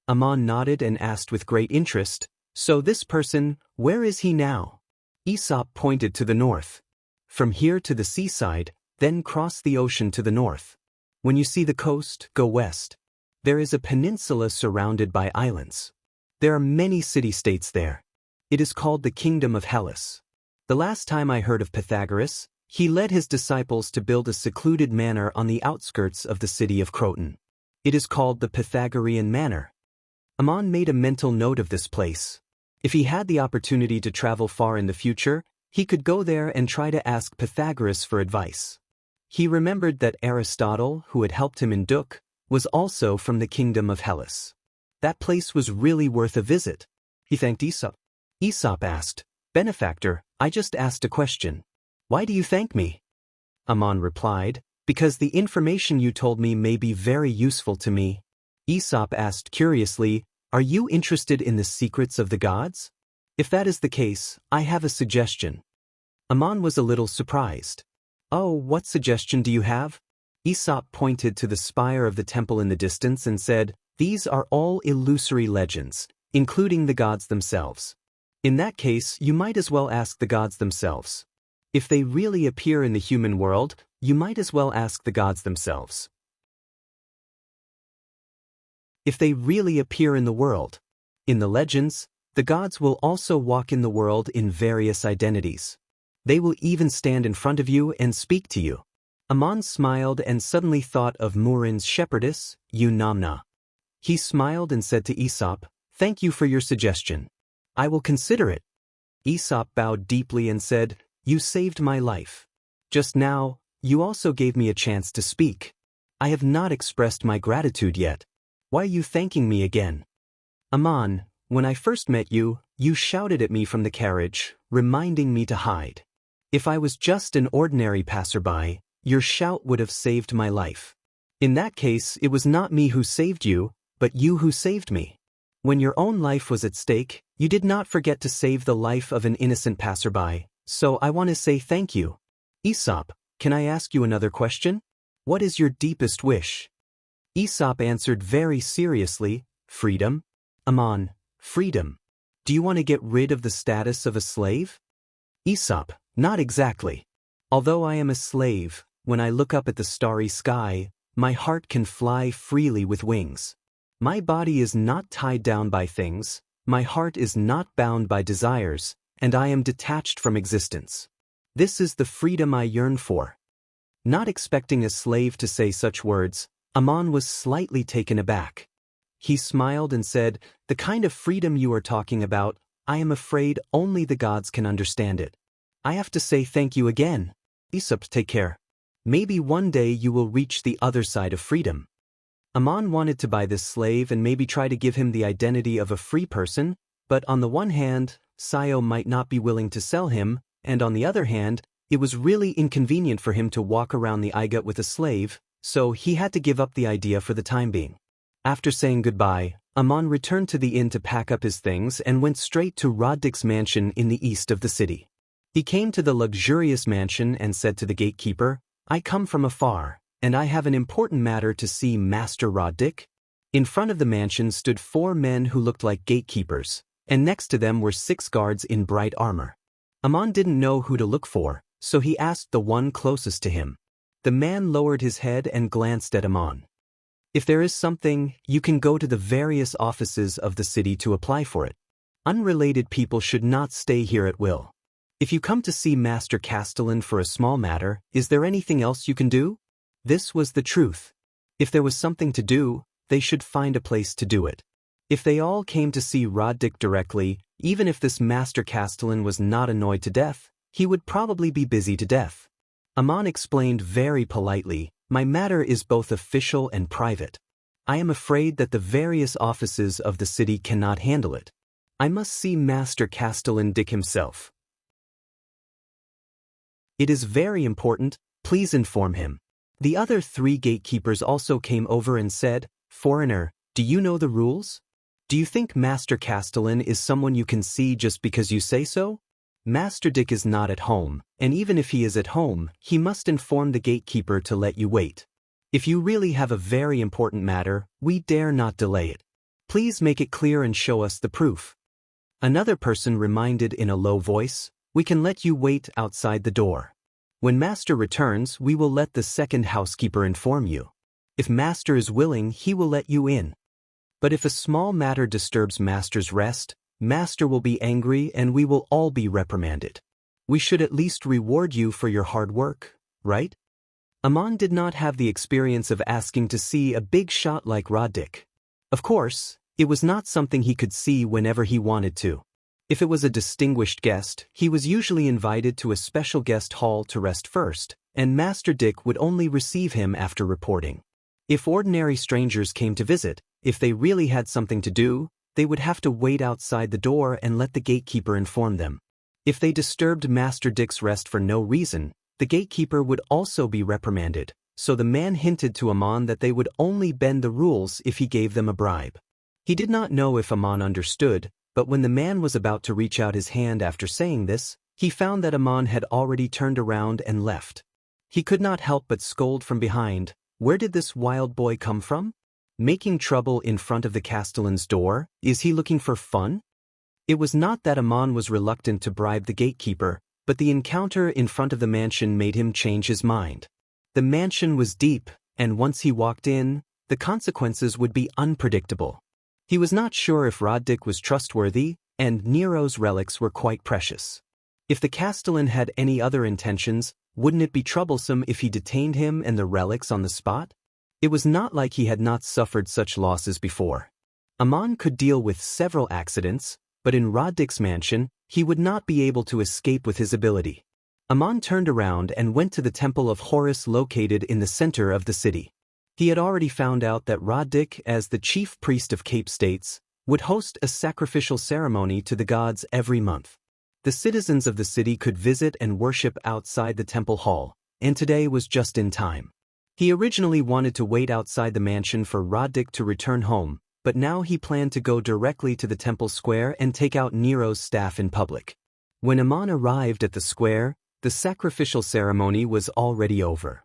Amon nodded and asked with great interest, so this person, where is he now? Aesop pointed to the north. From here to the seaside, then cross the ocean to the north. When you see the coast, go west. There is a peninsula surrounded by islands. There are many city-states there. It is called the Kingdom of Hellas. The last time I heard of Pythagoras, he led his disciples to build a secluded manor on the outskirts of the city of Croton. It is called the Pythagorean Manor. Amon made a mental note of this place. If he had the opportunity to travel far in the future, he could go there and try to ask Pythagoras for advice. He remembered that Aristotle, who had helped him in Duk, was also from the Kingdom of Hellas. That place was really worth a visit. He thanked Aesop. Aesop asked, Benefactor, I just asked a question. Why do you thank me? Amon replied, because the information you told me may be very useful to me. Aesop asked curiously, are you interested in the secrets of the gods? If that is the case, I have a suggestion. Amon was a little surprised. Oh, what suggestion do you have? Aesop pointed to the spire of the temple in the distance and said, these are all illusory legends, including the gods themselves. In that case, you might as well ask the gods themselves. If they really appear in the human world, you might as well ask the gods themselves. If they really appear in the world. In the legends, the gods will also walk in the world in various identities. They will even stand in front of you and speak to you. Amon smiled and suddenly thought of Murin's shepherdess, Eunamna. He smiled and said to Aesop, thank you for your suggestion. I will consider it. Aesop bowed deeply and said, you saved my life. Just now, you also gave me a chance to speak. I have not expressed my gratitude yet. Why are you thanking me again? Amon, when I first met you, you shouted at me from the carriage, reminding me to hide. If I was just an ordinary passerby, your shout would have saved my life. In that case, it was not me who saved you, but you who saved me. When your own life was at stake, you did not forget to save the life of an innocent passerby, so I want to say thank you. Aesop, can I ask you another question? What is your deepest wish? Aesop answered very seriously, freedom. Amon, freedom. Do you want to get rid of the status of a slave? Aesop, not exactly. Although I am a slave, when I look up at the starry sky, my heart can fly freely with wings. My body is not tied down by things, my heart is not bound by desires, and I am detached from existence. This is the freedom I yearn for. Not expecting a slave to say such words, Amon was slightly taken aback. He smiled and said, the kind of freedom you are talking about, I am afraid only the gods can understand it. I have to say thank you again. Aesop, take care. Maybe one day you will reach the other side of freedom. Amon wanted to buy this slave and maybe try to give him the identity of a free person, but on the one hand, Sayo might not be willing to sell him, and on the other hand, it was really inconvenient for him to walk around the Igut with a slave, so he had to give up the idea for the time being. After saying goodbye, Amon returned to the inn to pack up his things and went straight to Roddick's mansion in the east of the city. He came to the luxurious mansion and said to the gatekeeper, I come from afar, and I have an important matter to see Master Roddick. In front of the mansion stood 4 men who looked like gatekeepers, and next to them were 6 guards in bright armor. Aman didn't know who to look for, so he asked the one closest to him. The man lowered his head and glanced at Aman. If there is something, you can go to the various offices of the city to apply for it. Unrelated people should not stay here at will. If you come to see Master Castellan for a small matter, is there anything else you can do? This was the truth. If there was something to do, they should find a place to do it. If they all came to see Roddick directly, even if this Master Castellan was not annoyed to death, he would probably be busy to death. Aman explained very politely, "My matter is both official and private. I am afraid that the various offices of the city cannot handle it. I must see Master Castellan Dick himself. It is very important, please inform him." The other 3 gatekeepers also came over and said, "Foreigner, do you know the rules? Do you think Master Castellan is someone you can see just because you say so? Master Dick is not at home, and even if he is at home, he must inform the gatekeeper to let you wait. If you really have a very important matter, we dare not delay it. Please make it clear and show us the proof." Another person reminded in a low voice, "We can let you wait outside the door. When Master returns, we will let the second housekeeper inform you. If Master is willing, he will let you in. But if a small matter disturbs Master's rest, Master will be angry and we will all be reprimanded. We should at least reward you for your hard work, right?" Aman did not have the experience of asking to see a big shot like Roddick. Of course, it was not something he could see whenever he wanted to. If it was a distinguished guest, he was usually invited to a special guest hall to rest first, and Master Dick would only receive him after reporting. If ordinary strangers came to visit, if they really had something to do, they would have to wait outside the door and let the gatekeeper inform them. If they disturbed Master Dick's rest for no reason, the gatekeeper would also be reprimanded, so the man hinted to Aman that they would only bend the rules if he gave them a bribe. He did not know if Aman understood, but when the man was about to reach out his hand after saying this, he found that Aman had already turned around and left. He could not help but scold from behind, "Where did this wild boy come from? Making trouble in front of the Castellan's door? Is he looking for fun?" It was not that Aman was reluctant to bribe the gatekeeper, but the encounter in front of the mansion made him change his mind. The mansion was deep, and once he walked in, the consequences would be unpredictable. He was not sure if Roddick was trustworthy, and Nero's relics were quite precious. If the Castellan had any other intentions, wouldn't it be troublesome if he detained him and the relics on the spot? It was not like he had not suffered such losses before. Aman could deal with several accidents, but in Roddick's mansion, he would not be able to escape with his ability. Aman turned around and went to the temple of Horus located in the center of the city. He had already found out that Roddick, as the chief priest of Cape States, would host a sacrificial ceremony to the gods every month. The citizens of the city could visit and worship outside the temple hall, and today was just in time. He originally wanted to wait outside the mansion for Roddick to return home, but now he planned to go directly to the temple square and take out Nero's staff in public. When Aman arrived at the square, the sacrificial ceremony was already over.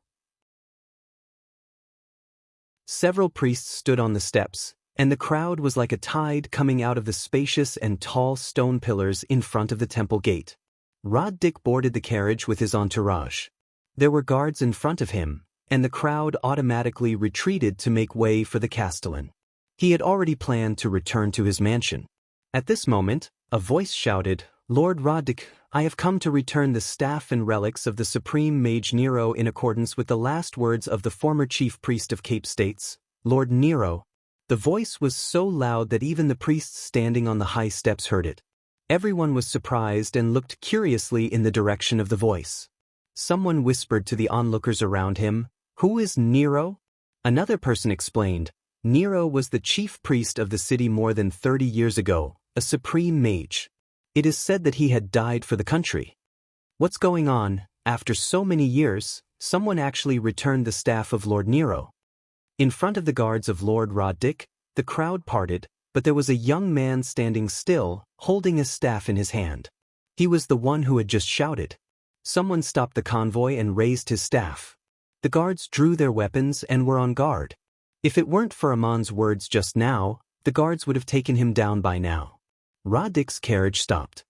Several priests stood on the steps, and the crowd was like a tide coming out of the spacious and tall stone pillars in front of the temple gate. Roddick boarded the carriage with his entourage. There were guards in front of him, and the crowd automatically retreated to make way for the Castellan. He had already planned to return to his mansion. At this moment, a voice shouted, "Lord Roddick, I have come to return the staff and relics of the Supreme Mage Nero in accordance with the last words of the former chief priest of Cape States, Lord Nero." The voice was so loud that even the priests standing on the high steps heard it. Everyone was surprised and looked curiously in the direction of the voice. Someone whispered to the onlookers around him, "Who is Nero?" Another person explained, "Nero was the chief priest of the city more than 30 years ago, a supreme mage. It is said that he had died for the country." What's going on? After so many years, someone actually returned the staff of Lord Nero. In front of the guards of Lord Roddick, the crowd parted, but there was a young man standing still, holding a staff in his hand. He was the one who had just shouted. Someone stopped the convoy and raised his staff. The guards drew their weapons and were on guard. If it weren't for Amon's words just now, the guards would have taken him down by now. Roddick's carriage stopped.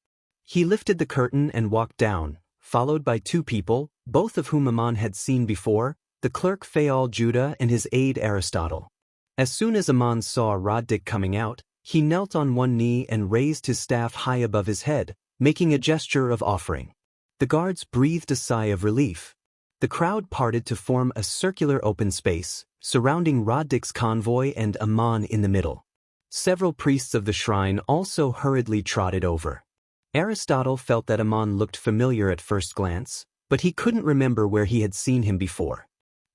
He lifted the curtain and walked down, followed by two people, both of whom Amon had seen before, the clerk Faol Judah and his aide Aristotle. As soon as Amon saw Roddick coming out, he knelt on one knee and raised his staff high above his head, making a gesture of offering. The guards breathed a sigh of relief. The crowd parted to form a circular open space, surrounding Roddick's convoy and Amon in the middle. Several priests of the shrine also hurriedly trotted over. Aristotle felt that Amon looked familiar at first glance, but he couldn't remember where he had seen him before.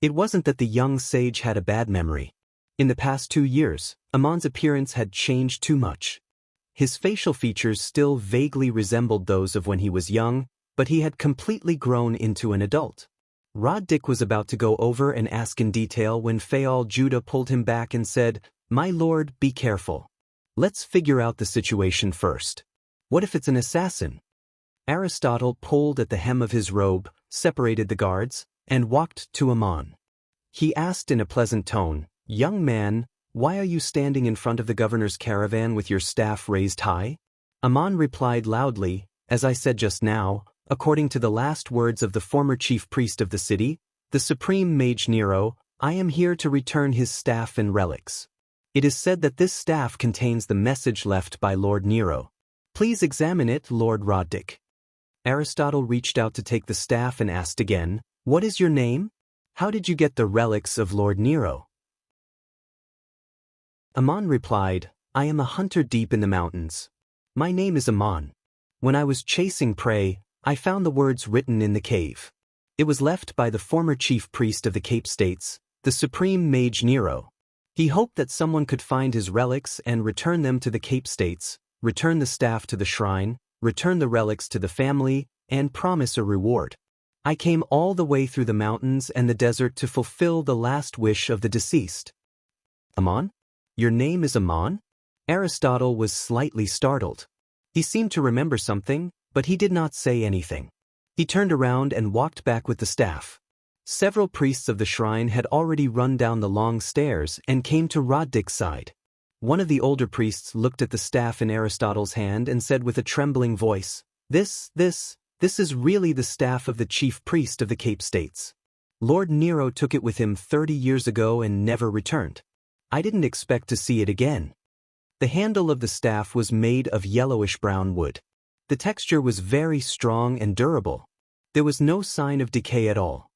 It wasn't that the young sage had a bad memory. In the past 2 years, Amon's appearance had changed too much. His facial features still vaguely resembled those of when he was young, but he had completely grown into an adult. Roddick was about to go over and ask in detail when Faol Judah pulled him back and said, "My lord, be careful. Let's figure out the situation first. What if it's an assassin?" Aristotle pulled at the hem of his robe, separated the guards, and walked to Amon. He asked in a pleasant tone, "Young man, why are you standing in front of the governor's caravan with your staff raised high?" Amon replied loudly, "As I said just now, according to the last words of the former chief priest of the city, the supreme mage Nero, I am here to return his staff and relics. It is said that this staff contains the message left by Lord Nero. Please examine it, Lord Roddick." Aristotle reached out to take the staff and asked again, "What is your name? How did you get the relics of Lord Nero?" Amon replied, "I am a hunter deep in the mountains. My name is Amon. When I was chasing prey, I found the words written in the cave. It was left by the former chief priest of the Cape States, the supreme mage Nero. He hoped that someone could find his relics and return them to the Cape States, return the staff to the shrine, return the relics to the family, and promise a reward. I came all the way through the mountains and the desert to fulfill the last wish of the deceased." "Amon? Your name is Amon?" Aristotle was slightly startled. He seemed to remember something, but he did not say anything. He turned around and walked back with the staff. Several priests of the shrine had already run down the long stairs and came to Roddick's side. One of the older priests looked at the staff in Aristotle's hand and said with a trembling voice, This is really the staff of the chief priest of the Cape States. Lord Nero took it with him 30 years ago and never returned. I didn't expect to see it again." The handle of the staff was made of yellowish-brown wood. The texture was very strong and durable. There was no sign of decay at all.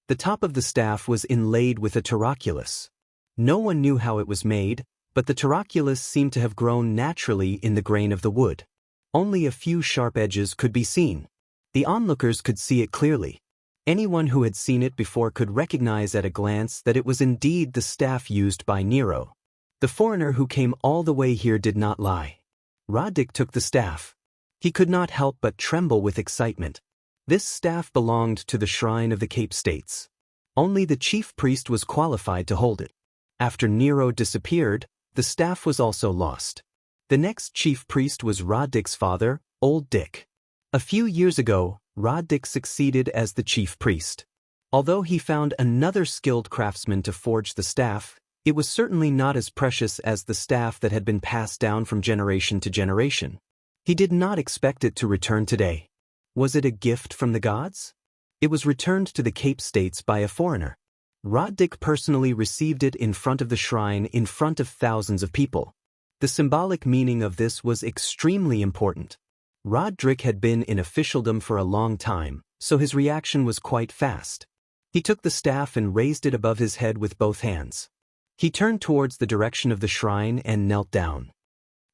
The top of the staff was inlaid with a tuberculous. No one knew how it was made, but the tuberculous seemed to have grown naturally in the grain of the wood. Only a few sharp edges could be seen. The onlookers could see it clearly. Anyone who had seen it before could recognize at a glance that it was indeed the staff used by Nero. The foreigner who came all the way here did not lie. Roddick took the staff. He could not help but tremble with excitement. This staff belonged to the shrine of the Cape States. Only the chief priest was qualified to hold it. After Nero disappeared, the staff was also lost. The next chief priest was Roddick's father, Old Dick. A few years ago, Roddick succeeded as the chief priest. Although he found another skilled craftsman to forge the staff, it was certainly not as precious as the staff that had been passed down from generation to generation. He did not expect it to return today. Was it a gift from the gods? It was returned to the Cape States by a foreigner. Roddick personally received it in front of the shrine in front of thousands of people. The symbolic meaning of this was extremely important. Roddick had been in officialdom for a long time, so his reaction was quite fast. He took the staff and raised it above his head with both hands. He turned towards the direction of the shrine and knelt down.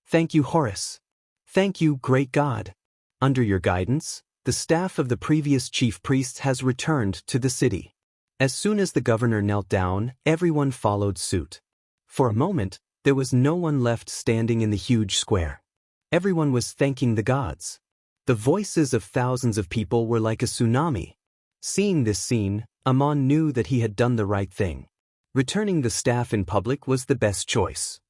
"Thank you, Horus. Thank you, great God. Under your guidance, the staff of the previous chief priests has returned to the city." As soon as the governor knelt down, everyone followed suit. For a moment, there was no one left standing in the huge square. Everyone was thanking the gods. The voices of thousands of people were like a tsunami. Seeing this scene, Amon knew that he had done the right thing. Returning the staff in public was the best choice.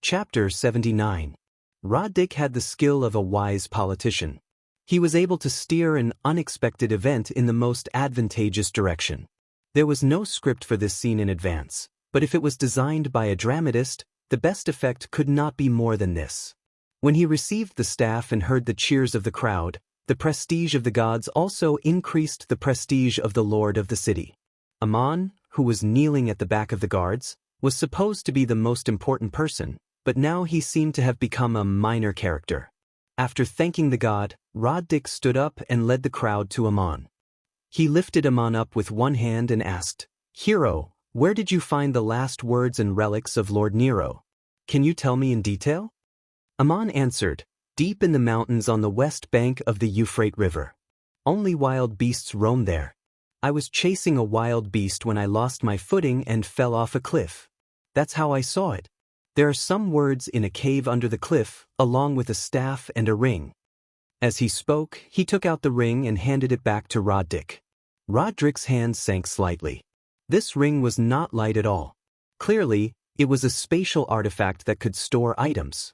Chapter 79. Roddick had the skill of a wise politician. He was able to steer an unexpected event in the most advantageous direction. There was no script for this scene in advance, but if it was designed by a dramatist, the best effect could not be more than this. When he received the staff and heard the cheers of the crowd, the prestige of the gods also increased the prestige of the lord of the city. Ammon, who was kneeling at the back of the guards, was supposed to be the most important person, but now he seemed to have become a minor character. After thanking the god, Roddick stood up and led the crowd to Ammon. He lifted Ammon up with one hand and asked, "Hero, where did you find the last words and relics of Lord Nero? Can you tell me in detail?" Ammon answered, "Deep in the mountains on the west bank of the Euphrates River. Only wild beasts roam there. I was chasing a wild beast when I lost my footing and fell off a cliff. That's how I saw it. There are some words in a cave under the cliff, along with a staff and a ring." As he spoke, he took out the ring and handed it back to Roddick. Roderick's hand sank slightly. This ring was not light at all. Clearly, it was a spatial artifact that could store items.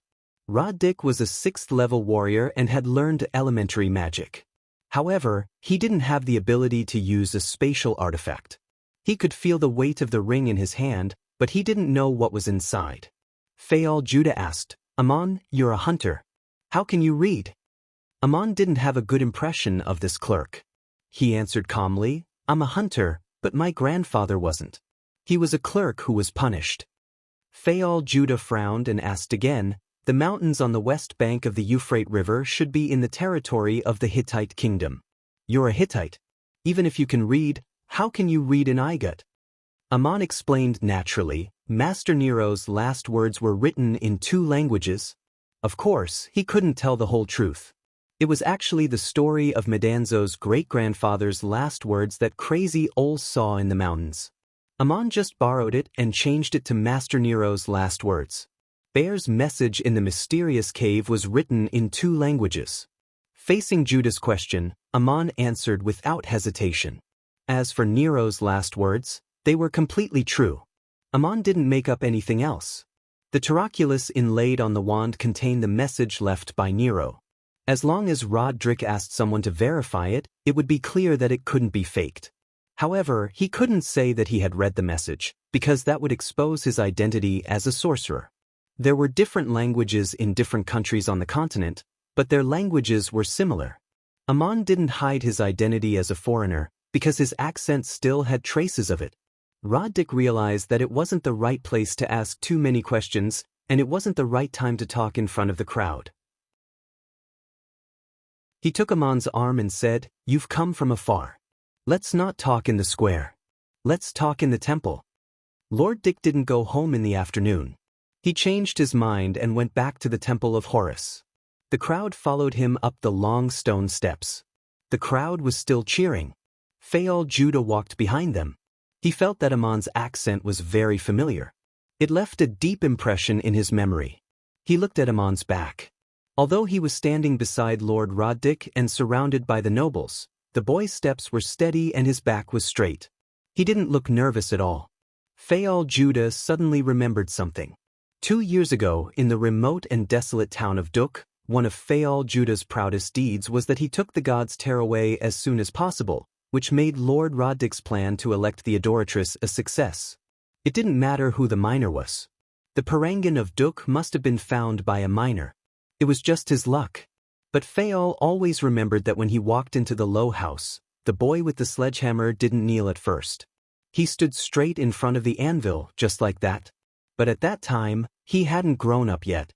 Roddick was a 6th-level warrior and had learned elementary magic. However, he didn't have the ability to use a spatial artifact. He could feel the weight of the ring in his hand, but he didn't know what was inside. Fayal Judah asked, "Ammon, you're a hunter. How can you read?" Ammon didn't have a good impression of this clerk. He answered calmly, "I'm a hunter, but my grandfather wasn't. He was a clerk who was punished." Fayal Judah frowned and asked again, "The mountains on the west bank of the Euphrates River should be in the territory of the Hittite kingdom. You're a Hittite. Even if you can read, how can you read in Igut?" Ammon explained naturally, Master Nero's last words were written in 2 languages. Of course, he couldn't tell the whole truth. It was actually the story of Medanzo's great-grandfather's last words that Crazy Ol saw in the mountains. Ammon just borrowed it and changed it to Master Nero's last words. Bear's message in the mysterious cave was written in 2 languages. Facing Judah's question, Ammon answered without hesitation. As for Nero's last words, they were completely true. Ammon didn't make up anything else. The taraculus inlaid on the wand contained the message left by Nero. As long as Roderick asked someone to verify it, it would be clear that it couldn't be faked. However, he couldn't say that he had read the message, because that would expose his identity as a sorcerer. There were different languages in different countries on the continent, but their languages were similar. Ammon didn't hide his identity as a foreigner, because his accent still had traces of it. Roddick realized that it wasn't the right place to ask too many questions, and it wasn't the right time to talk in front of the crowd. He took Ammon's arm and said, "You've come from afar. Let's not talk in the square. Let's talk in the temple." Lord Dick didn't go home in the afternoon. He changed his mind and went back to the temple of Horus. The crowd followed him up the long stone steps. The crowd was still cheering. Fayal Judah walked behind them. He felt that Ammon's accent was very familiar. It left a deep impression in his memory. He looked at Ammon's back. Although he was standing beside Lord Roddick and surrounded by the nobles, the boy's steps were steady and his back was straight. He didn't look nervous at all. Fayal Judah suddenly remembered something. 2 years ago, in the remote and desolate town of Duk, one of Fayal Judah's proudest deeds was that he took the god's tearaway as soon as possible, which made Lord Roddick's plan to elect the adoratress a success. It didn't matter who the miner was. The Parangan of Duk must have been found by a miner. It was just his luck. But Fayal always remembered that when he walked into the low house, the boy with the sledgehammer didn't kneel at first. He stood straight in front of the anvil, just like that. But at that time, he hadn't grown up yet.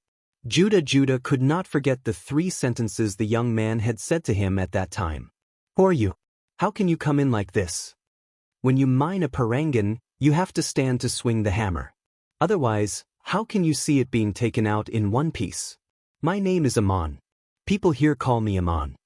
Judah could not forget the 3 sentences the young man had said to him at that time. "Who are you? How can you come in like this? When you mine a Parangan, you have to stand to swing the hammer. Otherwise, how can you see it being taken out in one piece? My name is Ammon. People here call me Ammon."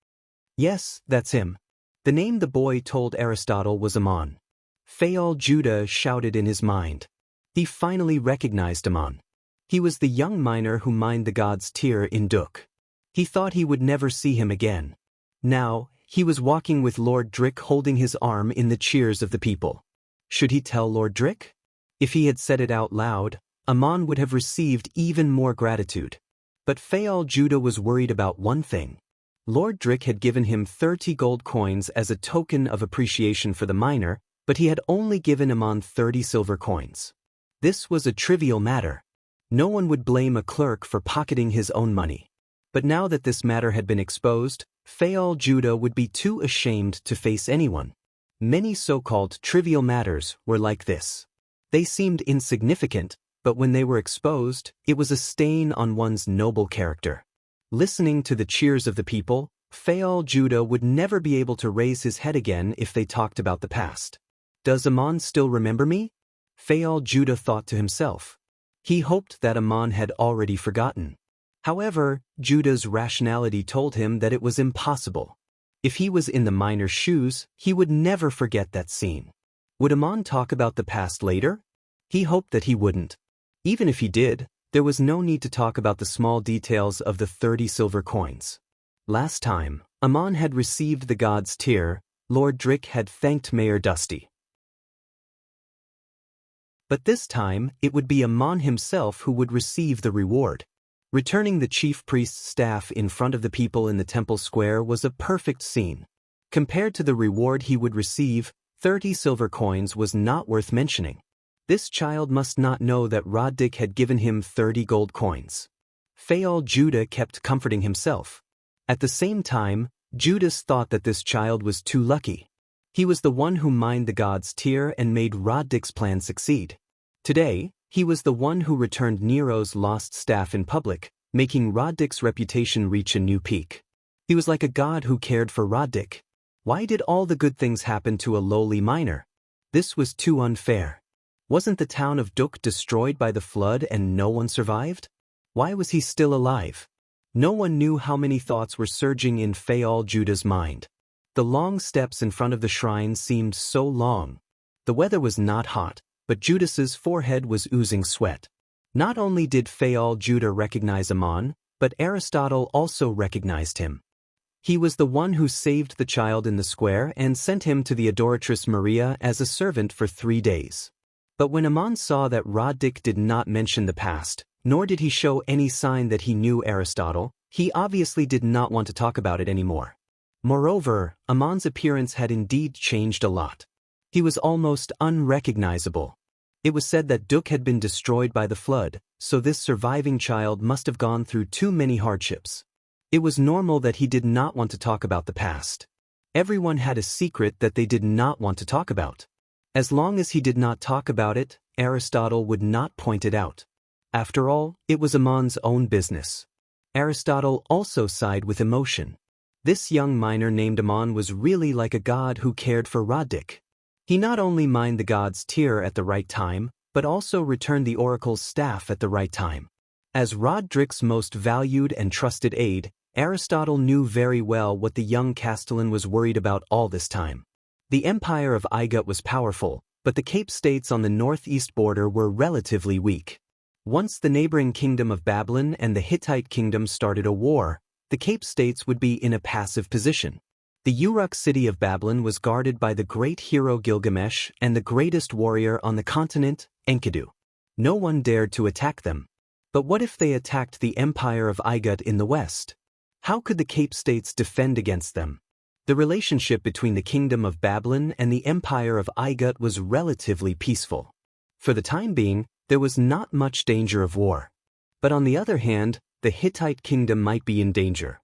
Yes, that's him. The name the boy told Aristotle was Ammon. Fayal Judah shouted in his mind. He finally recognized Ammon. He was the young miner who mined the god's tear in Duk. He thought he would never see him again. Now, he was walking with Lord Drick holding his arm in the cheers of the people. Should he tell Lord Drick? If he had said it out loud, Ammon would have received even more gratitude. But Fayal Judah was worried about one thing. Lord Drick had given him 30 gold coins as a token of appreciation for the miner, but he had only given Amon 30 silver coins. This was a trivial matter. No one would blame a clerk for pocketing his own money. But now that this matter had been exposed, Fayal Judah would be too ashamed to face anyone. Many so-called trivial matters were like this. They seemed insignificant, but when they were exposed, it was a stain on one's noble character. Listening to the cheers of the people, Fayal Judah would never be able to raise his head again if they talked about the past. Does Amon still remember me? Fayal Judah thought to himself. He hoped that Amon had already forgotten. However, Judah's rationality told him that it was impossible. If he was in the miner's shoes, he would never forget that scene. Would Amon talk about the past later? He hoped that he wouldn't. Even if he did, there was no need to talk about the small details of the 30 silver coins. Last time, Amon had received the god's tear, Lord Drick had thanked Mayor Dusty. But this time, it would be Amon himself who would receive the reward. Returning the chief priest's staff in front of the people in the temple square was a perfect scene. Compared to the reward he would receive, 30 silver coins was not worth mentioning. This child must not know that Roddick had given him 30 gold coins. Fayal Judah kept comforting himself. At the same time, Judas thought that this child was too lucky. He was the one who mined the god's tear and made Roddick's plan succeed. Today, he was the one who returned Nero's lost staff in public, making Roddick's reputation reach a new peak. He was like a god who cared for Roddick. Why did all the good things happen to a lowly miner? This was too unfair. Wasn't the town of Duk destroyed by the flood and no one survived? Why was he still alive? No one knew how many thoughts were surging in Fayal Judah's mind. The long steps in front of the shrine seemed so long. The weather was not hot, but Judas's forehead was oozing sweat. Not only did Fayal Judah recognize Amon, but Aristotle also recognized him. He was the one who saved the child in the square and sent him to the adoratress Maria as a servant for 3 days. But when Amon saw that Roddick did not mention the past, nor did he show any sign that he knew Aristotle, he obviously did not want to talk about it anymore. Moreover, Amon's appearance had indeed changed a lot. He was almost unrecognizable. It was said that Duk had been destroyed by the flood, so this surviving child must have gone through too many hardships. It was normal that he did not want to talk about the past. Everyone had a secret that they did not want to talk about. As long as he did not talk about it, Aristotle would not point it out. After all, it was Amon's own business. Aristotle also sighed with emotion. This young miner named Amon was really like a god who cared for Roddick. He not only mined the god's tear at the right time, but also returned the oracle's staff at the right time. As Roddick's most valued and trusted aide, Aristotle knew very well what the young castellan was worried about all this time. The empire of Igut was powerful, but the Cape states on the northeast border were relatively weak. Once the neighboring kingdom of Babylon and the Hittite kingdom started a war, the Cape states would be in a passive position. The Uruk city of Babylon was guarded by the great hero Gilgamesh and the greatest warrior on the continent, Enkidu. No one dared to attack them. But what if they attacked the empire of Igut in the west? How could the Cape states defend against them? The relationship between the kingdom of Babylon and the empire of Igut was relatively peaceful. For the time being, there was not much danger of war. But on the other hand, the Hittite kingdom might be in danger.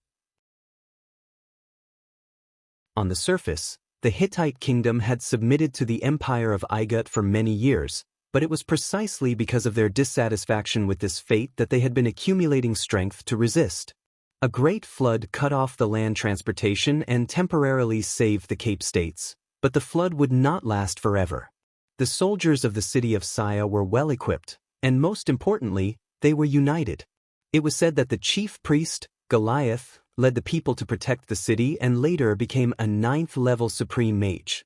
On the surface, the Hittite kingdom had submitted to the empire of Igut for many years, but it was precisely because of their dissatisfaction with this fate that they had been accumulating strength to resist. A great flood cut off the land transportation and temporarily saved the Cape states, but the flood would not last forever. The soldiers of the city of Saya were well equipped, and most importantly, they were united. It was said that the chief priest, Goliath, led the people to protect the city and later became a 9th-level supreme mage.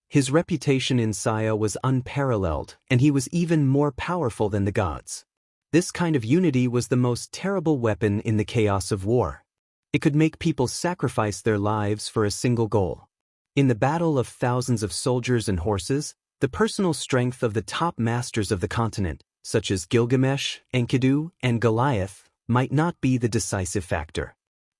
His reputation in Saya was unparalleled, and he was even more powerful than the gods. This kind of unity was the most terrible weapon in the chaos of war. It could make people sacrifice their lives for a single goal. In the battle of thousands of soldiers and horses, the personal strength of the top masters of the continent, such as Gilgamesh, Enkidu, and Goliath, might not be the decisive factor.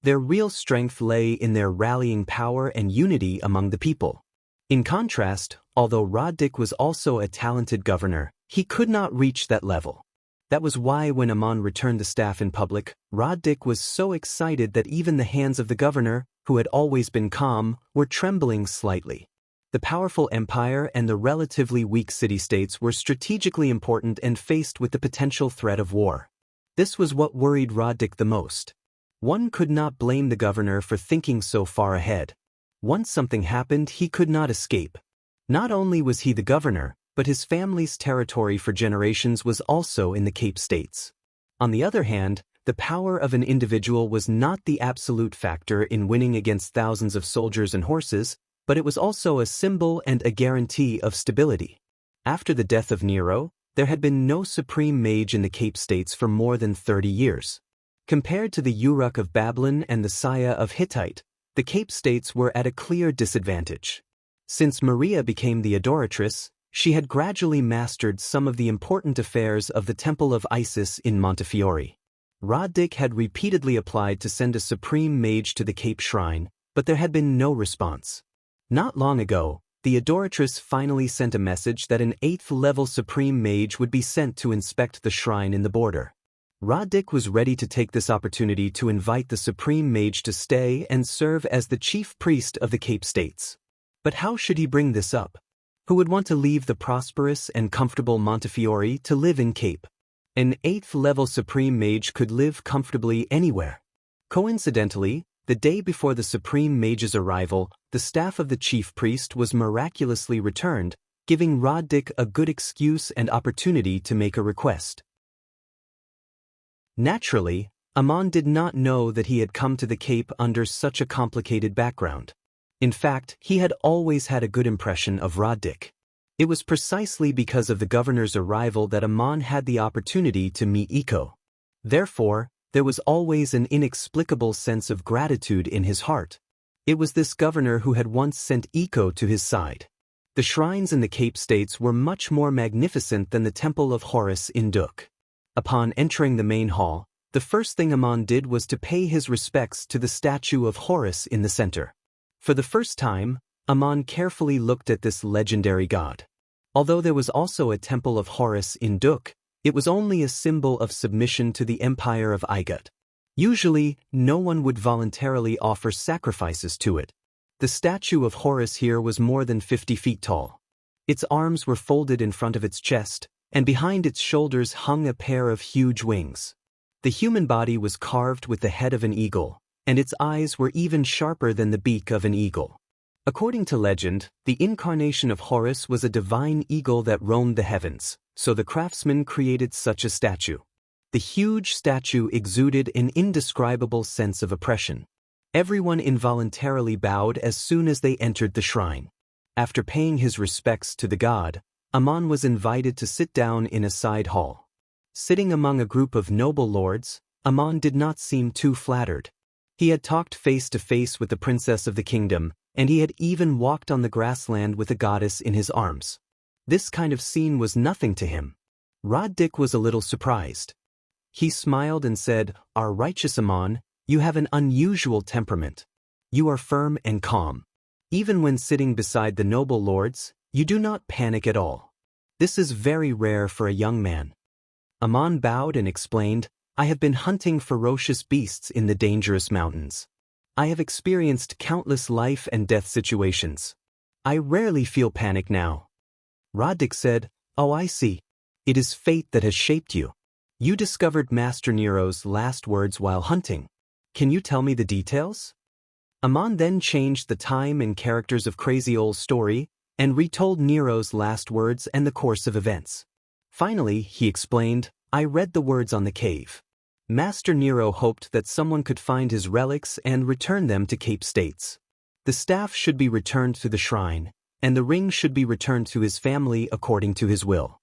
Their real strength lay in their rallying power and unity among the people. In contrast, although Roddick was also a talented governor, he could not reach that level. That was why when Amon returned the staff in public, Roddick was so excited that even the hands of the governor, who had always been calm, were trembling slightly. The powerful empire and the relatively weak city-states were strategically important and faced with the potential threat of war. This was what worried Roddick the most. One could not blame the governor for thinking so far ahead. Once something happened, he could not escape. Not only was he the governor, but his family's territory for generations was also in the Cape States. On the other hand, the power of an individual was not the absolute factor in winning against thousands of soldiers and horses, but it was also a symbol and a guarantee of stability. After the death of Nero, there had been no supreme mage in the Cape States for more than 30 years. Compared to the Uruk of Babylon and the Saya of Hittite, the Cape States were at a clear disadvantage. Since Maria became the adoratress, she had gradually mastered some of the important affairs of the Temple of Isis in Montefiore. Roddick had repeatedly applied to send a supreme mage to the Cape Shrine, but there had been no response. Not long ago, the adoratress finally sent a message that an 8th-level supreme mage would be sent to inspect the shrine in the border. Roddick was ready to take this opportunity to invite the supreme mage to stay and serve as the chief priest of the Cape States. But how should he bring this up? Who would want to leave the prosperous and comfortable Montefiore to live in Cape? An 8th-level supreme mage could live comfortably anywhere. Coincidentally, the day before the supreme mage's arrival, the staff of the chief priest was miraculously returned, giving Roddick a good excuse and opportunity to make a request. Naturally, Amon did not know that he had come to the Cape under such a complicated background. In fact, he had always had a good impression of Roddick. It was precisely because of the governor's arrival that Amon had the opportunity to meet Iko. Therefore, there was always an inexplicable sense of gratitude in his heart. It was this governor who had once sent Iko to his side. The shrines in the Cape States were much more magnificent than the Temple of Horus in Duk. Upon entering the main hall, the first thing Amon did was to pay his respects to the statue of Horus in the center. For the first time, Amon carefully looked at this legendary god. Although there was also a temple of Horus in Duk, it was only a symbol of submission to the empire of Igut. Usually, no one would voluntarily offer sacrifices to it. The statue of Horus here was more than 50 feet tall. Its arms were folded in front of its chest, and behind its shoulders hung a pair of huge wings. The human body was carved with the head of an eagle, and its eyes were even sharper than the beak of an eagle. According to legend, the incarnation of Horus was a divine eagle that roamed the heavens, so the craftsman created such a statue. The huge statue exuded an indescribable sense of oppression. Everyone involuntarily bowed as soon as they entered the shrine. After paying his respects to the god, Amon was invited to sit down in a side hall. Sitting among a group of noble lords, Amon did not seem too flattered. He had talked face to face with the princess of the kingdom, and he had even walked on the grassland with a goddess in his arms. This kind of scene was nothing to him. Roddick was a little surprised. He smiled and said, "Our righteous Amon, you have an unusual temperament. You are firm and calm. Even when sitting beside the noble lords, you do not panic at all. This is very rare for a young man." Amon bowed and explained, "I have been hunting ferocious beasts in the dangerous mountains. I have experienced countless life and death situations. I rarely feel panic now." Roddick said, "Oh, I see. It is fate that has shaped you. You discovered Master Nero's last words while hunting. Can you tell me the details?" Amon then changed the time and characters of Crazy Old's story and retold Nero's last words and the course of events. Finally, he explained, "I read the words on the cave. Master Nero hoped that someone could find his relics and return them to Cape States. The staff should be returned to the shrine, and the ring should be returned to his family according to his will."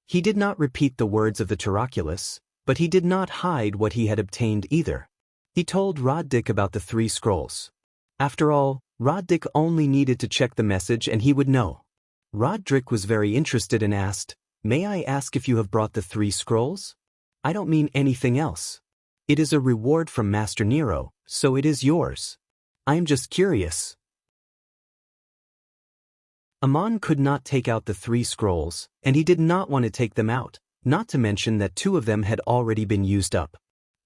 He did not repeat the words of the Taraculus, but he did not hide what he had obtained either. He told Roddick about the 3 scrolls. After all, Roddick only needed to check the message and he would know. Roddick was very interested and asked, "May I ask if you have brought the 3 scrolls? I don't mean anything else." It is a reward from Master Nero, so it is yours. I am just curious. Amon could not take out the 3 scrolls, and he did not want to take them out, not to mention that 2 of them had already been used up.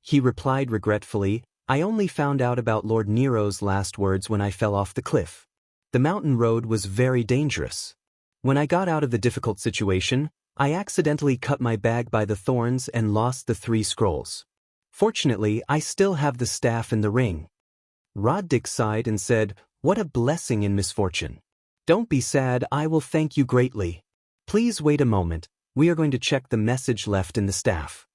He replied regretfully, I only found out about Lord Nero's last words when I fell off the cliff. The mountain road was very dangerous. When I got out of the difficult situation, I accidentally cut my bag by the thorns and lost the 3 scrolls. Fortunately, I still have the staff and the ring. Roddick sighed and said, What a blessing in misfortune. Don't be sad, I will thank you greatly. Please wait a moment, we are going to check the message left in the staff.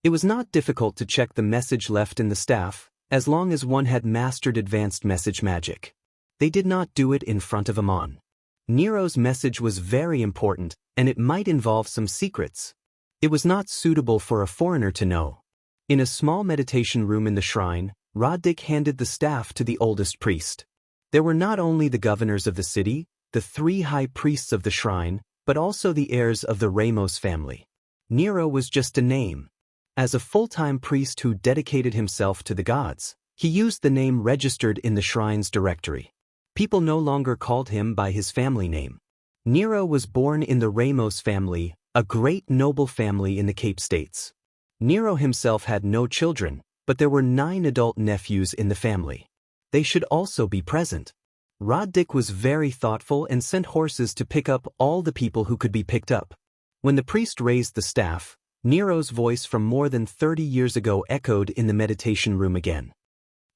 It was not difficult to check the message left in the staff, as long as one had mastered advanced message magic. They did not do it in front of Amon. Nero's message was very important, and it might involve some secrets. It was not suitable for a foreigner to know. In a small meditation room in the shrine, Roddick handed the staff to the oldest priest. There were not only the governors of the city, the 3 high priests of the shrine, but also the heirs of the Ramos family. Nero was just a name. As a full-time priest who dedicated himself to the gods, he used the name registered in the shrine's directory. People no longer called him by his family name. Nero was born in the Ramos family, a great noble family in the Cape States. Nero himself had no children, but there were 9 adult nephews in the family. They should also be present. Roddick was very thoughtful and sent horses to pick up all the people who could be picked up. When the priest raised the staff, Nero's voice from more than 30 years ago echoed in the meditation room again.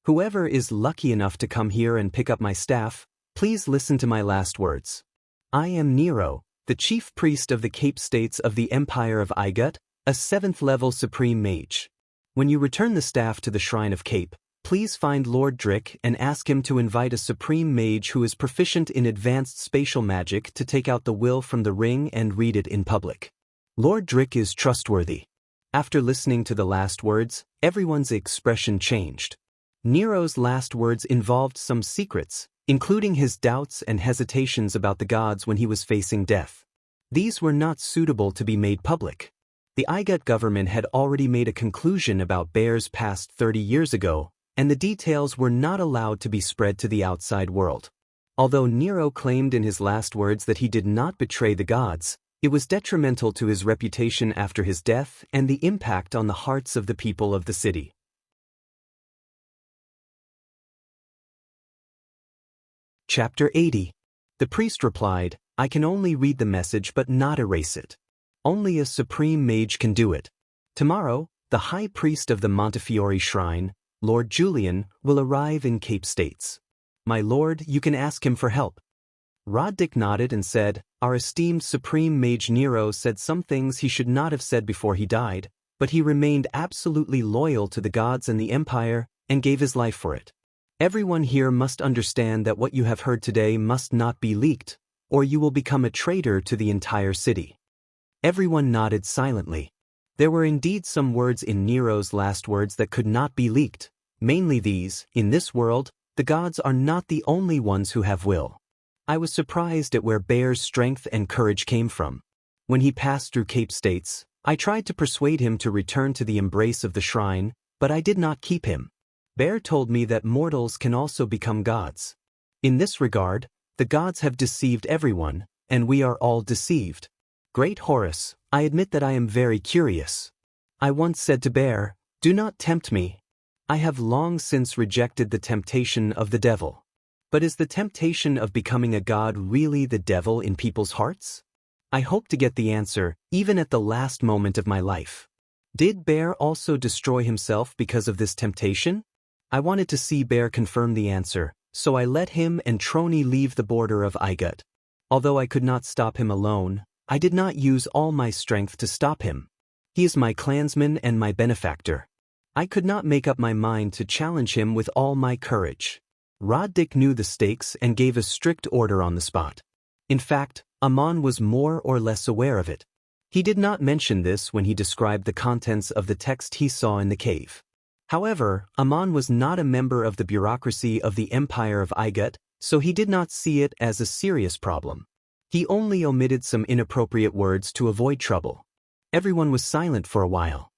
Whoever is lucky enough to come here and pick up my staff, please listen to my last words. I am Nero, the chief priest of the Cape States of the Empire of Igut, a 7th-level supreme mage. When you return the staff to the Shrine of Cape, please find Lord Drick and ask him to invite a supreme mage who is proficient in advanced spatial magic to take out the will from the ring and read it in public. Lord Drick is trustworthy. After listening to the last words, everyone's expression changed. Nero's last words involved some secrets, including his doubts and hesitations about the gods when he was facing death. These were not suitable to be made public. The Igut government had already made a conclusion about Bear's past 30 years ago, and the details were not allowed to be spread to the outside world. Although Nero claimed in his last words that he did not betray the gods, it was detrimental to his reputation after his death and the impact on the hearts of the people of the city. Chapter 80. The priest replied, I can only read the message but not erase it. Only a supreme mage can do it. Tomorrow, the high priest of the Montefiore Shrine, Lord Julian, will arrive in Cape States. My lord, you can ask him for help. Roddick nodded and said, Our esteemed supreme mage Nero said some things he should not have said before he died, but he remained absolutely loyal to the gods and the empire, and gave his life for it. Everyone here must understand that what you have heard today must not be leaked, or you will become a traitor to the entire city. Everyone nodded silently. There were indeed some words in Nero's last words that could not be leaked, mainly these, in this world, the gods are not the only ones who have will. I was surprised at where Bear's strength and courage came from. When he passed through Cape States, I tried to persuade him to return to the embrace of the shrine, but I did not keep him. Bear told me that mortals can also become gods. In this regard, the gods have deceived everyone, and we are all deceived. Great Horus, I admit that I am very curious. I once said to Bear, Do not tempt me. I have long since rejected the temptation of the devil. But is the temptation of becoming a god really the devil in people's hearts? I hope to get the answer, even at the last moment of my life. Did Bear also destroy himself because of this temptation? I wanted to see Bear confirm the answer, so I let him and Trony leave the border of Igut. Although I could not stop him alone, I did not use all my strength to stop him. He is my clansman and my benefactor. I could not make up my mind to challenge him with all my courage. Roddick knew the stakes and gave a strict order on the spot. In fact, Amon was more or less aware of it. He did not mention this when he described the contents of the text he saw in the cave. However, Amon was not a member of the bureaucracy of the Empire of Igut, so he did not see it as a serious problem. He only omitted some inappropriate words to avoid trouble. Everyone was silent for a while.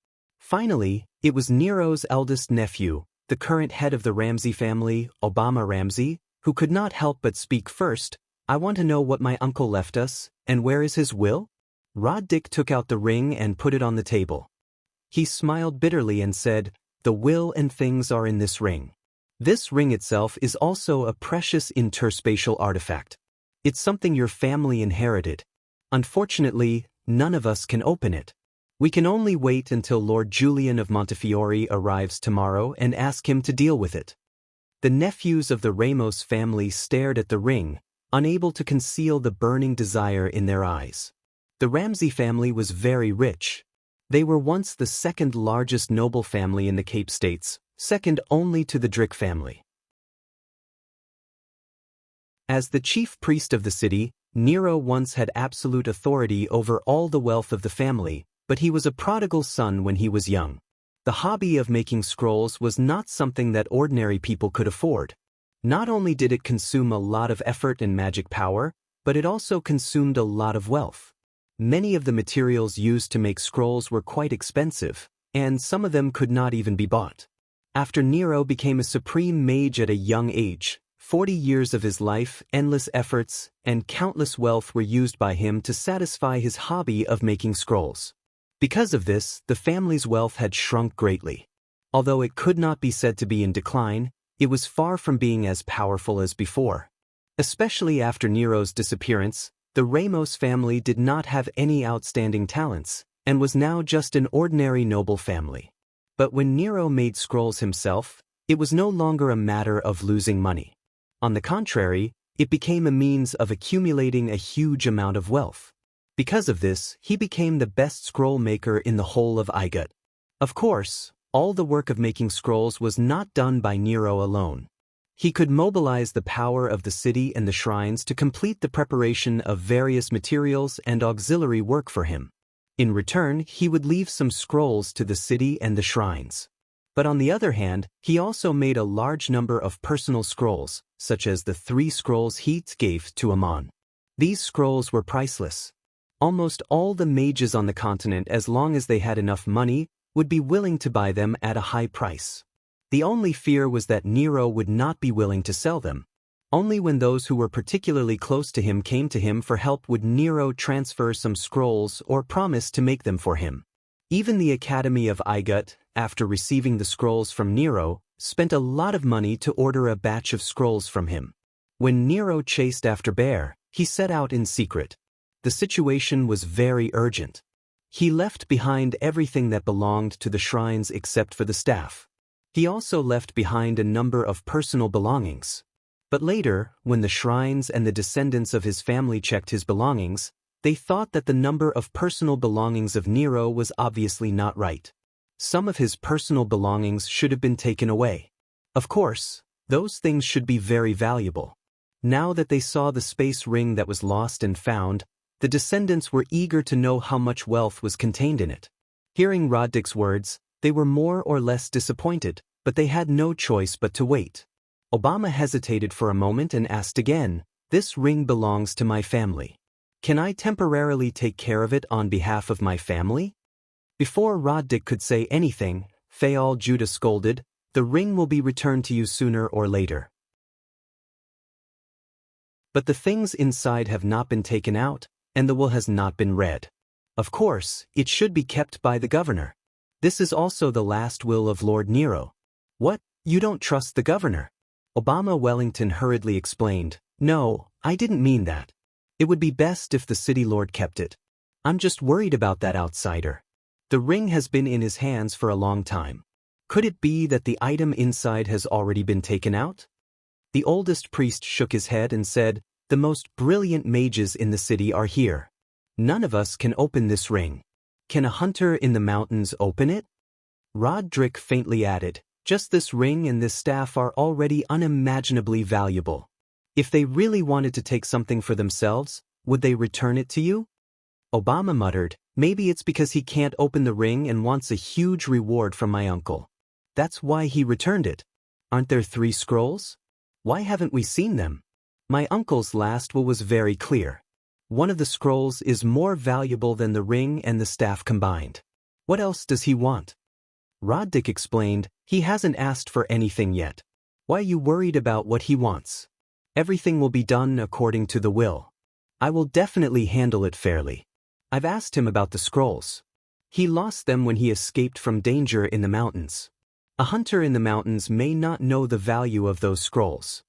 Finally, it was Nero's eldest nephew, the current head of the Ramsey family, Obama Ramsey, who could not help but speak first. "I want to know what my uncle left us, and where is his will?" Roddick took out the ring and put it on the table. He smiled bitterly and said, "The will and things are in this ring. This ring itself is also a precious interspatial artifact. It's something your family inherited. Unfortunately, none of us can open it. We can only wait until Lord Julian of Montefiore arrives tomorrow and ask him to deal with it." The nephews of the Ramos family stared at the ring, unable to conceal the burning desire in their eyes. The Ramsey family was very rich. They were once the second largest noble family in the Cape States, second only to the Drick family. As the chief priest of the city, Nero once had absolute authority over all the wealth of the family, but he was a prodigal son when he was young. The hobby of making scrolls was not something that ordinary people could afford. Not only did it consume a lot of effort and magic power, but it also consumed a lot of wealth. Many of the materials used to make scrolls were quite expensive, and some of them could not even be bought. After Nero became a supreme mage at a young age, 40 years of his life, endless efforts, and countless wealth were used by him to satisfy his hobby of making scrolls. Because of this, the family's wealth had shrunk greatly. Although it could not be said to be in decline, it was far from being as powerful as before. Especially after Nero's disappearance, the Ramos family did not have any outstanding talents, and was now just an ordinary noble family. But when Nero made scrolls himself, it was no longer a matter of losing money. On the contrary, it became a means of accumulating a huge amount of wealth. Because of this, he became the best scroll maker in the whole of Igut. Of course, all the work of making scrolls was not done by Nero alone. He could mobilize the power of the city and the shrines to complete the preparation of various materials and auxiliary work for him. In return, he would leave some scrolls to the city and the shrines. But on the other hand, he also made a large number of personal scrolls, such as the 3 scrolls he gave to Ammon. These scrolls were priceless. Almost all the mages on the continent, as long as they had enough money, would be willing to buy them at a high price. The only fear was that Nero would not be willing to sell them. Only when those who were particularly close to him came to him for help would Nero transfer some scrolls or promise to make them for him. Even the Academy of Igut, after receiving the scrolls from Nero, spent a lot of money to order a batch of scrolls from him. When Nero chased after Bear, he set out in secret. The situation was very urgent. He left behind everything that belonged to the shrines except for the staff. He also left behind a number of personal belongings. But later, when the shrines and the descendants of his family checked his belongings, they thought that the number of personal belongings of Nero was obviously not right. Some of his personal belongings should have been taken away. Of course, those things should be very valuable. Now that they saw the space ring that was lost and found, the descendants were eager to know how much wealth was contained in it. Hearing Roddick's words, they were more or less disappointed, but they had no choice but to wait. Obama hesitated for a moment and asked again, "This ring belongs to my family. Can I temporarily take care of it on behalf of my family?" Before Roddick could say anything, Fayal Judah scolded, "The ring will be returned to you sooner or later." But the things inside have not been taken out, and the will has not been read. Of course, it should be kept by the governor. This is also the last will of Lord Nero. "What, you don't trust the governor?" Obama Wellington hurriedly explained, "No, I didn't mean that. It would be best if the city lord kept it. I'm just worried about that outsider. The ring has been in his hands for a long time. Could it be that the item inside has already been taken out?" The oldest priest shook his head and said, "The most brilliant mages in the city are here. None of us can open this ring. Can a hunter in the mountains open it?" Roddick faintly added, "Just this ring and this staff are already unimaginably valuable. If they really wanted to take something for themselves, would they return it to you?" Obama muttered, "Maybe it's because he can't open the ring and wants a huge reward from my uncle. That's why he returned it. Aren't there 3 scrolls? Why haven't we seen them? My uncle's last will was very clear. One of the scrolls is more valuable than the ring and the staff combined. What else does he want?" Roddick explained, "He hasn't asked for anything yet. Why are you worried about what he wants? Everything will be done according to the will. I will definitely handle it fairly. I've asked him about the scrolls. He lost them when he escaped from danger in the mountains. A hunter in the mountains may not know the value of those scrolls."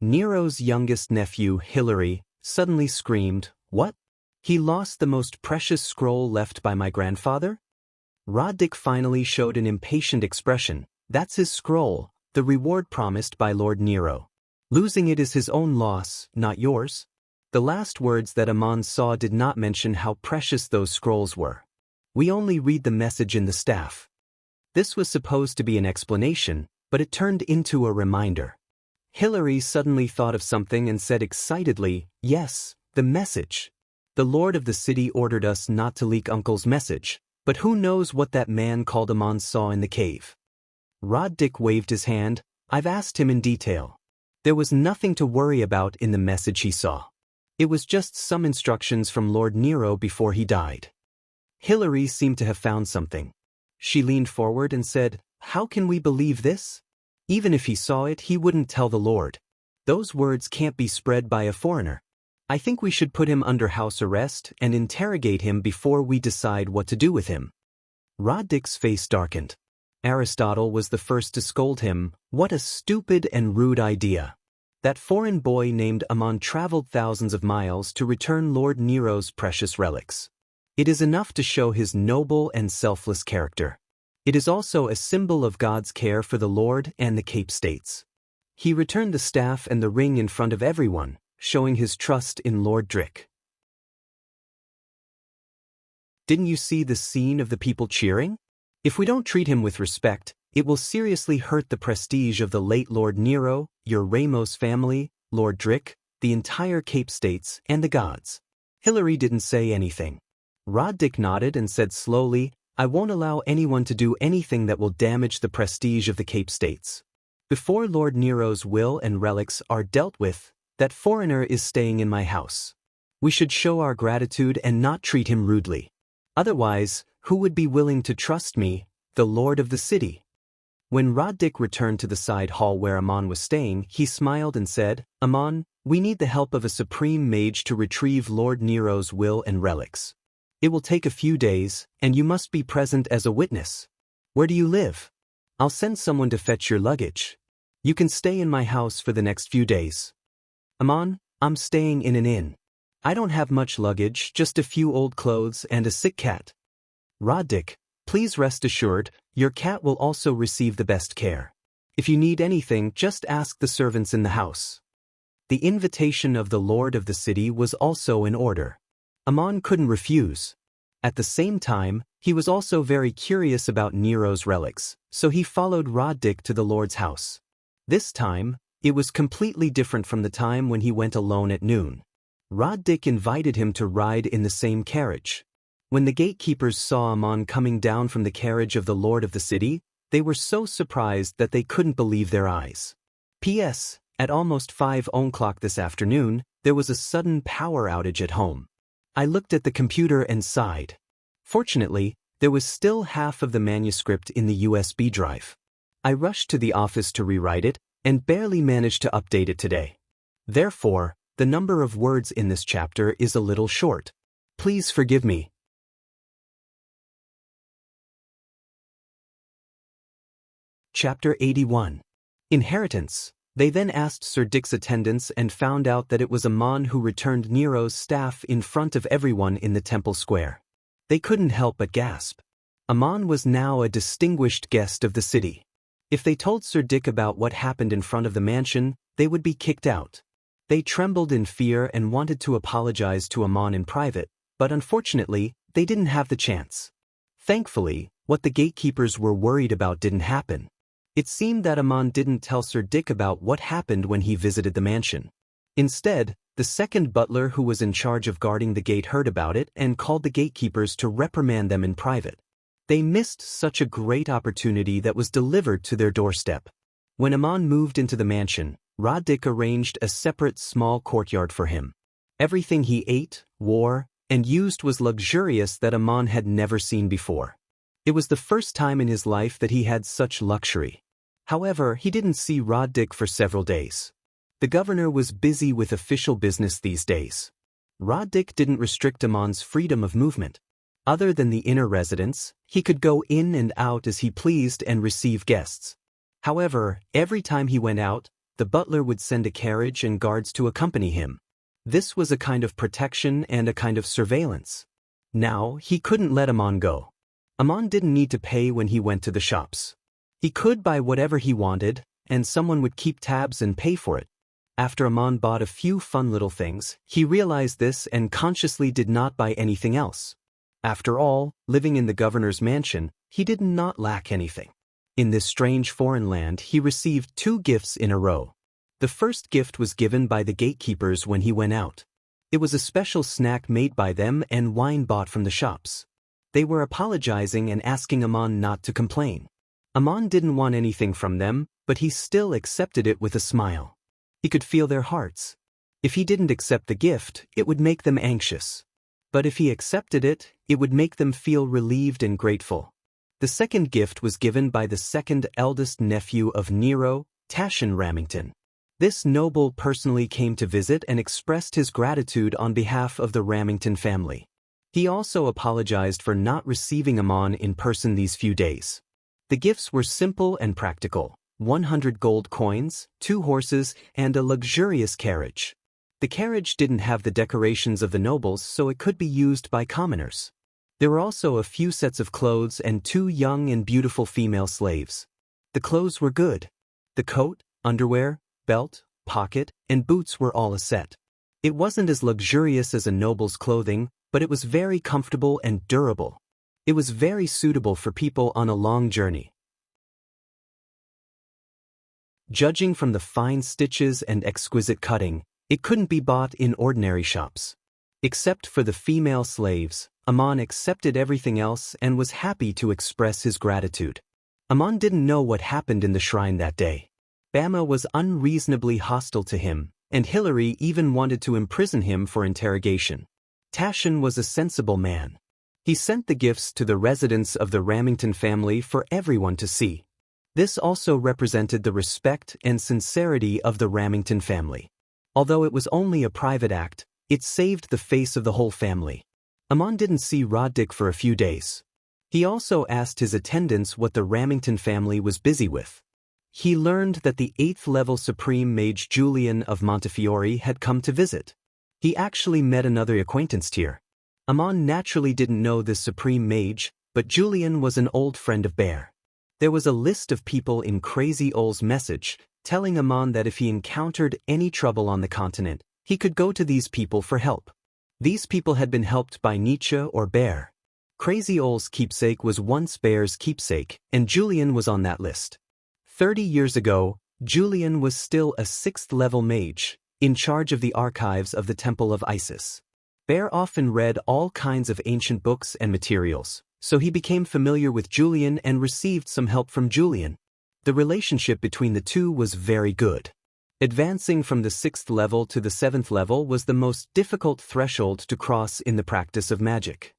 Nero's youngest nephew, Hilary, suddenly screamed, "What? He lost the most precious scroll left by my grandfather?" Roddick finally showed an impatient expression. "That's his scroll, the reward promised by Lord Nero. Losing it is his own loss, not yours." The last words that Amon saw did not mention how precious those scrolls were. "We only read the message in the staff." This was supposed to be an explanation, but it turned into a reminder. Hilary suddenly thought of something and said excitedly, "Yes, the message. The lord of the city ordered us not to leak Uncle's message, but who knows what that man called Amon saw in the cave." Roddick waved his hand. "I've asked him in detail. There was nothing to worry about in the message he saw. It was just some instructions from Lord Nero before he died." Hilary seemed to have found something. She leaned forward and said, "How can we believe this? Even if he saw it, he wouldn't tell the Lord. Those words can't be spread by a foreigner. I think we should put him under house arrest and interrogate him before we decide what to do with him." Roddick's face darkened. Aristotle was the first to scold him. What a stupid and rude idea. That foreign boy named Amon traveled thousands of miles to return Lord Nero's precious relics. It is enough to show his noble and selfless character. It is also a symbol of God's care for the Lord and the Cape States. He returned the staff and the ring in front of everyone, showing his trust in Lord Drick. Didn't you see the scene of the people cheering? If we don't treat him with respect, it will seriously hurt the prestige of the late Lord Nero, your Ramos family, Lord Drick, the entire Cape States, and the gods. Hilary didn't say anything. Roddick nodded and said slowly, "I won't allow anyone to do anything that will damage the prestige of the Cape States. Before Lord Nero's will and relics are dealt with, that foreigner is staying in my house. We should show our gratitude and not treat him rudely. Otherwise, who would be willing to trust me, the lord of the city?" When Roddick returned to the side hall where Amon was staying, he smiled and said, "Amon, we need the help of a supreme mage to retrieve Lord Nero's will and relics. It will take a few days, and you must be present as a witness. Where do you live? I'll send someone to fetch your luggage. You can stay in my house for the next few days." "Amon, I'm staying in an inn. I don't have much luggage, just a few old clothes and a sick cat." "Roddick, please rest assured, your cat will also receive the best care. If you need anything, just ask the servants in the house." The invitation of the lord of the city was also in order. Amon couldn't refuse. At the same time, he was also very curious about Nero's relics, so he followed Roddick to the lord's house. This time, it was completely different from the time when he went alone at noon. Roddick invited him to ride in the same carriage. When the gatekeepers saw Amon coming down from the carriage of the lord of the city, they were so surprised that they couldn't believe their eyes. P.S. At almost 5 o'clock this afternoon, there was a sudden power outage at home. I looked at the computer and sighed. Fortunately, there was still half of the manuscript in the USB drive. I rushed to the office to rewrite it, and barely managed to update it today. Therefore, the number of words in this chapter is a little short. Please forgive me. Chapter 81. Inheritance. They then asked Sir Dick's attendants and found out that it was Amon who returned Nero's staff in front of everyone in the temple square. They couldn't help but gasp. Amon was now a distinguished guest of the city. If they told Sir Dick about what happened in front of the mansion, they would be kicked out. They trembled in fear and wanted to apologize to Amon in private, but unfortunately, they didn't have the chance. Thankfully, what the gatekeepers were worried about didn't happen. It seemed that Amon didn't tell Sir Dick about what happened when he visited the mansion. Instead, the second butler who was in charge of guarding the gate heard about it and called the gatekeepers to reprimand them in private. They missed such a great opportunity that was delivered to their doorstep. When Amon moved into the mansion, Roddick arranged a separate small courtyard for him. Everything he ate, wore, and used was luxurious that Amon had never seen before. It was the first time in his life that he had such luxury. However, he didn't see Roddick for several days. The governor was busy with official business these days. Roddick didn't restrict Amon's freedom of movement. Other than the inner residence, he could go in and out as he pleased and receive guests. However, every time he went out, the butler would send a carriage and guards to accompany him. This was a kind of protection and a kind of surveillance. Now, he couldn't let Amon go. Amon didn't need to pay when he went to the shops. He could buy whatever he wanted, and someone would keep tabs and pay for it. After Amon bought a few fun little things, he realized this and consciously did not buy anything else. After all, living in the governor's mansion, he did not lack anything. In this strange foreign land, he received 2 gifts in a row. The first gift was given by the gatekeepers when he went out. It was a special snack made by them and wine bought from the shops. They were apologizing and asking Amon not to complain. Amon didn't want anything from them, but he still accepted it with a smile. He could feel their hearts. If he didn't accept the gift, it would make them anxious. But if he accepted it, it would make them feel relieved and grateful. The second gift was given by the second eldest nephew of Nero, Tashin Ramington. This noble personally came to visit and expressed his gratitude on behalf of the Ramington family. He also apologized for not receiving Amon in person these few days. The gifts were simple and practical: 100 gold coins, 2 horses, and a luxurious carriage. The carriage didn't have the decorations of the nobles, so it could be used by commoners. There were also a few sets of clothes and 2 young and beautiful female slaves. The clothes were good. The coat, underwear, belt, pocket, and boots were all a set. It wasn't as luxurious as a noble's clothing, but it was very comfortable and durable. It was very suitable for people on a long journey. Judging from the fine stitches and exquisite cutting, it couldn't be bought in ordinary shops. Except for the female slaves, Amon accepted everything else and was happy to express his gratitude. Amon didn't know what happened in the shrine that day. Bama was unreasonably hostile to him, and Hilary even wanted to imprison him for interrogation. Tashin was a sensible man. He sent the gifts to the residence of the Ramington family for everyone to see. This also represented the respect and sincerity of the Ramington family. Although it was only a private act, it saved the face of the whole family. Amon didn't see Roddick for a few days. He also asked his attendants what the Ramington family was busy with. He learned that the 8th level Supreme Mage Julian of Montefiore had come to visit. He actually met another acquaintance here. Amon naturally didn't know this Supreme Mage, but Julian was an old friend of Bear. There was a list of people in Crazy Ole's message, telling Amon that if he encountered any trouble on the continent, he could go to these people for help. These people had been helped by Nietzsche or Bear. Crazy Ole's keepsake was once Bear's keepsake, and Julian was on that list. 30 years ago, Julian was still a 6th level mage, in charge of the archives of the Temple of Isis. Bear often read all kinds of ancient books and materials, so he became familiar with Julian and received some help from Julian. The relationship between the two was very good. Advancing from the 6th level to the 7th level was the most difficult threshold to cross in the practice of magic.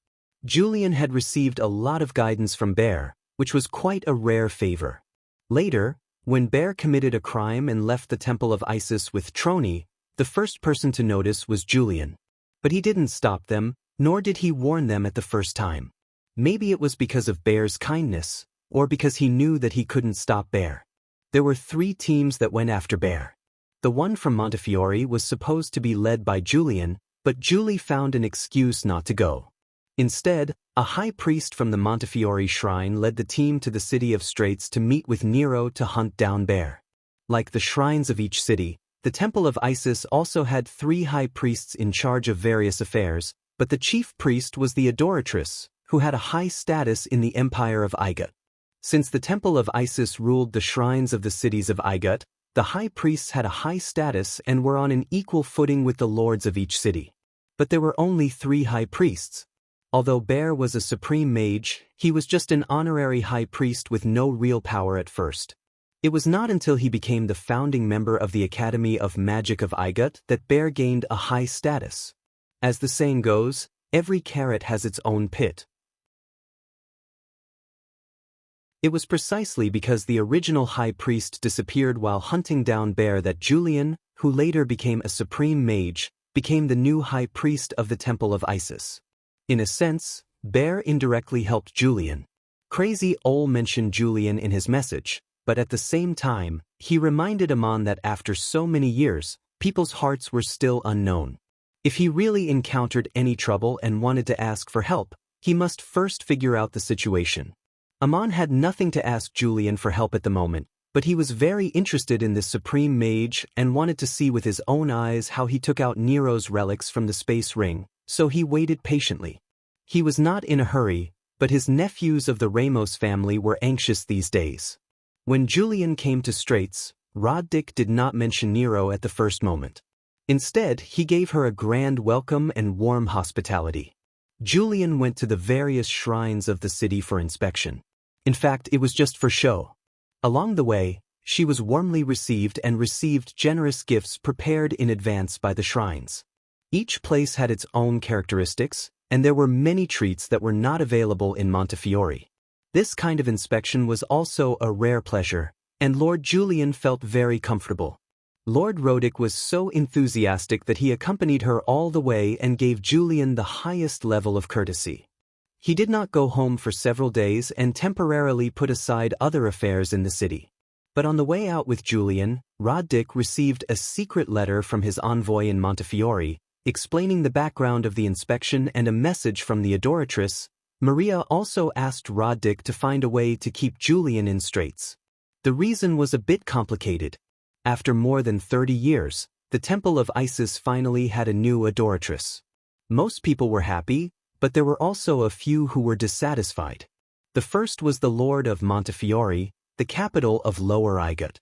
Julian had received a lot of guidance from Bear, which was quite a rare favor. Later, when Bear committed a crime and left the Temple of Isis with Trony, the first person to notice was Julian. But he didn't stop them, nor did he warn them at the first time. Maybe it was because of Bear's kindness, or because he knew that he couldn't stop Bear. There were 3 teams that went after Bear. The one from Montefiore was supposed to be led by Julian, but Julie found an excuse not to go. Instead, a high priest from the Montefiore shrine led the team to the city of Straits to meet with Nero to hunt down Bear. Like the shrines of each city, the Temple of Isis also had 3 high priests in charge of various affairs, but the chief priest was the Adoratress, who had a high status in the Empire of Igut. Since the Temple of Isis ruled the shrines of the cities of Igut, the high priests had a high status and were on an equal footing with the lords of each city. But there were only 3 high priests. Although Bear was a supreme mage, he was just an honorary high priest with no real power at first. It was not until he became the founding member of the Academy of Magic of Igut that Bear gained a high status. As the saying goes, every carrot has its own pit. It was precisely because the original high priest disappeared while hunting down Bear that Julian, who later became a supreme mage, became the new high priest of the Temple of Isis. In a sense, Bear indirectly helped Julian. Crazy Ol mentioned Julian in his message, but at the same time, he reminded Amon that after so many years, people's hearts were still unknown. If he really encountered any trouble and wanted to ask for help, he must first figure out the situation. Amon had nothing to ask Julian for help at the moment, but he was very interested in this supreme mage and wanted to see with his own eyes how he took out Nero's relics from the space ring, so he waited patiently. He was not in a hurry, but his nephews of the Ramos family were anxious these days. When Julian came to Straits, Roddick did not mention Nero at the first moment. Instead, he gave her a grand welcome and warm hospitality. Julian went to the various shrines of the city for inspection. In fact, it was just for show. Along the way, she was warmly received and received generous gifts prepared in advance by the shrines. Each place had its own characteristics, and there were many treats that were not available in Montefiore. This kind of inspection was also a rare pleasure, and Lord Julian felt very comfortable. Lord Roddick was so enthusiastic that he accompanied her all the way and gave Julian the highest level of courtesy. He did not go home for several days and temporarily put aside other affairs in the city. But on the way out with Julian, Roddick received a secret letter from his envoy in Montefiore, explaining the background of the inspection and a message from the adoratress. Maria also asked Roddick to find a way to keep Julian in Straits. The reason was a bit complicated. After more than 30 years, the Temple of Isis finally had a new adoratress. Most people were happy, but there were also a few who were dissatisfied. The first was the Lord of Montefiore, the capital of Lower Igut.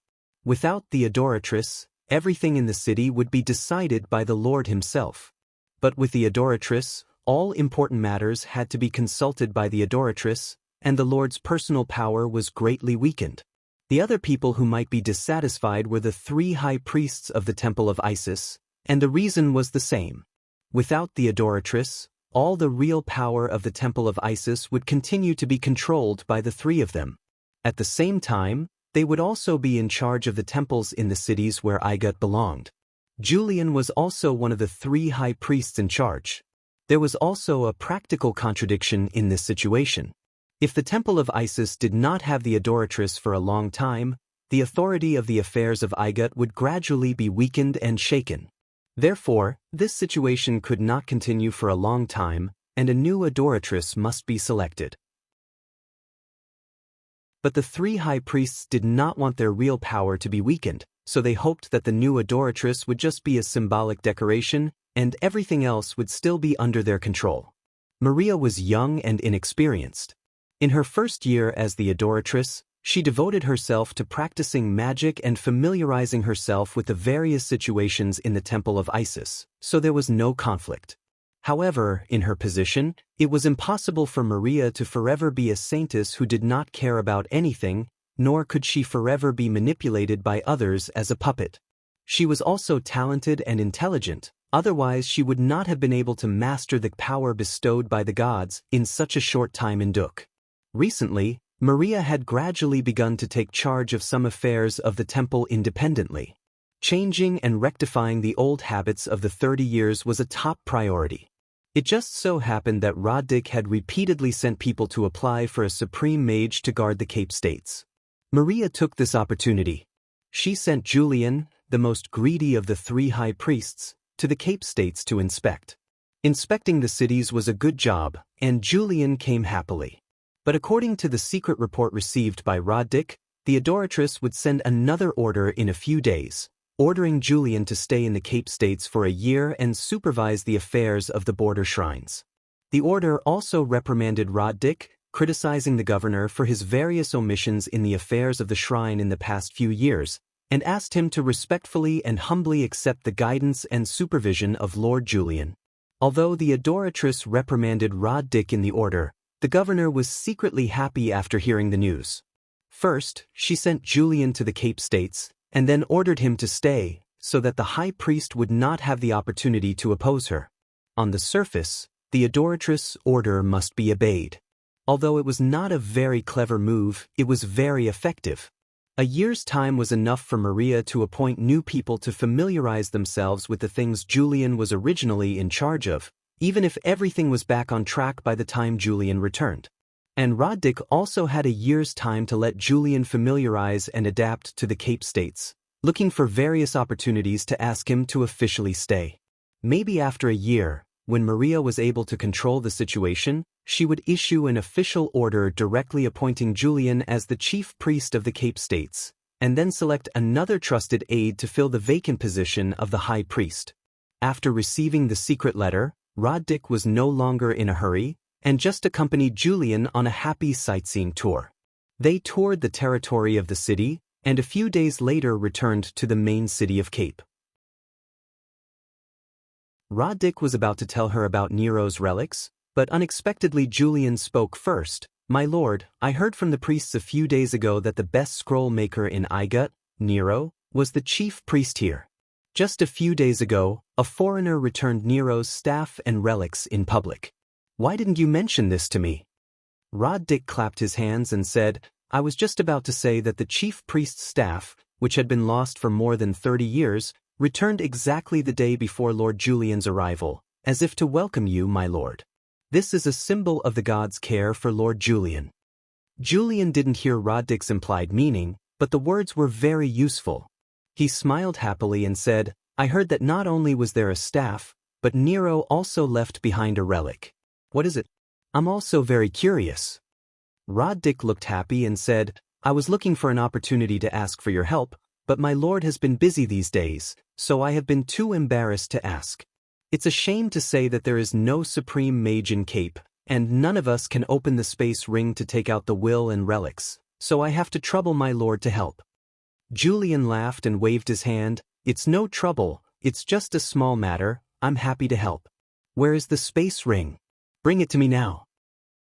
Without the adoratress, everything in the city would be decided by the Lord himself. But with the adoratress, all important matters had to be consulted by the adoratress, and the Lord's personal power was greatly weakened. The other people who might be dissatisfied were the 3 high priests of the Temple of Isis, and the reason was the same. Without the adoratress, all the real power of the Temple of Isis would continue to be controlled by the 3 of them. At the same time, they would also be in charge of the temples in the cities where Igut belonged. Julian was also one of the 3 high priests in charge. There was also a practical contradiction in this situation. If the Temple of Isis did not have the adoratress for a long time, the authority of the affairs of Igut would gradually be weakened and shaken. Therefore, this situation could not continue for a long time, and a new adoratress must be selected. But the 3 high priests did not want their real power to be weakened, so they hoped that the new adoratress would just be a symbolic decoration, and everything else would still be under their control. Maria was young and inexperienced. In her first year as the adoratress, she devoted herself to practicing magic and familiarizing herself with the various situations in the Temple of Isis, so there was no conflict. However, in her position, it was impossible for Maria to forever be a saintess who did not care about anything, nor could she forever be manipulated by others as a puppet. She was also talented and intelligent, otherwise she would not have been able to master the power bestowed by the gods in such a short time in Duk. Recently, Maria had gradually begun to take charge of some affairs of the temple independently. Changing and rectifying the old habits of the 30 years was a top priority. It just so happened that Roddick had repeatedly sent people to apply for a supreme mage to guard the Cape States. Maria took this opportunity. She sent Julian, the most greedy of the 3 high priests, to the Cape States to inspect. Inspecting the cities was a good job, and Julian came happily. But according to the secret report received by Roddick, the adoratress would send another order in a few days, ordering Julian to stay in the Cape States for a year and supervise the affairs of the border shrines. The order also reprimanded Roddick, criticizing the governor for his various omissions in the affairs of the shrine in the past few years, and asked him to respectfully and humbly accept the guidance and supervision of Lord Julian. Although the adoratress reprimanded Roddick in the order, the governor was secretly happy after hearing the news. First, she sent Julian to the Cape States, and then ordered him to stay, so that the high priest would not have the opportunity to oppose her. On the surface, the adoratress' order must be obeyed. Although it was not a very clever move, it was very effective. A year's time was enough for Maria to appoint new people to familiarize themselves with the things Julian was originally in charge of, even if everything was back on track by the time Julian returned. And Roddick also had a year's time to let Julian familiarize and adapt to the Cape States, looking for various opportunities to ask him to officially stay. Maybe after a year, when Maria was able to control the situation, she would issue an official order directly appointing Julian as the chief priest of the Cape States, and then select another trusted aide to fill the vacant position of the high priest. After receiving the secret letter, Roddick was no longer in a hurry, and just accompanied Julian on a happy sightseeing tour. They toured the territory of the city, and a few days later returned to the main city of Cape. Roddick was about to tell her about Nero's relics, but unexpectedly Julian spoke first. "My lord, I heard from the priests a few days ago that the best scroll maker in Igut, Nero, was the chief priest here. Just a few days ago, a foreigner returned Nero's staff and relics in public. Why didn't you mention this to me?" Roddick clapped his hands and said, "I was just about to say that the chief priest's staff, which had been lost for more than 30 years, returned exactly the day before Lord Julian's arrival, as if to welcome you, my lord. This is a symbol of the gods' care for Lord Julian." Julian didn't hear Roddick's implied meaning, but the words were very useful. He smiled happily and said, "I heard that not only was there a staff, but Nero also left behind a relic. What is it? I'm also very curious." Roddick looked happy and said, "I was looking for an opportunity to ask for your help, but my lord has been busy these days, so I have been too embarrassed to ask. It's a shame to say that there is no supreme mage in Cape, and none of us can open the space ring to take out the will and relics, so I have to trouble my lord to help." Julian laughed and waved his hand. "It's no trouble, it's just a small matter, I'm happy to help. Where is the space ring? Bring it to me now."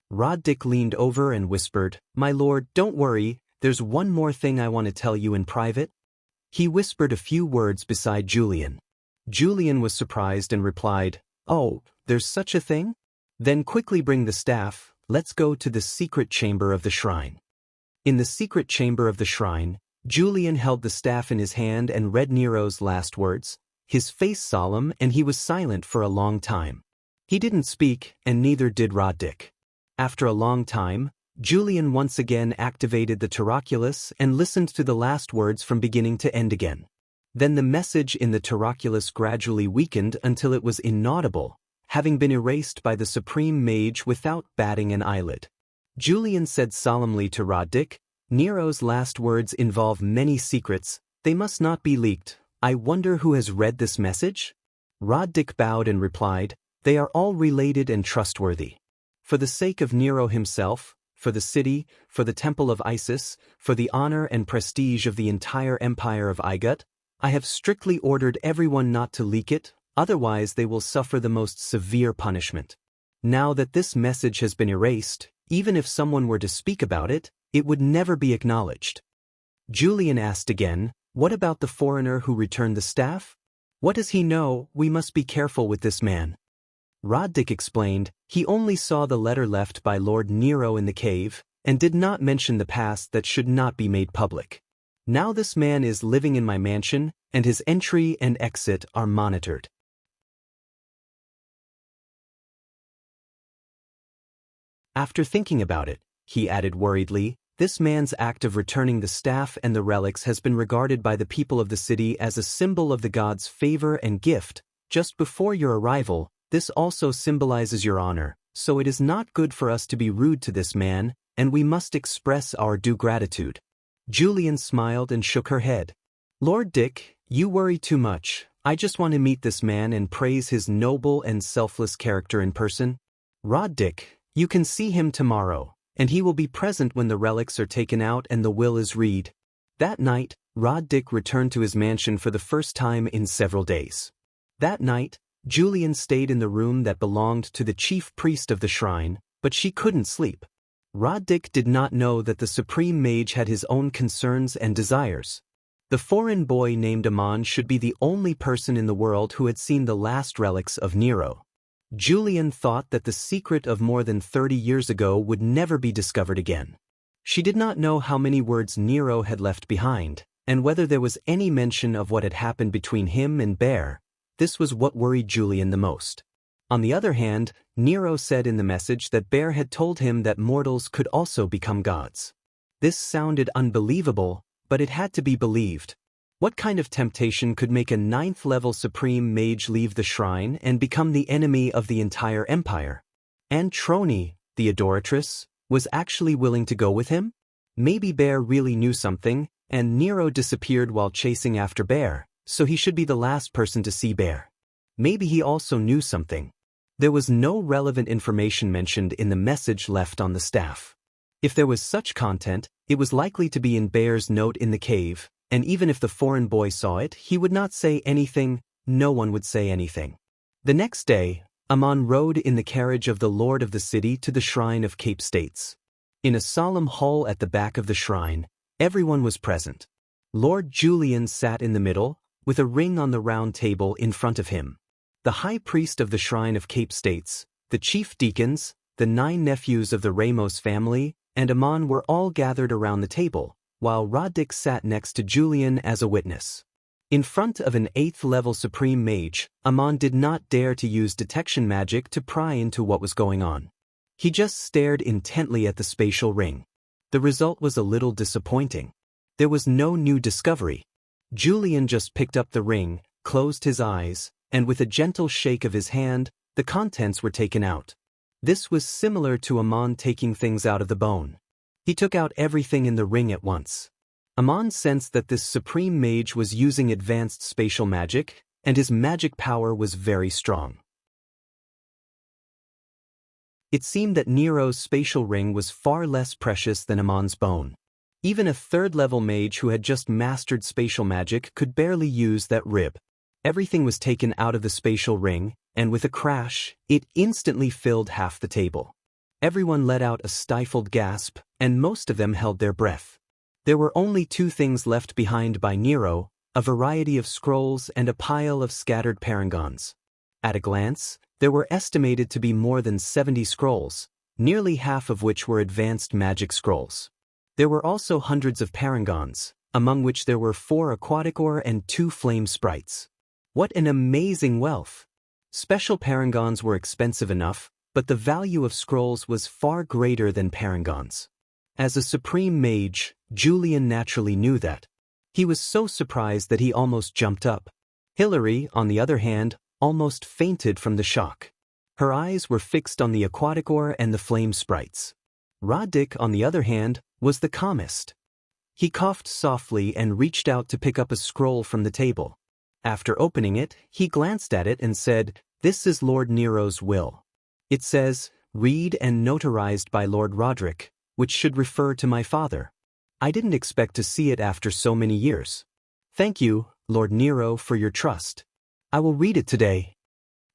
Roddick leaned over and whispered, "My lord, don't worry, there's one more thing I want to tell you in private." He whispered a few words beside Julian. Julian was surprised and replied, "Oh, there's such a thing? Then quickly bring the staff, let's go to the secret chamber of the shrine." In the secret chamber of the shrine, Julian held the staff in his hand and read Nero's last words, his face solemn, and he was silent for a long time. He didn't speak, and neither did Roddick. After a long time, Julian once again activated the Taroculus and listened to the last words from beginning to end again. Then the message in the Taroculus gradually weakened until it was inaudible, having been erased by the Supreme Mage without batting an eyelid. Julian said solemnly to Roddick, "Nero's last words involve many secrets, they must not be leaked. I wonder who has read this message?" Roddick bowed and replied, "They are all related and trustworthy. For the sake of Nero himself, for the city, for the temple of Isis, for the honor and prestige of the entire empire of Igut, I have strictly ordered everyone not to leak it, otherwise they will suffer the most severe punishment. Now that this message has been erased, even if someone were to speak about it, it would never be acknowledged." Julian asked again, "What about the foreigner who returned the staff? What does he know? We must be careful with this man." Roddick explained, "He only saw the letter left by Lord Nero in the cave, and did not mention the past that should not be made public. Now this man is living in my mansion, and his entry and exit are monitored." After thinking about it, he added worriedly, "This man's act of returning the staff and the relics has been regarded by the people of the city as a symbol of the gods' favor and gift. Just before your arrival, this also symbolizes your honor, so it is not good for us to be rude to this man, and we must express our due gratitude." Julian smiled and shook her head. "Lord Dick, you worry too much. I just want to meet this man and praise his noble and selfless character in person. Roddick, you can see him tomorrow, and he will be present when the relics are taken out and the will is read." That night, Roddick returned to his mansion for the first time in several days. That night, Julian stayed in the room that belonged to the chief priest of the shrine, but she couldn't sleep. Roddick did not know that the Supreme Mage had his own concerns and desires. The foreign boy named Amon should be the only person in the world who had seen the last relics of Nero. Julian thought that the secret of more than 30 years ago would never be discovered again. She did not know how many words Nero had left behind, and whether there was any mention of what had happened between him and Bear. This was what worried Julian the most. On the other hand, Nero said in the message that Bear had told him that mortals could also become gods. This sounded unbelievable, but it had to be believed. What kind of temptation could make a 9th-level supreme mage leave the shrine and become the enemy of the entire empire? And Trony, the adoratress, was actually willing to go with him? Maybe Bear really knew something, and Nero disappeared while chasing after Bear, so he should be the last person to see Bear. Maybe he also knew something. There was no relevant information mentioned in the message left on the staff. If there was such content, it was likely to be in Bear's note in the cave, and even if the foreign boy saw it, he would not say anything. No one would say anything. The next day, Amon rode in the carriage of the lord of the city to the shrine of Cape States. In a solemn hall at the back of the shrine, everyone was present. Lord Julian sat in the middle, with a ring on the round table in front of him. The high priest of the shrine of Cape States, the chief deacons, the 9 nephews of the Ramos family, and Amon were all gathered around the table, while Roddick sat next to Julian as a witness. In front of an 8th-level supreme mage, Amon did not dare to use detection magic to pry into what was going on. He just stared intently at the spatial ring. The result was a little disappointing. There was no new discovery. Julian just picked up the ring, closed his eyes, and with a gentle shake of his hand, the contents were taken out. This was similar to Amon taking things out of the bone. He took out everything in the ring at once. Amon sensed that this supreme mage was using advanced spatial magic, and his magic power was very strong. It seemed that Nero's spatial ring was far less precious than Amon's bone. Even a 3rd-level mage who had just mastered spatial magic could barely use that rib. Everything was taken out of the spatial ring, and with a crash, it instantly filled half the table. Everyone let out a stifled gasp, and most of them held their breath. There were only 2 things left behind by Nero, a variety of scrolls and a pile of scattered parangons. At a glance, there were estimated to be more than 70 scrolls, nearly half of which were advanced magic scrolls. There were also hundreds of parangons, among which there were 4 aquaticor and 2 flame sprites. What an amazing wealth! Special parangons were expensive enough, but the value of scrolls was far greater than parangons. As a supreme mage, Julian naturally knew that. He was so surprised that he almost jumped up. Hilary, on the other hand, almost fainted from the shock. Her eyes were fixed on the aquaticor and the flame sprites. Roddick, on the other hand, was the calmest. He coughed softly and reached out to pick up a scroll from the table. After opening it, he glanced at it and said, "This is Lord Nero's will. It says, 'Read and notarized by Lord Roderick,' which should refer to my father. I didn't expect to see it after so many years. Thank you, Lord Nero, for your trust. I will read it today."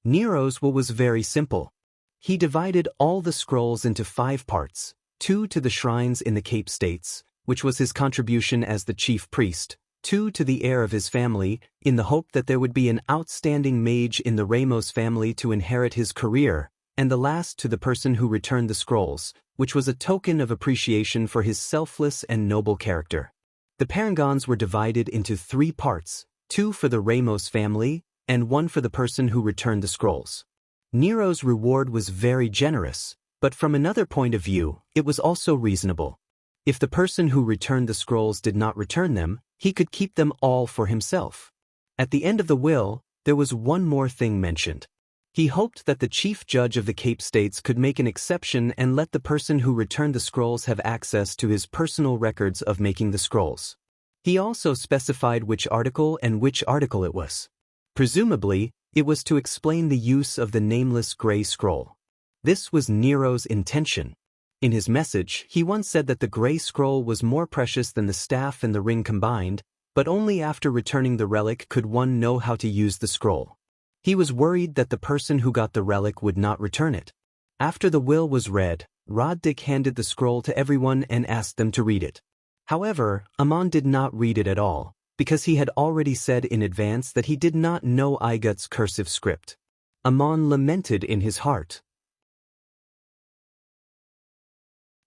Nero's will was very simple. He divided all the scrolls into 5 parts, 2 to the shrines in the Cape States, which was his contribution as the chief priest, 2 to the heir of his family, in the hope that there would be an outstanding mage in the Ramos family to inherit his career, and the last to the person who returned the scrolls, which was a token of appreciation for his selfless and noble character. The parangons were divided into 3 parts, 2 for the Ramos family, and 1 for the person who returned the scrolls. Nero's reward was very generous, but from another point of view, it was also reasonable. If the person who returned the scrolls did not return them, he could keep them all for himself. At the end of the will, there was one more thing mentioned. He hoped that the chief judge of the Cape States could make an exception and let the person who returned the scrolls have access to his personal records of making the scrolls. He also specified which article it was. Presumably, it was to explain the use of the nameless gray scroll. This was Nero's intention. In his message, he once said that the gray scroll was more precious than the staff and the ring combined, but only after returning the relic could one know how to use the scroll. He was worried that the person who got the relic would not return it. After the will was read, Roddick handed the scroll to everyone and asked them to read it. However, Amon did not read it at all, because he had already said in advance that he did not know Igut's cursive script. Amon lamented in his heart.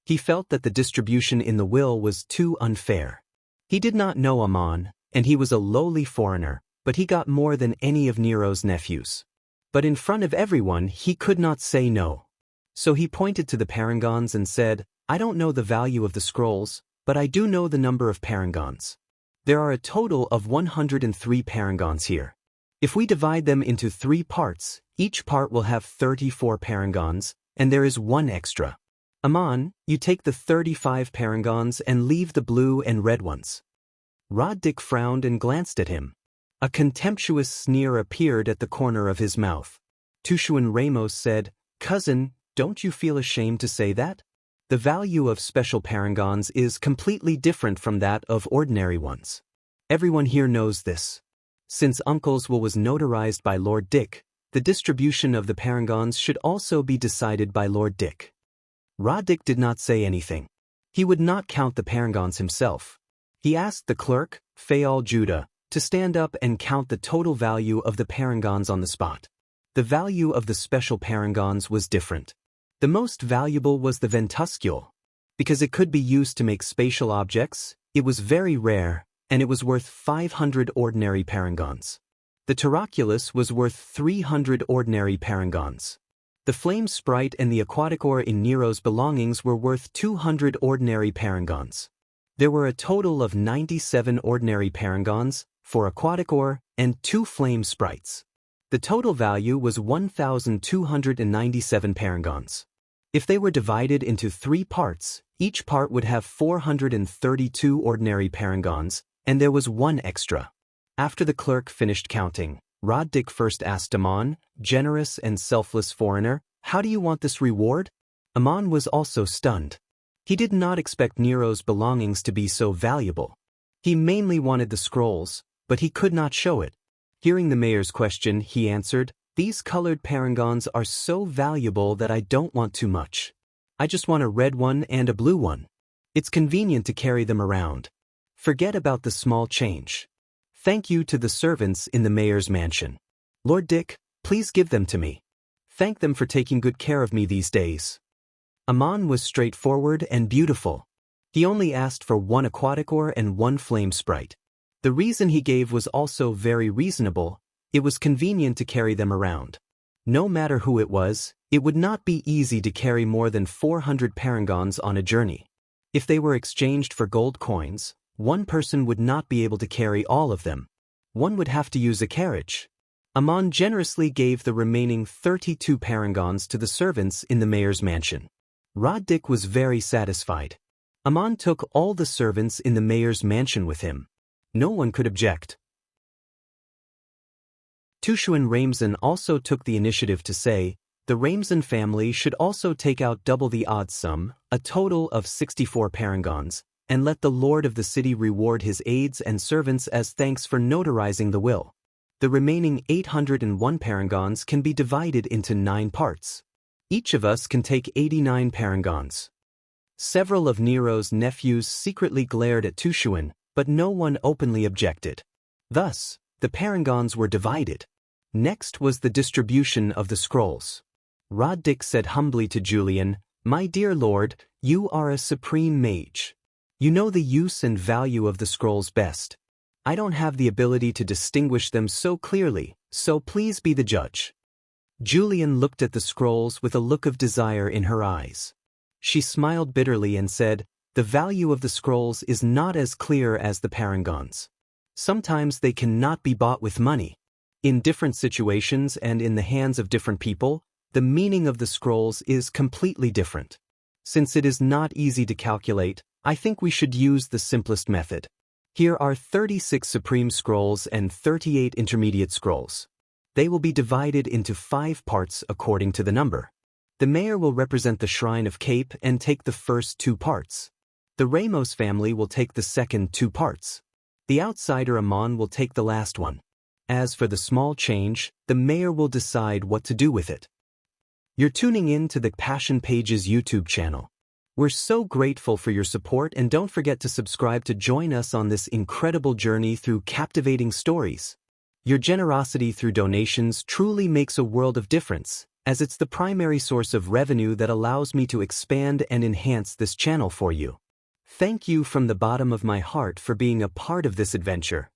He felt that the distribution in the will was too unfair. He did not know Amon, and he was a lowly foreigner, but he got more than any of Nero's nephews. But in front of everyone he could not say no. So he pointed to the parangons and said, "I don't know the value of the scrolls, but I do know the number of parangons. There are a total of 103 parangons here. If we divide them into 3 parts, each part will have 34 parangons, and there is 1 extra. Amon, you take the 35 parangons and leave the blue and red ones." Roddick frowned and glanced at him. A contemptuous sneer appeared at the corner of his mouth. Tushuan Ramos said, "Cousin, don't you feel ashamed to say that? The value of special parangons is completely different from that of ordinary ones. Everyone here knows this. Since Uncle's will was notarized by Lord Dick, the distribution of the parangons should also be decided by Lord Dick." Roddick did not say anything. He would not count the parangons himself. He asked the clerk, Fayal Judah, to stand up and count the total value of the parangons on the spot. The value of the special parangons was different. The most valuable was the ventuscule. Because it could be used to make spatial objects, it was very rare, and it was worth 500 ordinary parangons. The Taraculus was worth 300 ordinary parangons. The flame sprite and the aquatic ore in Nero's belongings were worth 200 ordinary parangons. There were a total of 97 ordinary parangons, 4 aquatic ore, and 2 flame sprites. The total value was 1,297 parangons. If they were divided into 3 parts, each part would have 432 ordinary parangons, and there was 1 extra. After the clerk finished counting, Roddick first asked Amon, "Generous and selfless foreigner, how do you want this reward?" Amon was also stunned. He did not expect Nero's belongings to be so valuable. He mainly wanted the scrolls, but he could not show it. Hearing the mayor's question, he answered, "These colored parangons are so valuable that I don't want too much. I just want a red one and a blue one. It's convenient to carry them around. Forget about the small change. Thank you to the servants in the mayor's mansion. Lord Dick, please give them to me. Thank them for taking good care of me these days." Amon was straightforward and beautiful. He only asked for 1 aquatic ore and 1 flame sprite. The reason he gave was also very reasonable. It was convenient to carry them around. No matter who it was, it would not be easy to carry more than 400 parangons on a journey. If they were exchanged for gold coins, one person would not be able to carry all of them. One would have to use a carriage. Amon generously gave the remaining 32 parangons to the servants in the mayor's mansion. Roddick was very satisfied. Amon took all the servants in the mayor's mansion with him. No one could object. Tushuan Ramzan also took the initiative to say, the Ramzan family should also take out double the odd sum, a total of 64 parangons, and let the lord of the city reward his aides and servants as thanks for notarizing the will. The remaining 801 parangons can be divided into 9 parts. Each of us can take 89 parangons. Several of Nero's nephews secretly glared at Tushuan, but no one openly objected. Thus, the parangons were divided. Next was the distribution of the scrolls. Roddick said humbly to Julian, "My dear lord, you are a supreme mage. You know the use and value of the scrolls best. I don't have the ability to distinguish them so clearly, so please be the judge." Julian looked at the scrolls with a look of desire in her eyes. She smiled bitterly and said, "The value of the scrolls is not as clear as the parangons. Sometimes they cannot be bought with money. In different situations and in the hands of different people, the meaning of the scrolls is completely different. Since it is not easy to calculate, I think we should use the simplest method. Here are 36 supreme scrolls and 38 intermediate scrolls. They will be divided into 5 parts according to the number. The mayor will represent the Shrine of Cape and take the first 2 parts. The Ramos family will take the second 2 parts. The outsider Amon will take the last one. As for the small change, the mayor will decide what to do with it. You're tuning in to the Passion Pages YouTube channel. We're so grateful for your support, and don't forget to subscribe to join us on this incredible journey through captivating stories. Your generosity through donations truly makes a world of difference, as it's the primary source of revenue that allows me to expand and enhance this channel for you. Thank you from the bottom of my heart for being a part of this adventure.